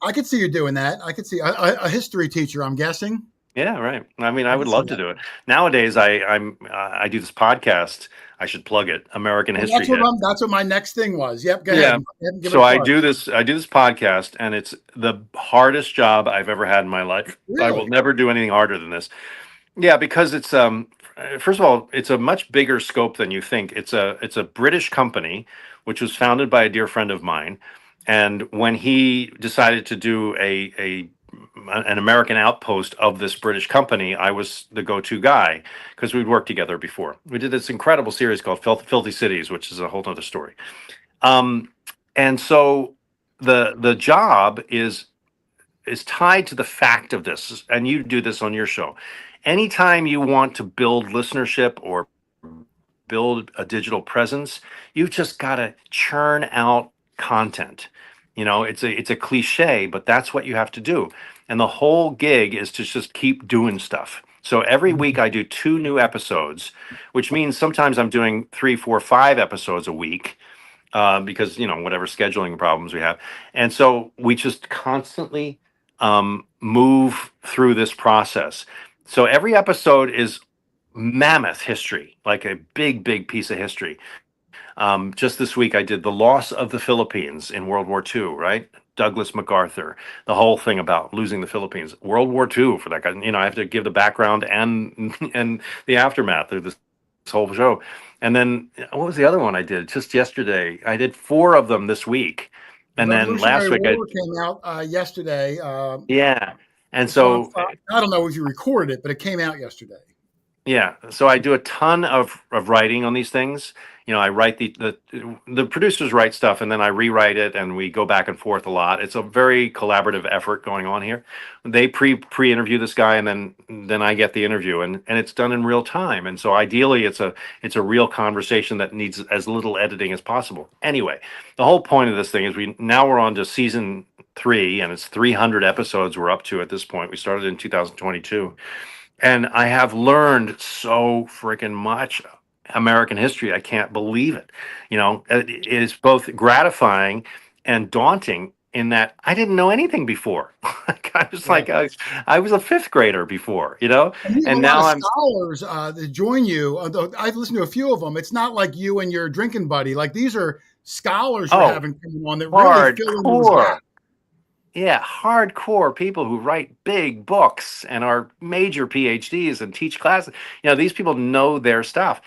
I could see you doing that. I could see a history teacher, I'm guessing. Yeah, right. I mean, I would love to do it. Nowadays, I do this podcast. I should plug it. American History. That's what my next thing was. Yep. Go ahead. So I do this podcast, and it's the hardest job I've ever had in my life. Really? I will never do anything harder than this. Yeah, because it's first of all, it's a much bigger scope than you think. It's a British company, which was founded by a dear friend of mine, and when he decided to do an American outpost of this British company, I was the go-to guy because we'd worked together before. We did this incredible series called Filthy Cities, which is a whole other story. And so the job is tied to the fact of this, and you do this on your show. Anytime you want to build listenership or build a digital presence, you've just got to churn out content. It's a cliche, but that's what you have to do. And the whole gig is to just keep doing stuff. So every week I do 2 new episodes, which means sometimes I'm doing 3, 4, 5 episodes a week because, whatever scheduling problems we have. And so we just constantly move through this process. So every episode is mammoth history, like a big, big piece of history. Just this week, I did the loss of the Philippines in World War II, right? Douglas MacArthur, the whole thing about losing the Philippines, World War II for that guy. I have to give the background and the aftermath of this whole show. And then what was the other one I did just yesterday? I did 4 of them this week. And then last week came out yesterday. Yeah. And so I don't know if you recorded it, but it came out yesterday. Yeah. So I do a ton of writing on these things. I write the producers write stuff, and then I rewrite it, and we go back and forth a lot. It's a very collaborative effort going on here. They pre-interview this guy, and then I get the interview, and it's done in real time. And so ideally, it's a real conversation that needs as little editing as possible. Anyway, the whole point of this thing is we're on to season 3, and it's 300 episodes we're up to at this point. We started in 2022. And I have learned so freaking much American history. I can't believe it. It is both gratifying and daunting in that I didn't know anything before. I was Yeah. like, I was a fifth grader before, And you have and a lot now of I'm, scholars that join you. Although I've listened to a few of them. It's not like you and your drinking buddy. Like these are scholars you're oh, having come on that really fill in those hardcore. gaps. Yeah, hardcore people who write big books and are major PhDs and teach classes. These people know their stuff.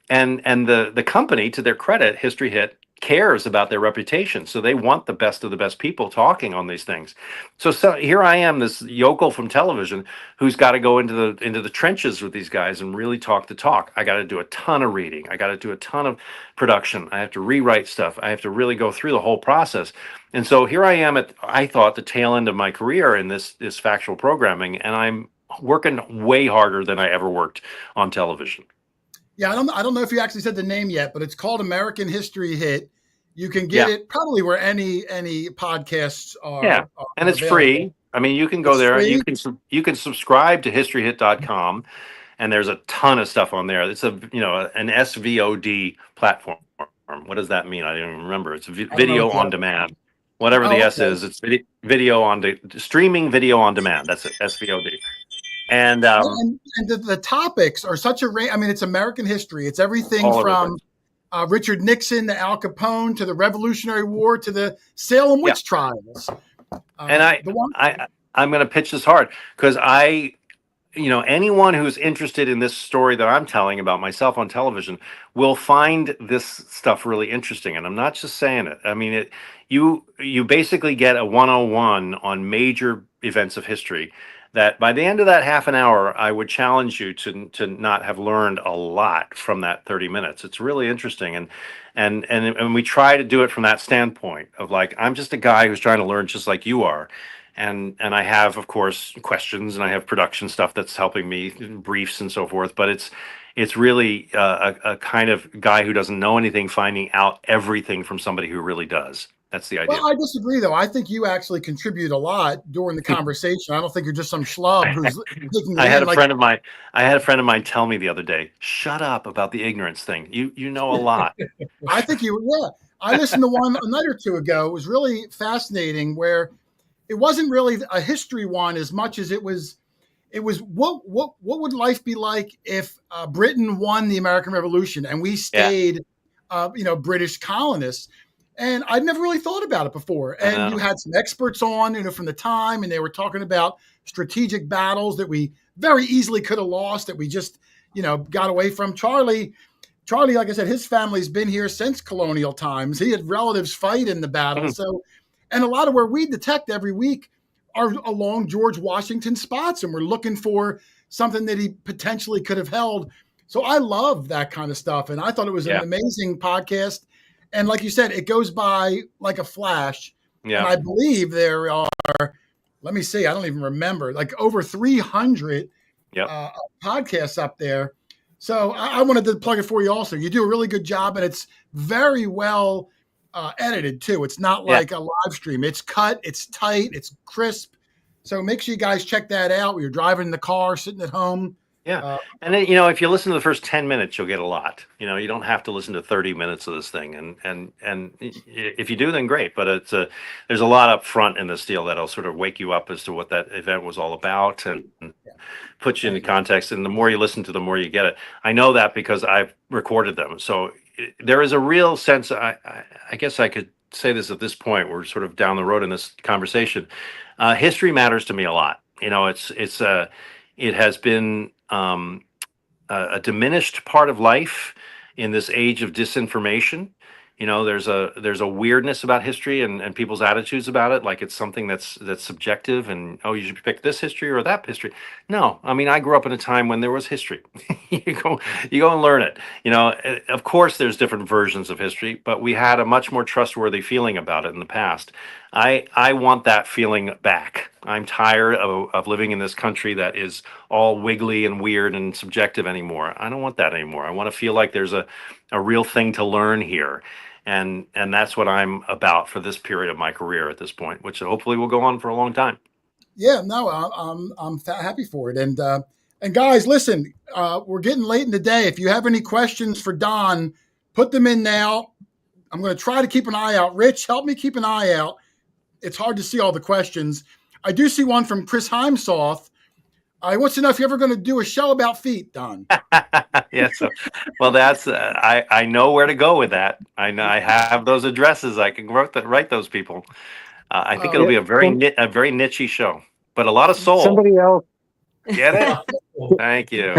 And the company, to their credit, History Hit, cares about their reputation. So they want the best of the best people talking on these things. So here I am, this yokel from television who's got to go into the trenches with these guys and really talk the talk. I got to do a ton of reading. I got to do a ton of production. I have to rewrite stuff. I have to really go through the whole process. And so here I am I thought, the tail end of my career in this factual programming, and I'm working way harder than I ever worked on television. Yeah, I don't know if you actually said the name yet, but it's called American History Hit. You can get Yeah. it probably where any podcasts Yeah, are and it's available. free. I mean, you can go It's there. free. You can subscribe to historyhit.com, and there's a ton of stuff on there. It's an SVOD platform. What does that mean? I don't even remember. It's I don't know video what the on demand. Whatever the S okay. is, it's video streaming video on demand. That's it, SVOD. And And the topics are such a range. I mean, it's American history. It's everything all over the from place. Richard Nixon to Al Capone to the Revolutionary War to the Salem Yeah. witch trials. And I'm going to pitch this hard because anyone who's interested in this story that I'm telling about myself on television will find this stuff really interesting. And I'm not just saying it. I mean, you basically get a 101 on major events of history that by the end of that half an hour, I would challenge you to not have learned a lot from that 30 minutes. It's really interesting. And we try to do it from that standpoint of like, I'm just a guy who's trying to learn just like you are. And I have, of course, questions, and I have production stuff that's helping me, briefs and so forth. But it's really a kind of guy who doesn't know anything finding out everything from somebody who really does. That's the idea. Well, I disagree, though. I think you actually contribute a lot during the conversation. I don't think you're just some schlub who's taking I it had in. a friend of mine. I had a friend of mine tell me the other day, "Shut up about the ignorance thing. You know a lot." I think yeah. I listened to one a night or two ago. It was really fascinating where it wasn't really a history one as much as it was what would life be like if Britain won the American Revolution and we stayed British colonists. And I'd never really thought about it before. And you had some experts on, from the time, and they were talking about strategic battles that we very easily could have lost, that we just, got away from. Charlie, like I said, his family's been here since colonial times. He had relatives fight in the battle. So, and a lot of where we detect every week are along George Washington spots, and we're looking for something that he potentially could have held. So I love that kind of stuff. And I thought it was an amazing podcast. And like you said, it goes by like a flash. Yeah. And I believe there are, let me see, I don't even remember, like over 300 podcasts up there. So I wanted to plug it for you also. You do a really good job, and it's very well edited too. It's not like a live stream. It's cut, it's tight, it's crisp. So make sure you guys check that out when you're driving in the car, sitting at home. Yeah. And then, if you listen to the first 10 minutes, you'll get a lot. You don't have to listen to 30 minutes of this thing. And if you do, then great. But there's a lot up front in this deal that'll sort of wake you up as to what that event was all about and put you into context. And the more you listen to, the more you get it. I know that because I've recorded them. So there is a real sense. I guess I could say this at this point. We're sort of down the road in this conversation. History matters to me a lot. It has been a diminished part of life in this age of disinformation. There's a weirdness about history and people's attitudes about it, like it's something that's subjective and, oh, you should pick this history or that history. No, I mean, I grew up in a time when there was history. you go and learn it. Of course there's different versions of history, but we had a much more trustworthy feeling about it in the past. I want that feeling back. I'm tired of living in this country that is all wiggly and weird and subjective anymore. I don't want that anymore. I want to feel like there's a real thing to learn here. And that's what I'm about for this period of my career at this point, which hopefully will go on for a long time. Yeah, no, I'm happy for it. And And guys, listen, we're getting late in the day. If you have any questions for Don, put them in now. I'm going to try to keep an eye out. Rich, help me keep an eye out. It's hard to see all the questions. I do see one from Chris Heimsoth. I wants to know if you're ever going to do a show about feet, Don. Yeah. So, well, that's I know where to go with that. I know I have those addresses. I can write those people. I think it'll be a very niche show, but a lot of soul. Somebody else. Get it? Thank you.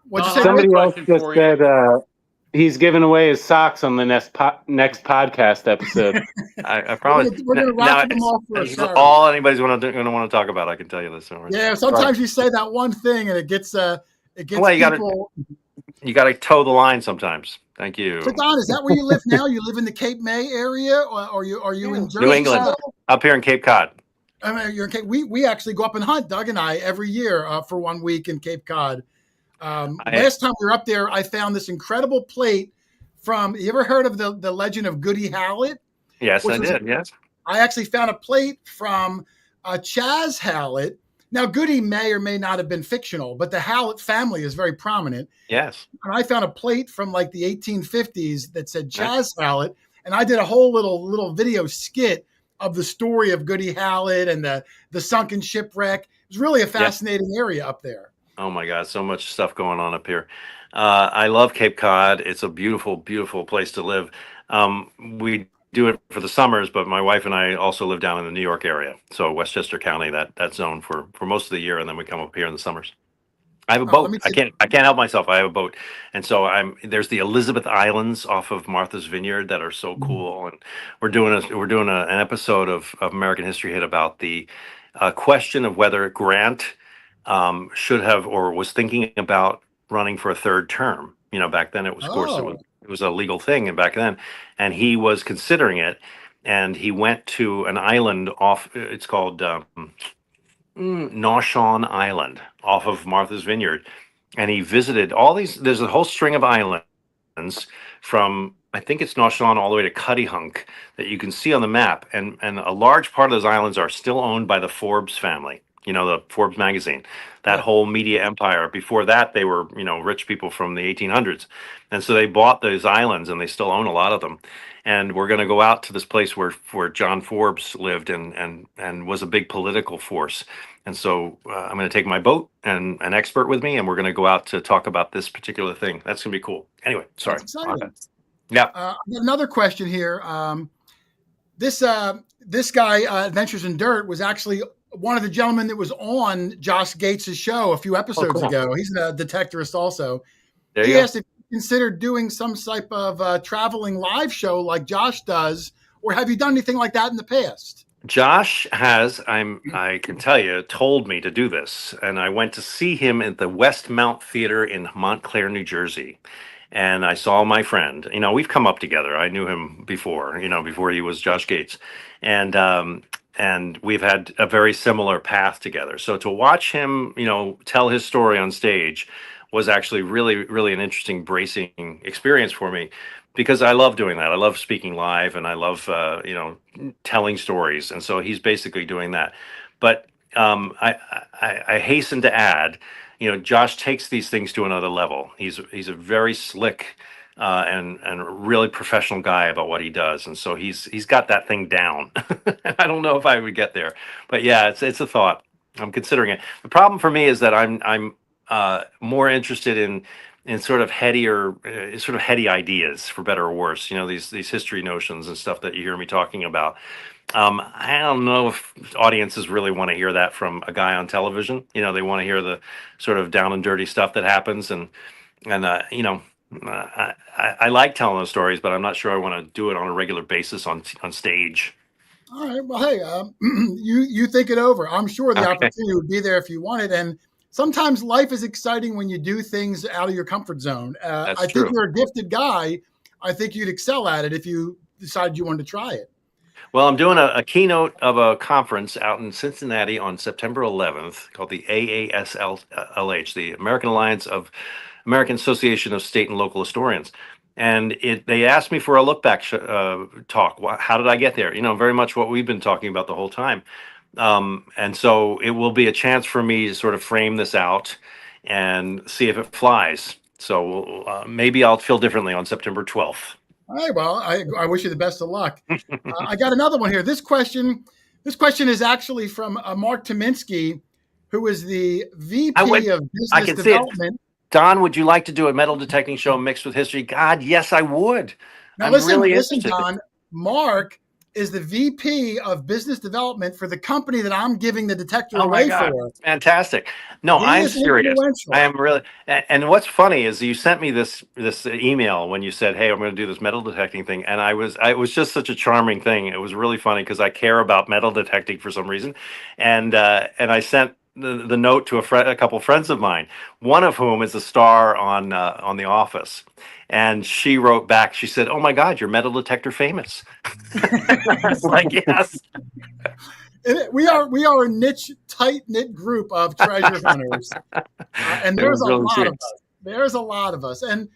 What'd you say? Somebody else Question just for you. said he's giving away his socks on the next podcast episode. I promise. We're gonna raffle them off for a It's charity. all anybody's going to want to talk about. I can tell you this. Yeah, sometimes you say that one thing and it gets Well, people. You got to toe the line sometimes. Thank you. So Don, is that where you live now? You live in the Cape May area, or are you in Jersey? New England, still? up here in Cape Cod. I mean, you're in Cape. We actually go up and hunt, Doug and I, every year for 1 week in Cape Cod. Last time we were up there, I found this incredible plate from. You ever heard of the legend of Goody Hallett? Yes, I did. Yes. I actually found a plate from Chaz Hallett. Now, Goody may or may not have been fictional, but the Hallett family is very prominent. Yes. And I found a plate from like the 1850s that said Chaz Hallett, and I did a whole little video skit of the story of Goody Hallett and the sunken shipwreck. It was really a fascinating area up there. Oh my God, so much stuff going on up here. I love Cape Cod. It's a beautiful, beautiful place to live. We do it for the summers, but my wife and I also live down in the New York area. So Westchester County, that zone for most of the year, and then we come up here in the summers. I have a boat. I can't help myself. I have a boat. And so there's the Elizabeth Islands off of Martha's Vineyard that are so cool. And we're doing an episode of American History Hit about the question of whether Grant should have or was thinking about running for a third term. You know, back then it was, of course, it was a legal thing, and back then, and he was considering it, and he went to an island off. It's called Noshawn Island off of Martha's Vineyard, and he visited all these. There's a whole string of islands from, I think it's Noshawn all the way to Cuttyhunk that you can see on the map, and a large part of those islands are still owned by the Forbes family. You know, the Forbes magazine, that whole media empire. Before that, they were, rich people from the 1800s. And so they bought those islands, and they still own a lot of them. And we're going to go out to this place where John Forbes lived and was a big political force. And so I'm going to take my boat and an expert with me, and we're going to go out to talk about this particular thing. That's going to be cool. Anyway, sorry. Yeah. Another question here. This guy, Adventures in Dirt, was actually one of the gentlemen that was on Josh Gates' show a few episodes ago. He's a detectorist also. He asked if you considered doing some type of traveling live show like Josh does, or have you done anything like that in the past? Josh has, I can tell you, told me to do this. And I went to see him at the Westmount Theater in Montclair, New Jersey. And I saw my friend. We've come up together. I knew him before, before he was Josh Gates. And we've had a very similar path together. So to watch him, tell his story on stage was actually really, really an interesting, bracing experience for me, because I love doing that. I love speaking live, and I love, telling stories. And so he's basically doing that. But I hasten to add, Josh takes these things to another level. He's a very slick and really professional guy about what he does, and so he's got that thing down. I don't know if I would get there, but yeah, it's a thought. I'm considering it. The problem for me is that I'm more interested in sort of heady ideas, for better or worse. These history notions and stuff that you hear me talking about. I don't know if audiences really want to hear that from a guy on television. They want to hear the sort of down and dirty stuff that happens, and I like telling those stories, but I'm not sure I want to do it on a regular basis on stage. All right. Well, hey, you think it over. I'm sure the opportunity would be there if you wanted. And sometimes life is exciting when you do things out of your comfort zone. I think you're a gifted guy. I think you'd excel at it if you decided you wanted to try it. Well, I'm doing a keynote of a conference out in Cincinnati on September 11th called the AASLH, the American Association of State and Local Historians. And they asked me for a look back talk. How did I get there? Very much what we've been talking about the whole time. And so it will be a chance for me to sort of frame this out and see if it flies. So maybe I'll feel differently on September 12th. All right. Well, I wish you the best of luck. I got another one here. This question is actually from Mark Tominski, who is the VP of Business Development. Don, would you like to do a metal detecting show mixed with history? God, yes, I would. Now, listen, Don. Mark is the VP of Business Development for the company that I'm giving the detector away for. Fantastic. No, I'm serious. I am really. And what's funny is you sent me this email when you said, "Hey, I'm going to do this metal detecting thing," and it was just such a charming thing. It was really funny because I care about metal detecting for some reason, and I sent the note to a couple friends of mine, one of whom is a star on The Office. And she wrote back, she said, "Oh my God, you're metal detector famous." I was like, yes. We are a niche, tight-knit group of treasure hunters. And there's a lot of us. There's a lot of us. And,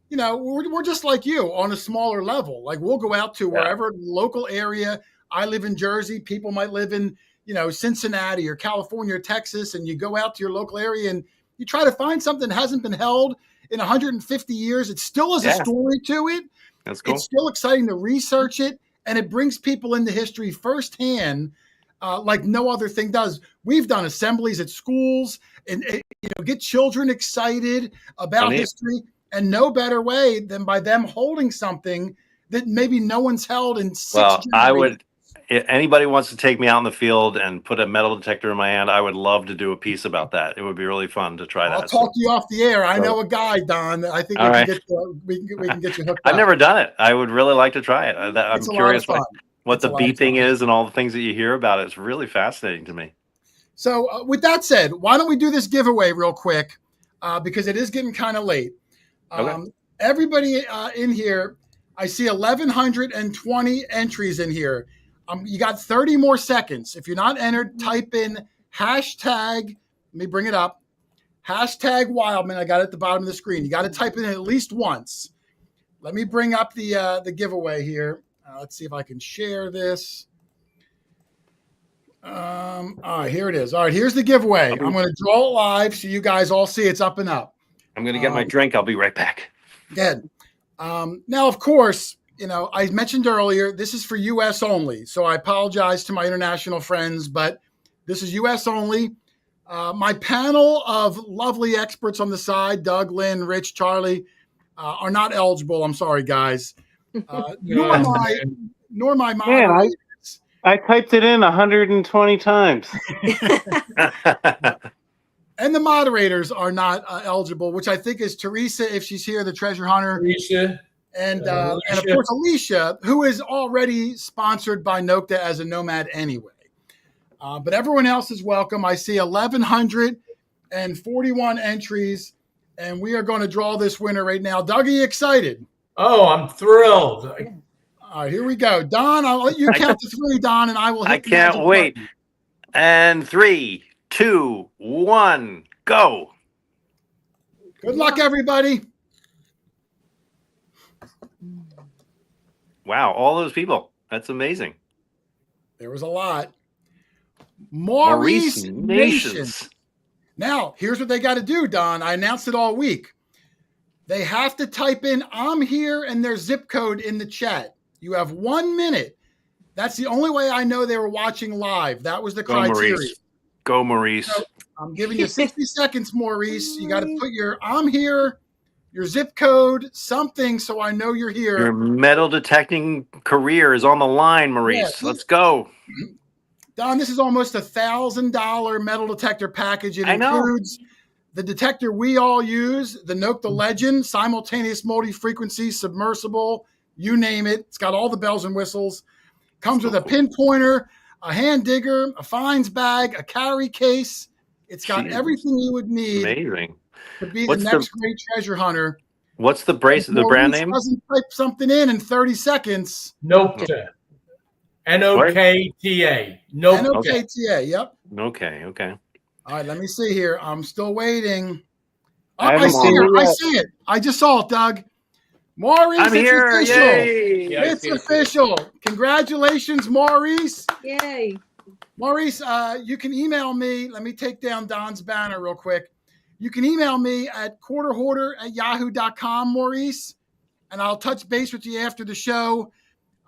you know, we're just like you on a smaller level. Like we'll go out to wherever local area. I live in Jersey. People might live in, you know, Cincinnati or California or Texas. And you go out to your local area and you try to find something that hasn't been held in 150 years. It still has a story to it. That's cool. It's still exciting to research it, and it brings people into history firsthand, like no other thing does. We've done assemblies at schools and get children excited about history, and no better way than by them holding something that maybe no one's held in 6 generations. I would. If anybody wants to take me out in the field and put a metal detector in my hand, I would love to do a piece about that. It would be really fun to try that. I'll talk to you off the air. I know a guy, Don. I think we can get you hooked up. I've never done it. I would really like to try it. I'm curious what the beeping is and all the things that you hear about it. It's really fascinating to me. So with that said, why don't we do this giveaway real quick? Because it is getting kind of late. Everybody in here, I see 1,120 entries in here. You got 30 more seconds. If you're not entered, type in hashtag. Let me bring it up. Hashtag Wildman. I got it at the bottom of the screen. You got to type it in at least once. Let me bring up the giveaway here. Let's see if I can share this. All right, here it is. All right, here's the giveaway. I'm going to draw it live so you guys all see it's up and up. I'm going to get my drink. I'll be right back. Good. Now, of course, I mentioned earlier, this is for U.S. only. So I apologize to my international friends, but this is U.S. only. My panel of lovely experts on the side, Doug, Lynn, Rich, Charlie, are not eligible. I'm sorry, guys. Nor my moderators. I typed it in 120 times. And the moderators are not eligible, which I think is Teresa, if she's here, the treasure hunter. Teresa. And of course, Alicia, who is already sponsored by Nokta as a nomad anyway. But everyone else is welcome. I see 1,141 entries, and we are going to draw this winner right now. Doug, are you excited? Oh, I'm thrilled. All right, here we go. Don, I'll let you count to 3, Don, and I will hit I can't wait. Button. And 3, 2, 1, go. Good luck, everybody. Wow, all those people. That's amazing. There was a lot. Maurice Nations. Now, here's what they got to do, Don. I announced it all week. They have to type in "I'm here" and their zip code in the chat. You have 1 minute. That's the only way I know they were watching live. That was the criteria. Go, Maurice. So I'm giving you 60 seconds, Maurice. You got to put your "I'm here," your zip code, something, so I know you're here. Your metal detecting career is on the line, Maurice. Yeah, let's go. Don, this is almost $1,000 metal detector package. It includes the detector we all use, the Nokta Legend, simultaneous multi-frequency, submersible, you name it. It's got all the bells and whistles. Comes with a pinpointer, a hand digger, a finds bag, a carry case. It's got everything you would need. Amazing. To be the next great treasure hunter. What's the the brand name? Doesn't type something in 30 seconds. Nokta. N-O-K-T-A. N-O-K-T-A, yep. Okay. All right, let me see here. I'm still waiting. Oh, I see it. I just saw it, Doug. Maurice, I'm here. Official. Yay. It's official. Congratulations, Maurice. Yay. Maurice, you can email me. Let me take down Don's banner real quick. You can email me at quarterhoarder@yahoo.com, Maurice, and I'll touch base with you after the show.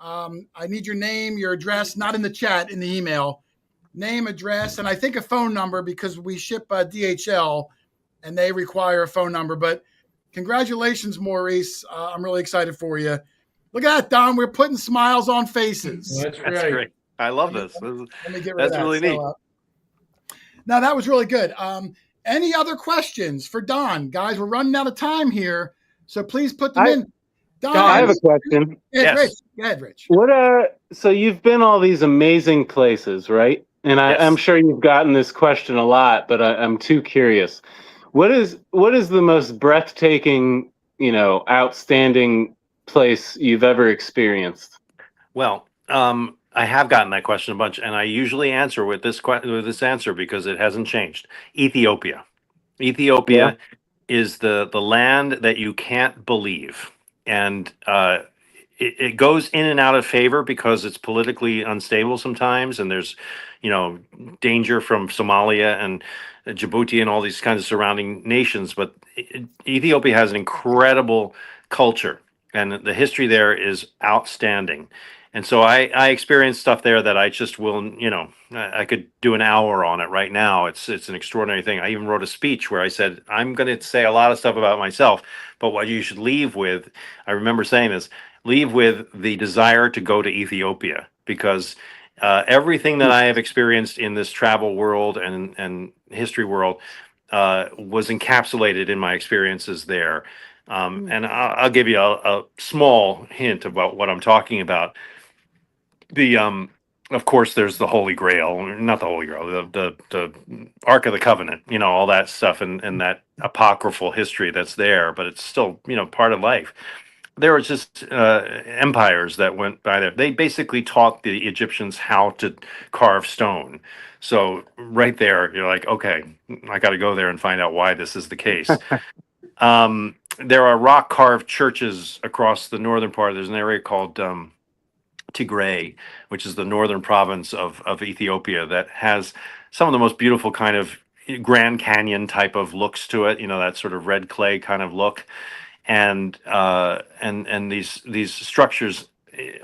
I need your name, your address, not in the chat, in the email. Name, address, and I think a phone number because we ship DHL and they require a phone number. But congratulations, Maurice. I'm really excited for you. Look at that, Don. We're putting smiles on faces. That's That's great. I love this. Let me get rid of That's that. really neat. Now, that was really good. Any other questions for Don? Guys, we're running out of time here, so please put them in. Don, I have a question. Yeah, Yes. Rich. Go ahead, Rich. So you've been all these amazing places, right? And Yes. I'm sure you've gotten this question a lot, but I'm too curious. What is the most breathtaking, outstanding place you've ever experienced? Well, I have gotten that question a bunch, and I usually answer with this answer because it hasn't changed. Ethiopia. Ethiopia is the land that you can't believe, and it goes in and out of favor because it's politically unstable sometimes, and there's danger from Somalia and Djibouti and all these kinds of surrounding nations. But Ethiopia has an incredible culture, and the history there is outstanding. And so I experienced stuff there that I just will, I could do an hour on it right now. It's an extraordinary thing. I even wrote a speech where I said, I'm going to say a lot of stuff about myself, but what you should leave with, I remember saying this, leave with the desire to go to Ethiopia, because everything that I have experienced in this travel world and history world was encapsulated in my experiences there. And I'll give you a small hint about what I'm talking about. Of course, there's the Holy Grail, not the Holy Grail, the Ark of the Covenant, all that stuff, and that apocryphal history that's there, but it's still, part of life. There was just empires that went by there. They basically taught the Egyptians how to carve stone. So right there, you're like, okay, I got to go there and find out why this is the case. There are rock carved churches across the northern part. There's an area called Tigray, which is the northern province of Ethiopia, that has some of the most beautiful kind of Grand Canyon type of looks to it. That sort of red clay kind of look, and these structures.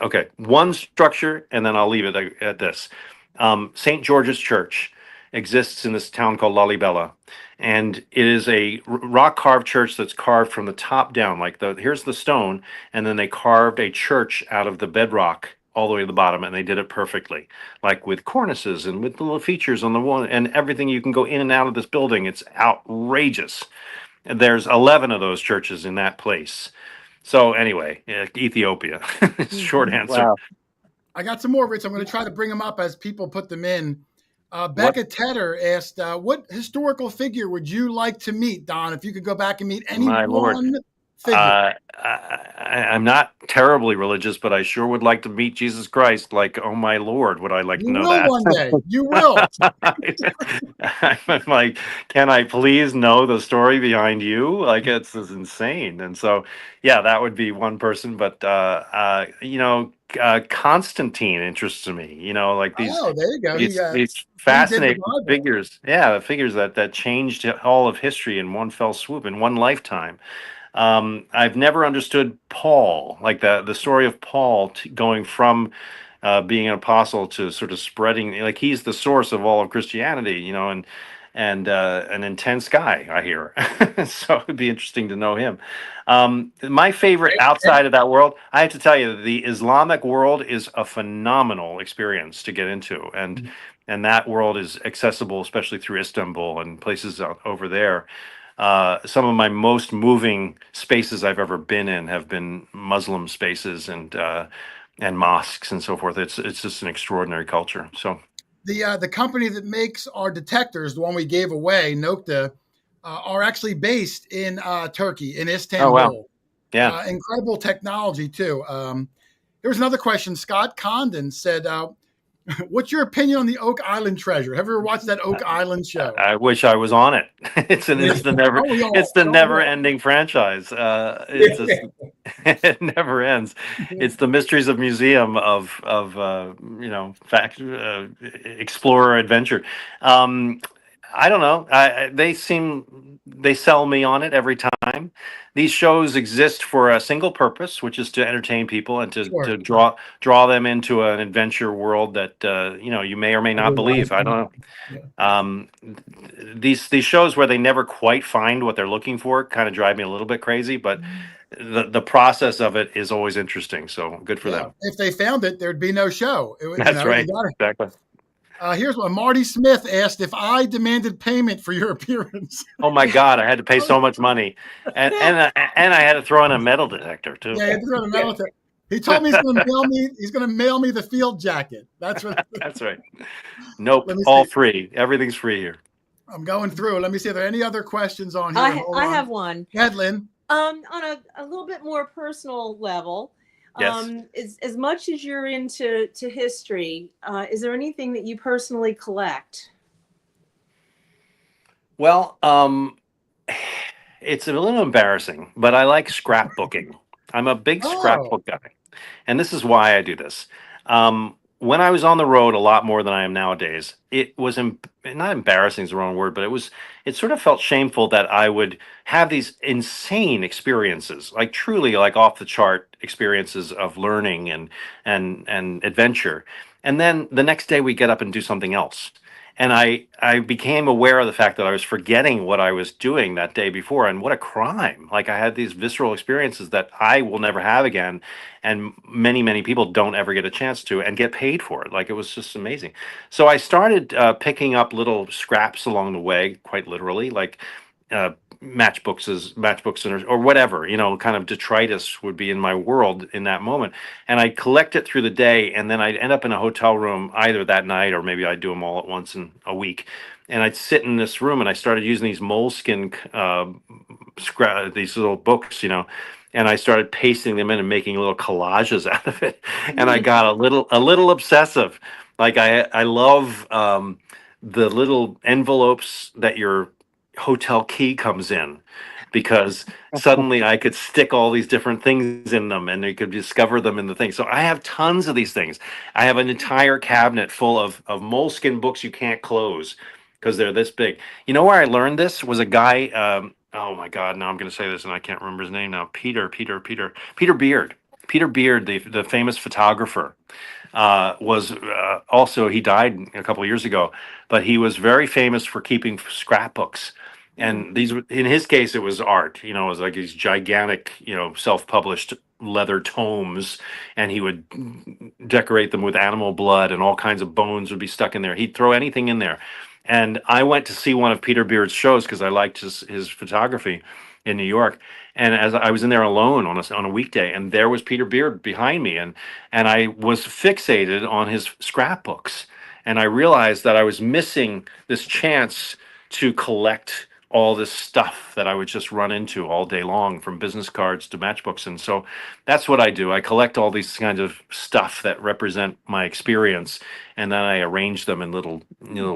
Okay, one structure, and then I'll leave it at this. St. George's Church exists in this town called Lalibela, and it is a rock carved church that's carved from the top down. Like here's the stone, and then they carved a church out of the bedrock all the way to the bottom, and they did it perfectly, like with cornices and with little features on the wall and everything. You can go in and out of this building. It's outrageous. And there's 11 of those churches in that place. So anyway, Ethiopia. Short answer. Wow. I got some more, Rich. I'm going to try to bring them up as people put them in. Becca Tedder asked, what historical figure would you like to meet, Don, if you could go back and meet any one figure? I'm not terribly religious, but I sure would like to meet Jesus Christ. Like, oh my Lord, would I like to know that? You will one day. You will. I'm like, can I please know the story behind you? Like, it's insane. And so, yeah, that would be one person. But Constantine interests me. Like these. Oh, there you go. These fascinating figures. Yeah, figures that changed all of history in one fell swoop, in one lifetime. I've never understood Paul, like the story of Paul going from being an apostle to sort of spreading, like he's the source of all of Christianity, and an intense guy, I hear. So it'd be interesting to know him. My favorite outside of that world, I have to tell you, the Islamic world is a phenomenal experience to get into, and that world is accessible, especially through Istanbul and places over there. Some of my most moving spaces I've ever been in have been Muslim spaces and mosques and so forth. It's just an extraordinary culture. So the company that makes our detectors, the one we gave away, Nokta, are actually based in Turkey, in Istanbul. Oh, wow. Yeah. Incredible technology too. There was another question. Scott Condon said, What's your opinion on the Oak Island treasure? Have you ever watched that Oak Island show? I wish I was on it. It's the never Don't we all? it's the Don't we all? never ending franchise. It's just it never ends. It's the mysteries of museum of fact explorer adventure. I don't know. They sell me on it every time. These shows exist for a single purpose, which is to entertain people and Sure. to draw them into an adventure world that you may or may not believe. I don't know. These shows where they never quite find what they're looking for kind of drive me a little bit crazy, but the process of it is always interesting. So good for them. If they found it, there'd be no show. That's right. Exactly. Here's what Marty Smith asked: if I demanded payment for your appearance. Oh my God! I had to pay so much money, and I had to throw in a metal detector too. Yeah, he had to throw in a metal detector. He told me he's going to mail me the field jacket. That's what. That's right. Nope. All free. Everything's free here. I'm going through. Let me see. Are there any other questions on here? I have one. Go ahead, Lynn. On a little bit more personal level. Yes. As much as you're into history, is there anything that you personally collect? Well, it's a little embarrassing, but I like scrapbooking. I'm a big scrapbook guy, and this is why I do this. When I was on the road a lot more than I am nowadays, it was not embarrassing is the wrong word, but it sort of felt shameful that I would have these insane experiences, like truly like off the chart experiences of learning and adventure. And then the next day we get up and do something else. And I became aware of the fact that I was forgetting what I was doing that day before, and what a crime. Like I had these visceral experiences that I will never have again, and many, many people don't ever get a chance to and get paid for it. Like it was just amazing. So I started picking up little scraps along the way, quite literally, like matchbooks or whatever, kind of detritus would be in my world in that moment. And I'd collect it through the day, and then I'd end up in a hotel room either that night or maybe I'd do them all at once in a week. And I'd sit in this room and I started using these moleskin these little books, and I started pasting them in and making little collages out of it. And I got a little obsessive. Like I love the little envelopes that your hotel key comes in, because suddenly I could stick all these different things in them and you could discover them in the thing. So I have tons of these things. I have an entire cabinet full of moleskin books you can't close because they're this big. You know where I learned this was a guy, oh my God, now I'm going to say this and I can't remember his name now. Peter Beard. Peter Beard, the famous photographer, was also, he died a couple of years ago, but he was very famous for keeping scrapbooks. And these, in his case, it was art. It was like these gigantic, self-published leather tomes, and he would decorate them with animal blood, and all kinds of bones would be stuck in there. He'd throw anything in there. And I went to see one of Peter Beard's shows because I liked his photography in New York. And as I was in there alone on a weekday, and there was Peter Beard behind me, and I was fixated on his scrapbooks, and I realized that I was missing this chance to collect all this stuff that I would just run into all day long, from business cards to matchbooks. And so that's what I do. I collect all these kinds of stuff that represent my experience, and then I arrange them in little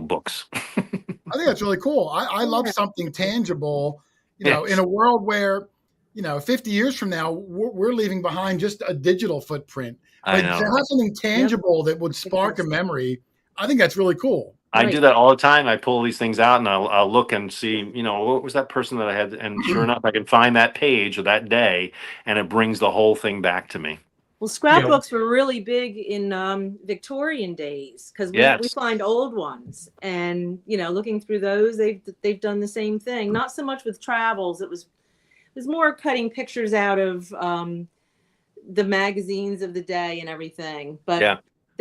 books. I think that's really cool. I love something tangible, in a world where, 50 years from now, we're leaving behind just a digital footprint. I know. To have something tangible that would spark a memory, I think that's really cool. I do that all the time. I pull these things out and I'll look and see, what was that person that I had? And sure enough, I can find that page of that day, and it brings the whole thing back to me. Well, scrapbooks were really big in Victorian days, because we find old ones, and looking through those, they've done the same thing. Not so much with travels. It was more cutting pictures out of the magazines of the day and everything. But yeah.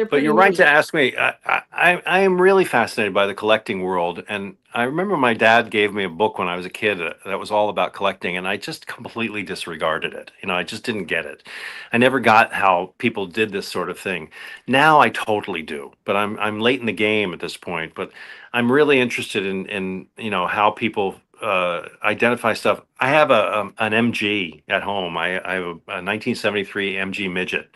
But you're right to ask me. I am really fascinated by the collecting world. And I remember my dad gave me a book when I was a kid that was all about collecting, and I just completely disregarded it. I just didn't get it. I never got how people did this sort of thing. Now I totally do, but I'm late in the game at this point. But I'm really interested in how people identify stuff. I have an MG at home. I have a 1973 MG midget,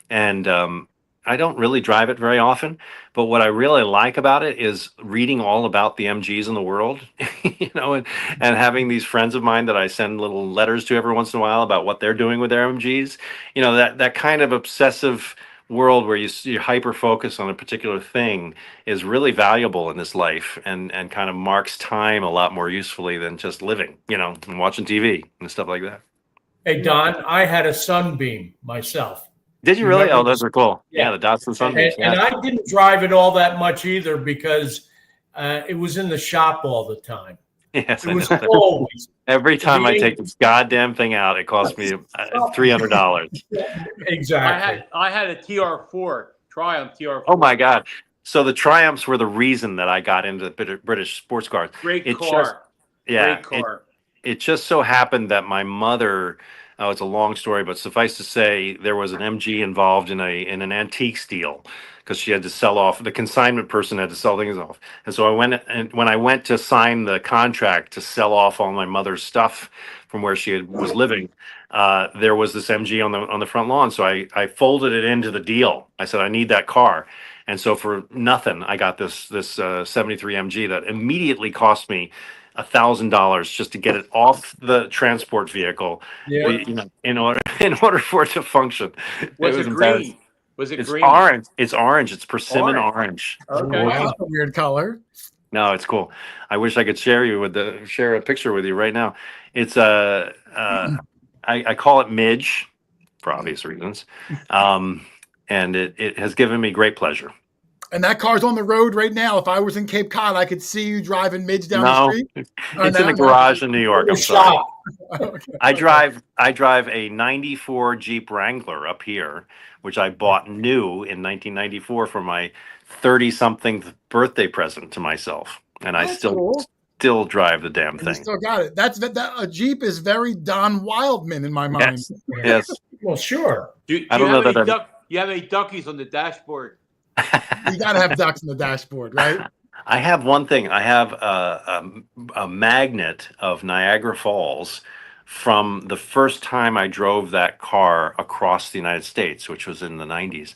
and I don't really drive it very often, but what I really like about it is reading all about the MGs in the world, and having these friends of mine that I send little letters to every once in a while about what they're doing with their MGs. That kind of obsessive world where you hyper focus on a particular thing is really valuable in this life, and kind of marks time a lot more usefully than just living, and watching TV and stuff like that. Hey, Don, I had a Sunbeam myself. Did you really? Oh, those are cool. Yeah, the Datsun Sunbeams. And I didn't drive it all that much either because it was in the shop all the time. Yes, it was always. Every time I take this goddamn thing out, it costs me $300. Exactly. I had a TR4, Triumph TR4. Oh my God. So the Triumphs were the reason that I got into British sports cars. Great car. Great car. It just so happened that my mother, it's a long story, but suffice to say, there was an MG involved in an antique deal because she had to sell off. The consignment person had to sell things off, and so when I went to sign the contract to sell off all my mother's stuff from where she was living, there was this MG on the front lawn. So I folded it into the deal. I said, I need that car. And so for nothing, I got this 73 MG that immediately cost me $1,000 just to get it off the transport vehicle. Yeah. In order for it to function. Was it green? Was it green? Orange. It's orange. It's persimmon orange. Okay. Wow. That's a weird color. No, it's cool. I wish I could share a picture with you right now. It's I call it Midge for obvious reasons. And it has given me great pleasure. And that car's on the road right now. If I was in Cape Cod, I could see you driving Midge down the street. It's in the garage in New York. I'm sorry. Okay. I drive a 94 Jeep Wrangler up here, which I bought new in 1994 for my 30-something birthday present to myself. And I still drive the damn thing. You still got it. That a Jeep is very Don Wildman in my mind. Yes. Well, sure. Do you have any duckies on the dashboard? You got to have ducks on the dashboard, right? I have one thing. I have a magnet of Niagara Falls from the first time I drove that car across the United States, which was in the 90s.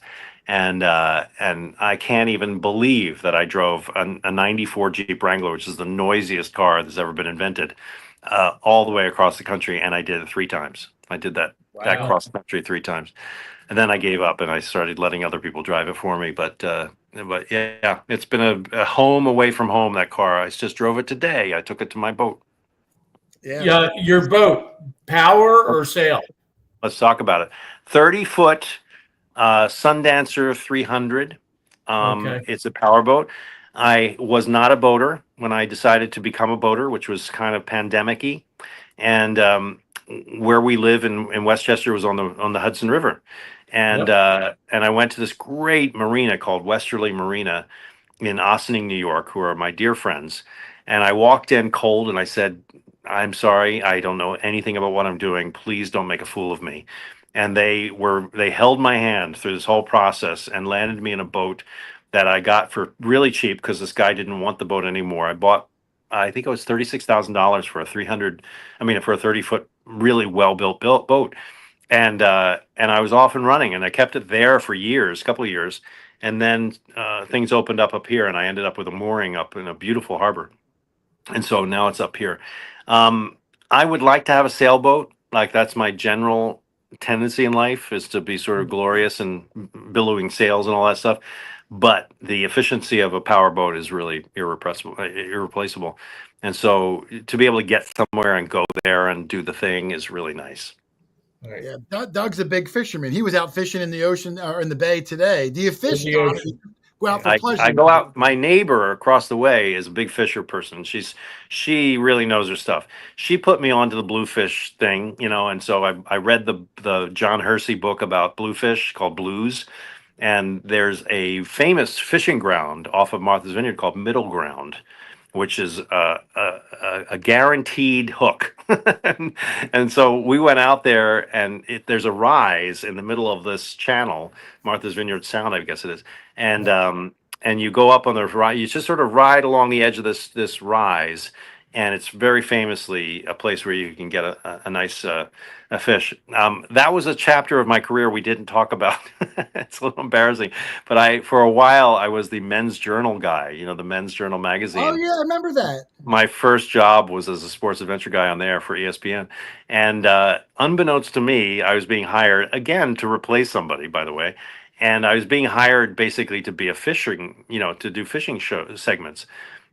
And I can't even believe that I drove a 94 Jeep Wrangler, which is the noisiest car that's ever been invented, all the way across the country. And I did it 3 times. I did that cross country 3 times. And then I gave up and I started letting other people drive it for me. But yeah, it's been a home away from home, that car. I just drove it today. I took it to my boat. Yeah. Your boat, power or sail? Let's talk about it. 30-foot Sundancer 300. Okay. It's a power boat. I was not a boater when I decided to become a boater, which was kind of pandemic-y. And where we live in Westchester was on the Hudson River. And I went to this great marina called Westerly Marina in Ossining, New York, who are my dear friends. And I walked in cold and I said, I'm sorry, I don't know anything about what I'm doing. Please don't make a fool of me. And they held my hand through this whole process and landed me in a boat that I got for really cheap because this guy didn't want the boat anymore. I think it was $36,000 for a 30-foot, really well-built boat. And I was off and running, and I kept it there for a couple of years. And then things opened up here, and I ended up with a mooring up in a beautiful harbor. And so now it's up here. I would like to have a sailboat. Like, that's my general tendency in life, is to be sort of glorious and billowing sails and all that stuff. But the efficiency of a power boat is really irreplaceable. And so to be able to get somewhere and go there and do the thing is really nice. Right. Yeah, Doug's a big fisherman. He was out fishing in the ocean or in the bay today. Do you fish, Don? Go out for pleasure? I go out. My neighbor across the way is a big fisher person. She really knows her stuff. She put me onto the bluefish thing, and so I read the John Hersey book about bluefish called Blues. And there's a famous fishing ground off of Martha's Vineyard called Middle Ground, which is a guaranteed hook. and so we went out there, and there's a rise in the middle of this channel, Martha's Vineyard Sound, I guess it is. And you go up on the rise. You just sort of ride along the edge of this rise and it's very famously a place where you can get a nice a fish. That was a chapter of my career we didn't talk about. It's a little embarrassing, but for a while I was the Men's Journal guy. You know, the Men's Journal Oh magazine. yeah, I remember that. My first job was as a sports adventure guy on there for ESPN, and unbeknownst to me, I was being hired again to replace somebody, by the way, and I was being hired basically to be a fishing, to do fishing show segments,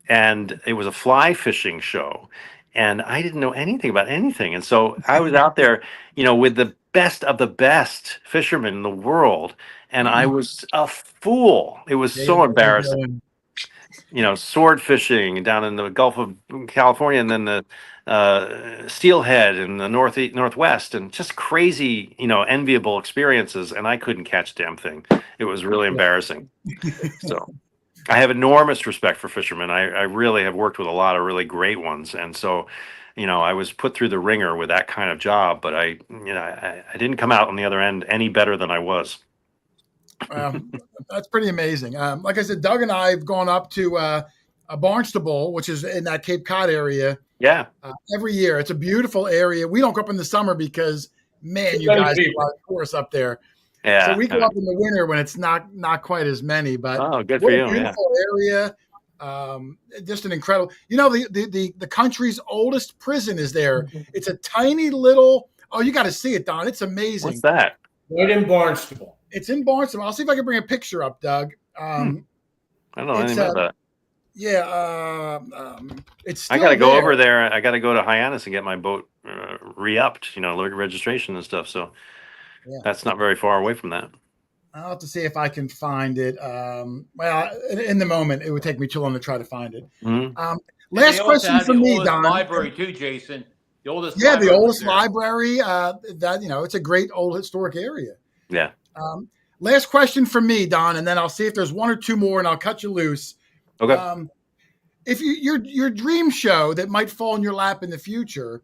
and it was a fly fishing show, and I didn't know anything about anything, and so I was out there, with the best of the best fishermen in the world, and I was a fool. It was so embarrassing. Sword fishing down in the Gulf of California, and then the steelhead in the northwest, and just crazy, enviable experiences. And I couldn't catch a damn thing. It was really embarrassing. So I have enormous respect for fishermen. I really have worked with a lot of really great ones. And so, I was put through the ringer with that kind of job, but I didn't come out on the other end any better than I was. That's pretty amazing. Like I said, Doug and I have gone up to Barnstable, which is in that Cape Cod area. Yeah. Every year. It's a beautiful area. We don't go up in the summer because, man, you guys have a lot of tourists up there. Yeah. So we go up in the winter when it's not quite as many. But good for you. Beautiful area. Just an incredible. The country's oldest prison is there. It's a tiny little. Oh, you got to see it, Don. It's amazing. What's that? Right in Barnstable. It's in Barnstable. I'll see if I can bring a picture up, Doug. I don't know anything about that. Yeah, it's. Still I got to go there. over there. I got to go to Hyannis and get my boat re-upped. Registration and stuff. So that's not very far away from that. I'll have to see if I can find it. Well, in the moment, it would take me too long to try to find it. Mm-hmm. Last question for me, Don. Library too, Jason. The oldest. Yeah, the oldest library. It's a great old historic area. Yeah. Last question for me, Don, and then I'll see if there's one or two more, and I'll cut you loose. Okay. If your dream show that might fall in your lap in the future,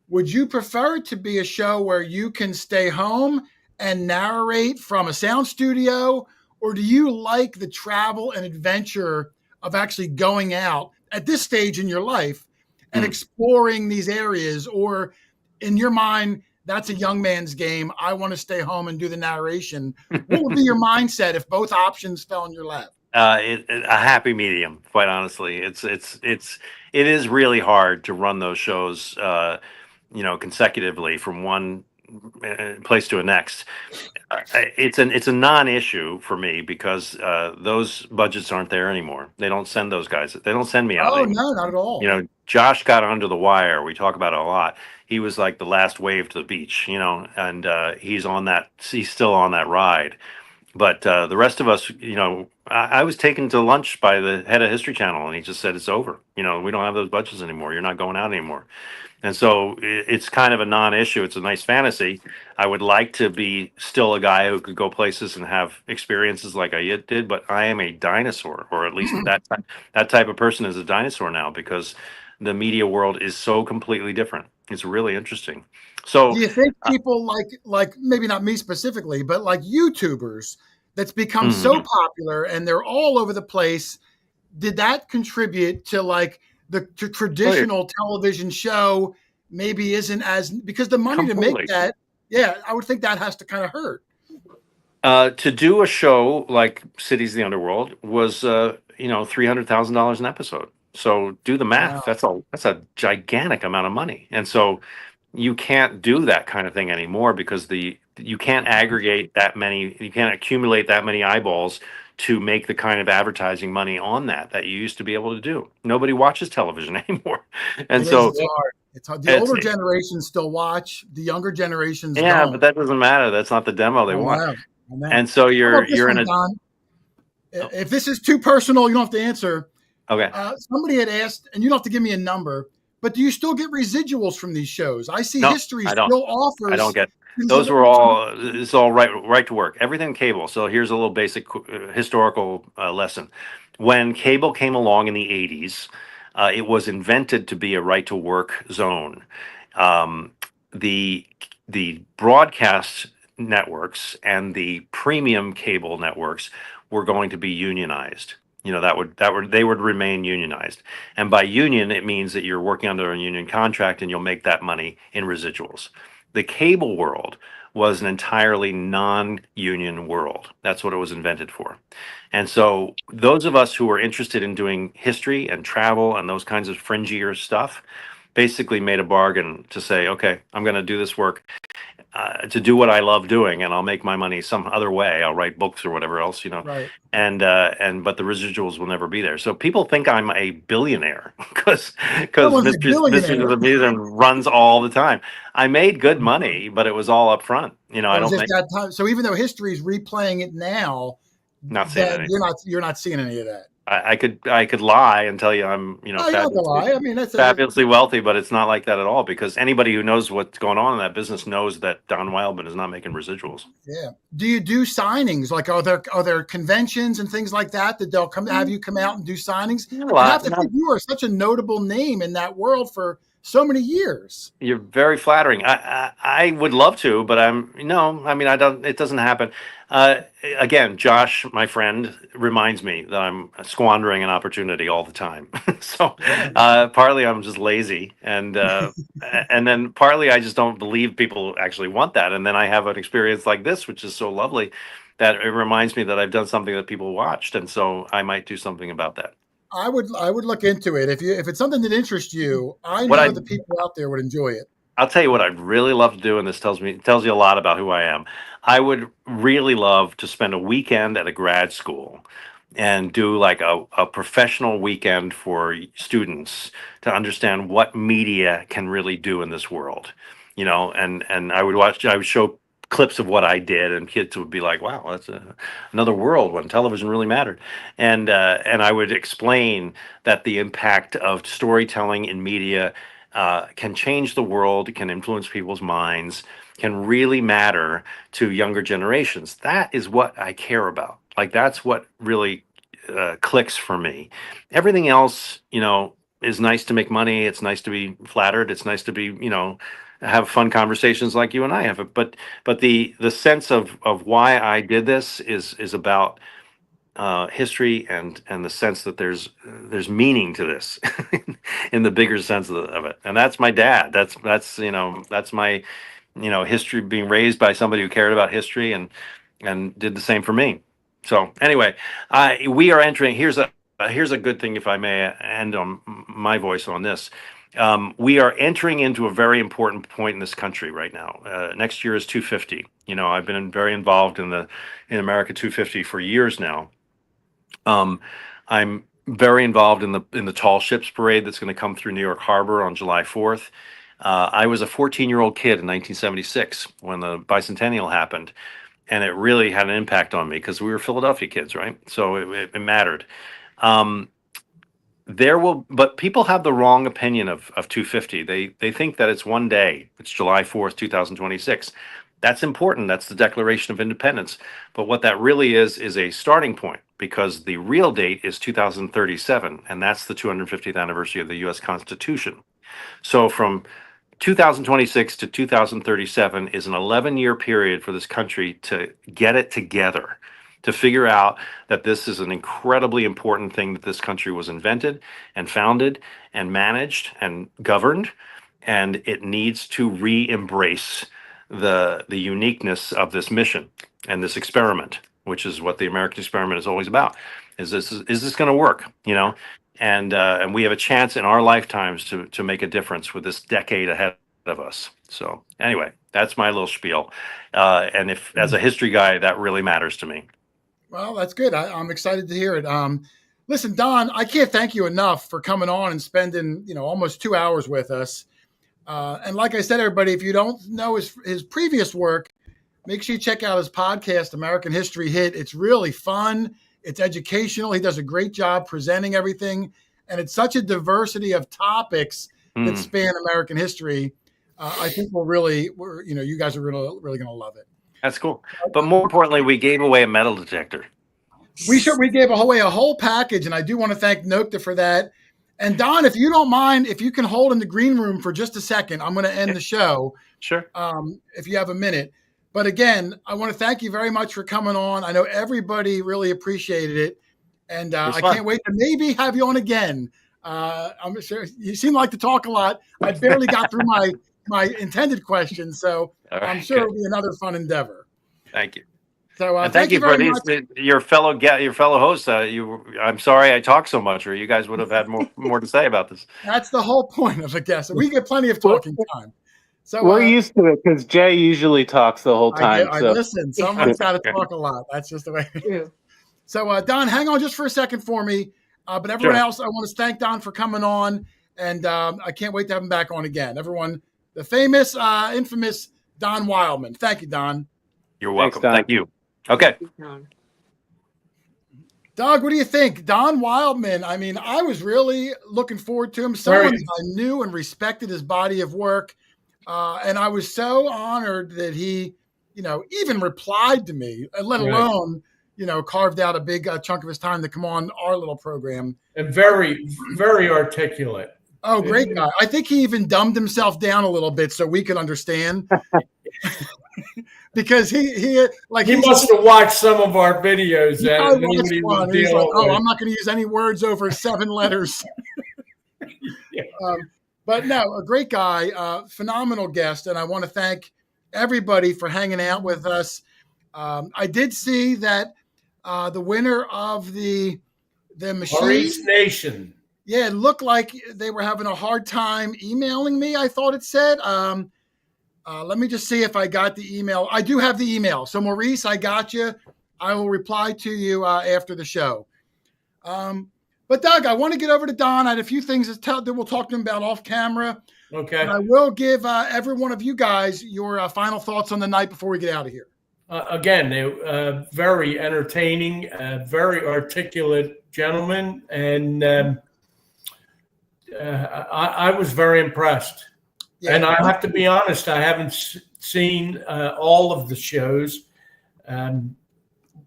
would you prefer it to be a show where you can stay home and narrate from a sound studio, or do you like the travel and adventure of actually going out at this stage in your life and exploring these areas? Or in your mind, that's a young man's game. I want to stay home and do the narration. What would be your mindset if both options fell in your lap? A happy medium, quite honestly. It is really hard to run those shows, consecutively from one place to the next. It's a non-issue for me because those budgets aren't there anymore. They don't send those guys. They don't send me out. Oh, no, not at all. Josh got under the wire. We talk about it a lot. He was like the last wave to the beach, and he's still on that ride. But the rest of us, I was taken to lunch by the head of History Channel, and he just said, it's over. We don't have those budgets anymore. You're not going out anymore. And so it's kind of a non-issue. It's a nice fantasy. I would like to be still a guy who could go places and have experiences like I did, but I am a dinosaur, or at least that type of person is a dinosaur now, because the media world is so completely different. It's really interesting. So do you think people like maybe not me specifically, but like YouTubers that's become so popular and they're all over the place, did that contribute to like the traditional television show maybe isn't as, because the money to make that, I would think that has to kind of hurt. To do a show like Cities of the Underworld was, $300,000 an episode. So do the math. Wow. That's a gigantic amount of money. And so you can't do that kind of thing anymore because you can't aggregate that many, you can't accumulate that many eyeballs to make the kind of advertising money on that you used to be able to do. Nobody watches television anymore. And it's hard. It's hard. The older generations still watch, the younger generations don't. But that doesn't matter. That's not the demo they want. I know. And so you're in a... Don? If this is too personal, you don't have to answer. Okay. Somebody had asked, and you don't have to give me a number, but do you still get residuals from these shows? I see History still offers. I don't get. Those were all. It's all right to work. Everything cable. So here's a little basic historical lesson. When cable came along in the 80s, it was invented to be a right to work zone. The broadcast networks and the premium cable networks were going to be unionized. they would remain unionized. And by union, it means that you're working under a union contract and you'll make that money in residuals. The cable world was an entirely non-union world. That's what it was invented for. And so those of us who are interested in doing history and travel and those kinds of fringier stuff basically made a bargain to say, okay, I'm going to do this work to do what I love doing, and I'll make my money some other way. I'll write books or whatever else, Right. And but the residuals will never be there. So people think I'm a billionaire because Someone's a Mysteries of billionaire. the Museum runs all the time. I made good money, but it was all up front. I It don't was just make that time. So even though history is replaying it now, not saying that anything. you're not seeing any of that. I could lie and tell you I'm Oh, you're not gonna lie. I mean, that's fabulously wealthy, but it's not like that at all, because anybody who knows what's going on in that business knows that Don Wildman is not making residuals. Yeah. Do you do signings? Like, are there conventions and things like that they'll come have you come out and do signings? I have to think you are such a notable name in that world for so many years. You're very flattering. I would love to, but I don't. It doesn't happen. Again, Josh, my friend, reminds me that I'm squandering an opportunity all the time. So partly I'm just lazy, and then partly I just don't believe people actually want that. And then I have an experience like this, which is so lovely, that it reminds me that I've done something that people watched, and so I might do something about that. I would look into it if it's something that interests you. I know the people out there would enjoy it. I'll tell you what I'd really love to do, and this tells you a lot about who I am. I would really love to spend a weekend at a grad school and do like a professional weekend for students to understand what media can really do in this world. And I would show clips of what I did, and kids would be like, wow, that's another world when television really mattered. And I would explain that the impact of storytelling in media can change the world, can influence people's minds, can really matter to younger generations. That is what I care about. Like, that's what really clicks for me. Everything else, is nice to make money. It's nice to be flattered. It's nice to be, have fun conversations like you and I have. But the sense of why I did this is about history and the sense that there's meaning to this in the bigger sense of it. And that's my dad. That's my history, being raised by somebody who cared about history and did the same for me. So anyway, we are entering. Here's a good thing, if I may end on my voice on this. We are entering into a very important point in this country right now. Next year is 250. I've been very involved in America 250 for years now. I'm very involved in the Tall Ships Parade that's going to come through New York Harbor on July 4th. I was a 14-year-old kid in 1976 when the bicentennial happened, and it really had an impact on me because we were Philadelphia kids, right? So it mattered. But people have the wrong opinion of 250. They think that it's one day. It's July 4th, 2026. That's important. That's the Declaration of Independence. But what that really is a starting point, because the real date is 2037, and that's the 250th anniversary of the U.S. Constitution. So from 2026 to 2037 is an 11-year period for this country to get it together, to figure out that this is an incredibly important thing, that this country was invented and founded and managed and governed, and it needs to re-embrace the uniqueness of this mission and this experiment, which is what the American experiment is always about. Is this going to work? And we have a chance in our lifetimes to make a difference with this decade ahead of us. So anyway, that's my little spiel. And if, as a history guy, that really matters to me. Well, that's good. I'm excited to hear it. Listen, Don, I can't thank you enough for coming on and spending, almost 2 hours with us. And like I said, everybody, if you don't know his previous work, make sure you check out his podcast, American History Hit. It's really fun. It's educational. He does a great job presenting everything. And it's such a diversity of topics that span American history. I think you guys are really going to love it. That's cool. But more importantly, we gave away a metal detector. We gave away a whole package. And I do want to thank Nokta for that. And Don, if you don't mind, if you can hold in the green room for just a second, I'm going to end the show. Sure. If you have a minute. But again, I want to thank you very much for coming on. I know everybody really appreciated it. And I can't wait to maybe have you on again. I'm sure you seem like to talk a lot. I barely got through my intended questions, so I'm sure it'll be another fun endeavor. Thank you. So and thank you for very much. Your fellow hosts. I'm sorry I talk so much, or you guys would have had more to say about this. That's the whole point of a guest. We get plenty of talking time. So we're used to it because Jay usually talks the whole time. I listen. Someone's got to talk a lot. That's just the way it is. So Don, hang on just for a second for me. But everyone else, I want to thank Don for coming on, and I can't wait to have him back on again. Everyone, the famous, infamous Don Wildman. Thank you, Don. You're welcome. Thanks, thank you. Okay. Doug, what do you think? Don Wildman, I mean, I was really looking forward to him. Someone I knew and respected his body of work. And I was so honored that he, even replied to me, let alone, carved out a big chunk of his time to come on our little program. And very, very articulate. Oh, great guy. I think he even dumbed himself down a little bit so we could understand. Because he must have watched some of our videos. I'm not going to use any words over 7 letters. But no, a great guy, phenomenal guest, and I want to thank everybody for hanging out with us. I did see that the winner of the machine Nation. Yeah, it looked like they were having a hard time emailing me. I thought it said. Let me just see if I got the email. I do have the email. So Maurice, I got you. I will reply to you after the show. But Doug, I want to get over to Don. I had a few things that we'll talk to him about off camera. Okay. And I will give every one of you guys your final thoughts on the night before we get out of here. Again, very entertaining, very articulate gentleman, and I was very impressed. Yeah. And I have to be honest, I haven't seen all of the shows.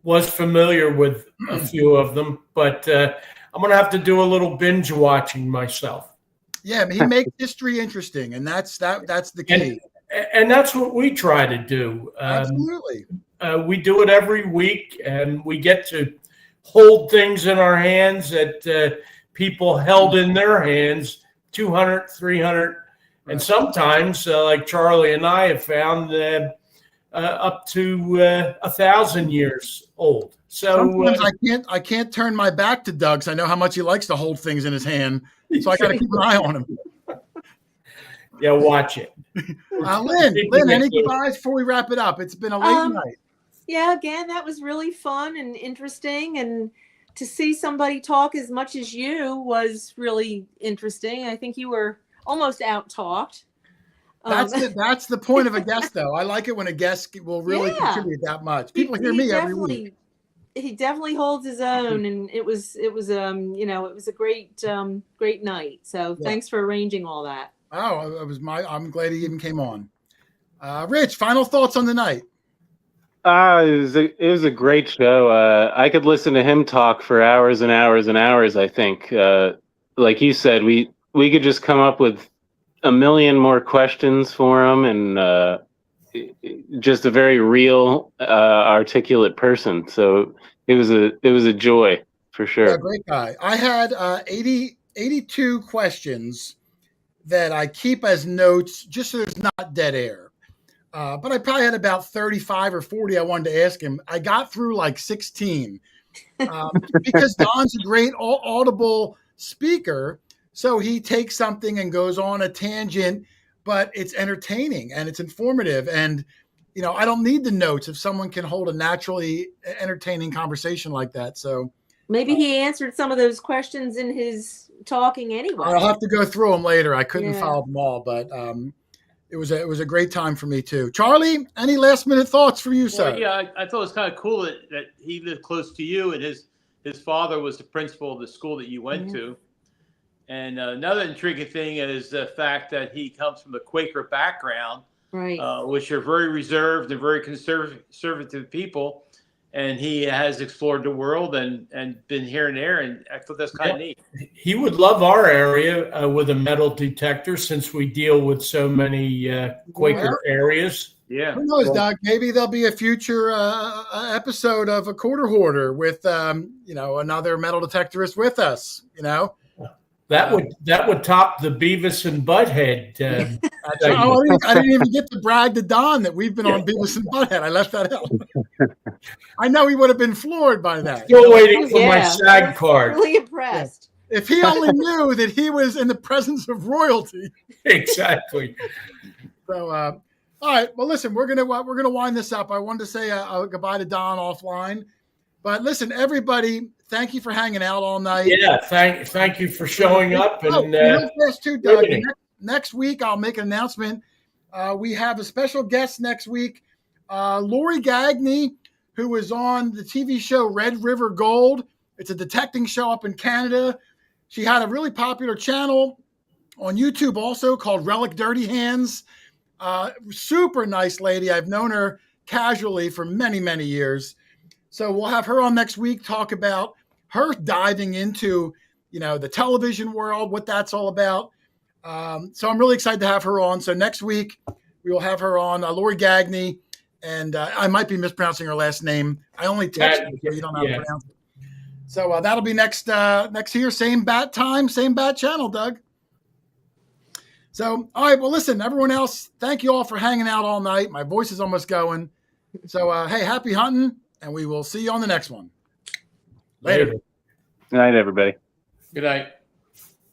Was familiar with a few of them, but I'm going to have to do a little binge watching myself. Yeah, he makes history interesting, and that's the key. And that's what we try to do. Absolutely. We do it every week, and we get to hold things in our hands that people held in their hands 200, 300, and sometimes, like Charlie and I have found, up to 1,000 years old. So sometimes I can't turn my back to Doug, so I know how much he likes to hold things in his hand. So I got to keep an eye on him. Yeah, watch it. Lynn, any goodbyes before we wrap it up? It's been a late night. Yeah, again, that was really fun and interesting, and to see somebody talk as much as you was really interesting. I think you were almost out-talked. That's the point of a guest, though. I like it when a guest will really contribute that much. People hear me every week. He definitely holds his own, and it was a great night. So thanks for arranging all that. Oh, I'm glad he even came on. Rich, final thoughts on the night. It was a great show. I could listen to him talk for hours and hours and hours. I think, like you said, we could just come up with a million more questions for him, and just a very real, articulate person. So it was a joy for sure. Yeah, great guy. I had 82 questions that I keep as notes just so there's not dead air. But I probably had about 35 or 40 I wanted to ask him. I got through like 16 because Don's a great audible speaker. So he takes something and goes on a tangent, but it's entertaining and it's informative. And, I don't need the notes if someone can hold a naturally entertaining conversation like that. So maybe he answered some of those questions in his talking anyway. I'll have to go through them later. I couldn't follow them all, but it was a great time for me too. Charlie, any last minute thoughts from you, sir? Yeah, I thought it was kind of cool that he lived close to you, and his father was the principal of the school that you went to. And another intriguing thing is the fact that he comes from a Quaker background, right? Which are very reserved and very conservative people. and he has explored the world and been here and there, and I thought that's kind of neat. He would love our area with a metal detector, since we deal with so many Quaker areas. Yeah. Who knows, Doug? Maybe there'll be a future episode of a quarter hoarder with, another metal detectorist with us. That would top the Beavis and Butthead. I didn't even get to brag to Don that we've been on Beavis and Butthead. I left that out. I know he would have been floored by that. Still waiting for my SAG card. Really impressed. Yeah. If he only knew that he was in the presence of royalty. Exactly. So, all right. Well, listen, we're gonna wind this up. I wanted to say goodbye to Don offline, but listen, everybody, thank you for hanging out all night. Yeah, thank you for showing up. And real fast too, Doug. Next week, I'll make an announcement. We have a special guest next week, Lori Gagne, who was on the TV show Red River Gold. It's a detecting show up in Canada. She had a really popular channel on YouTube also called Relic Dirty Hands. Super nice lady. I've known her casually for many, many years. So we'll have her on next week, talk about her diving into, the television world, what that's all about. So I'm really excited to have her on. So next week we will have her on, Lori Gagne, and I might be mispronouncing her last name. I only text you, so you don't know how to pronounce it. So that'll be next year, same bat time, same bat channel, Doug. So, all right, well, listen, everyone else, thank you all for hanging out all night. My voice is almost going. So, hey, happy hunting, and we will see you on the next one. Later. Good night, everybody. Good night.